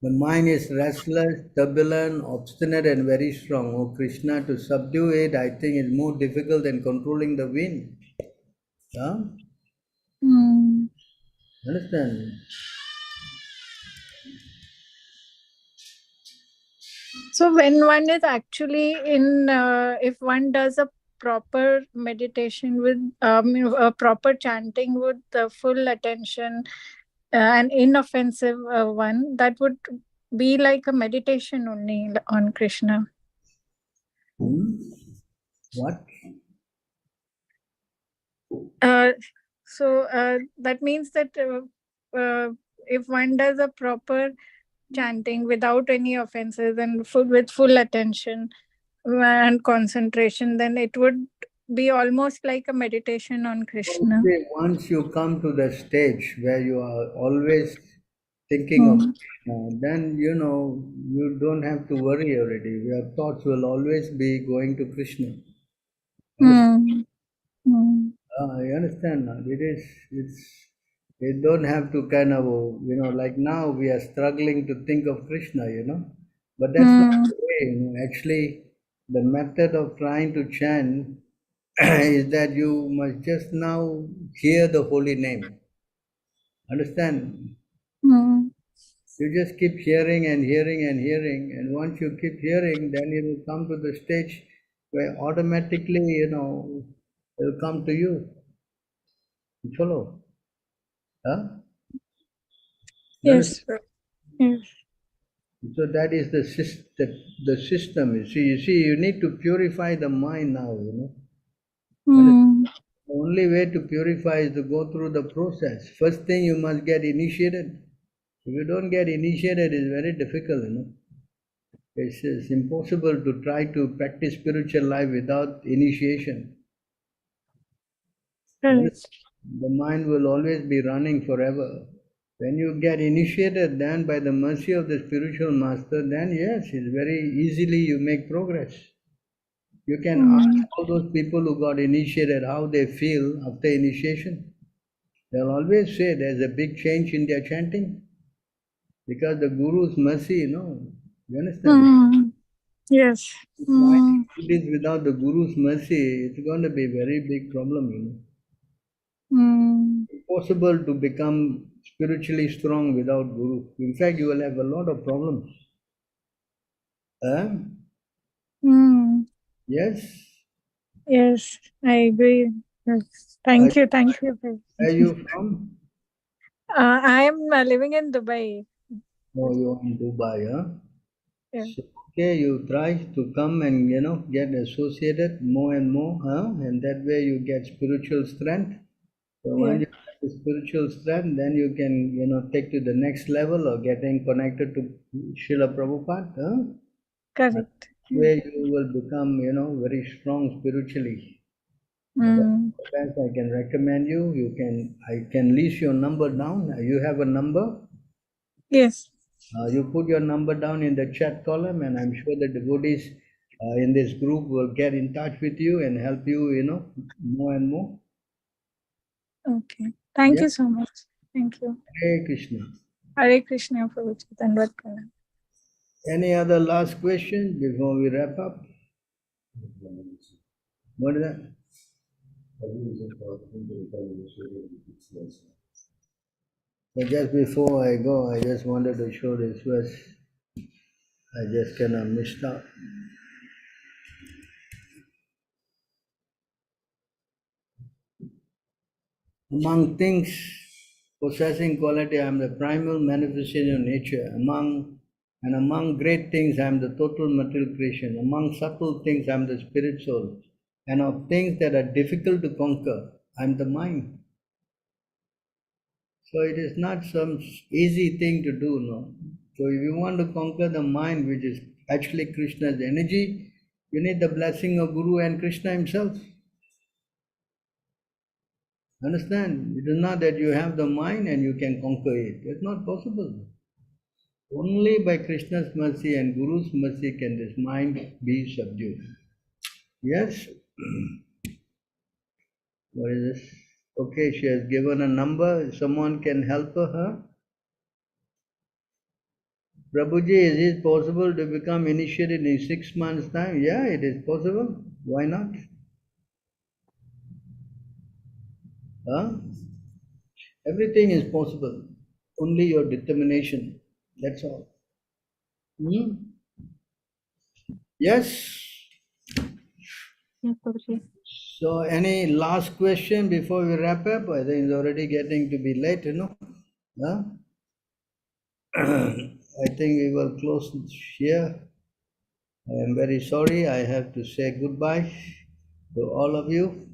The mind is restless, turbulent, obstinate, and very strong. Oh Krishna, to subdue it, I think, is more difficult than controlling the wind. Understand? So when one is actually in, if one does a proper meditation with a proper chanting with full attention, an inoffensive one, that would be like a meditation only on Krishna. What? So that means that if one does a proper chanting without any offenses and with full attention and concentration, then it would be almost like a meditation on Krishna. Once you come to the stage where you are always thinking of Krishna, then you know you don't have to worry already. Your thoughts will always be going to Krishna. You understand now? You don't have to kind of, you know, like now we are struggling to think of Krishna, you know, but that's not the way, you know. Actually, the method of trying to chant is that you must just now hear the holy name. Understand? You just keep hearing and hearing and hearing, and once you keep hearing, then you will come to the stage where automatically, you know, it will come to you. You follow? Yes. Yes. So that is the system. You see, you need to purify the mind now, Hmm. The only way to purify is to go through the process. First thing, you must get initiated. If you don't get initiated, it's very difficult, It's impossible to try to practice spiritual life without initiation. Correct. The mind will always be running forever. When you get initiated, then by the mercy of the spiritual master, then yes, it's very easily you make progress. You can ask all those people who got initiated how they feel after initiation. They'll always say there's a big change in their chanting because the Guru's mercy, you understand? Yes. If it is without the Guru's mercy, it's going to be a very big problem, Impossible to become spiritually strong without Guru. In fact, you will have a lot of problems. Yes? Yes, I agree. Yes. Thank you. Thank you. Where are you from? I am living in Dubai. Oh, you're in Dubai, huh? Yeah. So, okay, you try to come and, get associated more and more, and that way you get spiritual strength. So Yeah. once you get the spiritual strength, then you can, take to the next level of getting connected to Srila Prabhupada, Correct. where you will become, very strong spiritually. Best I can recommend you. I can list your number down. You have a number. Yes. You put your number down in the chat column, and I'm sure the devotees in this group will get in touch with you and help you, more and more. Okay. Thank Yeah. you so much. Thank you. Hare Krishna. Hare Krishna, Prabhuji. Dandavat pranam. Any other last question before we wrap up? What is that? So just before I go, I just wanted to show this verse. I just cannot miss out. Among things possessing quality, I am the primal manifestation of nature. Among great things, I am the total material creation. Among subtle things, I am the spirit soul. And of things that are difficult to conquer, I am the mind. So it is not some easy thing to do, no. So if you want to conquer the mind, which is actually Krishna's energy, you need the blessing of Guru and Krishna himself. Understand? It is not that you have the mind and you can conquer it. It's not possible. Only by Krishna's mercy and Guru's mercy can this mind be subdued. Yes? What is this? Okay, she has given a number. Someone can help her. Prabhuji, is it possible to become initiated in 6 months' time? Yeah, it is possible. Why not? Huh? Everything is possible. Only your determination. That's all. Yes? Yes, Prabhuji. So, any last question before we wrap up? I think it's already getting to be late, Huh? I think we will close here. I am very sorry. I have to say goodbye to all of you.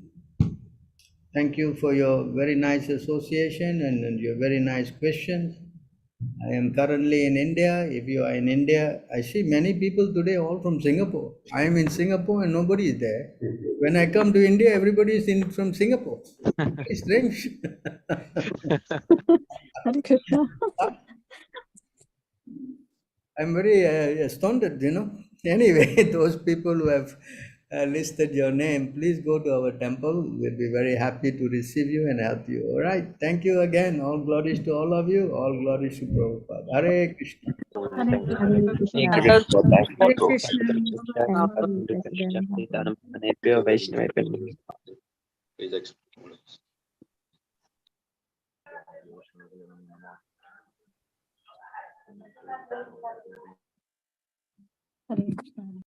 Thank you for your very nice association and your very nice questions. I am currently in India. If you are in India, I see many people today all from Singapore. I am in Singapore and nobody is there. When I come to India, everybody is from Singapore. Very strange. Hare Krishna. I'm very astounded, Anyway, those people who have listed your name, please go to our temple. We'll be very happy to receive you and help you. All right. Thank you again. All glories to all of you. All glories to Prabhupada. Hare Krishna. Hare Hare Krishna. Hare Krishna. Hare Krishna.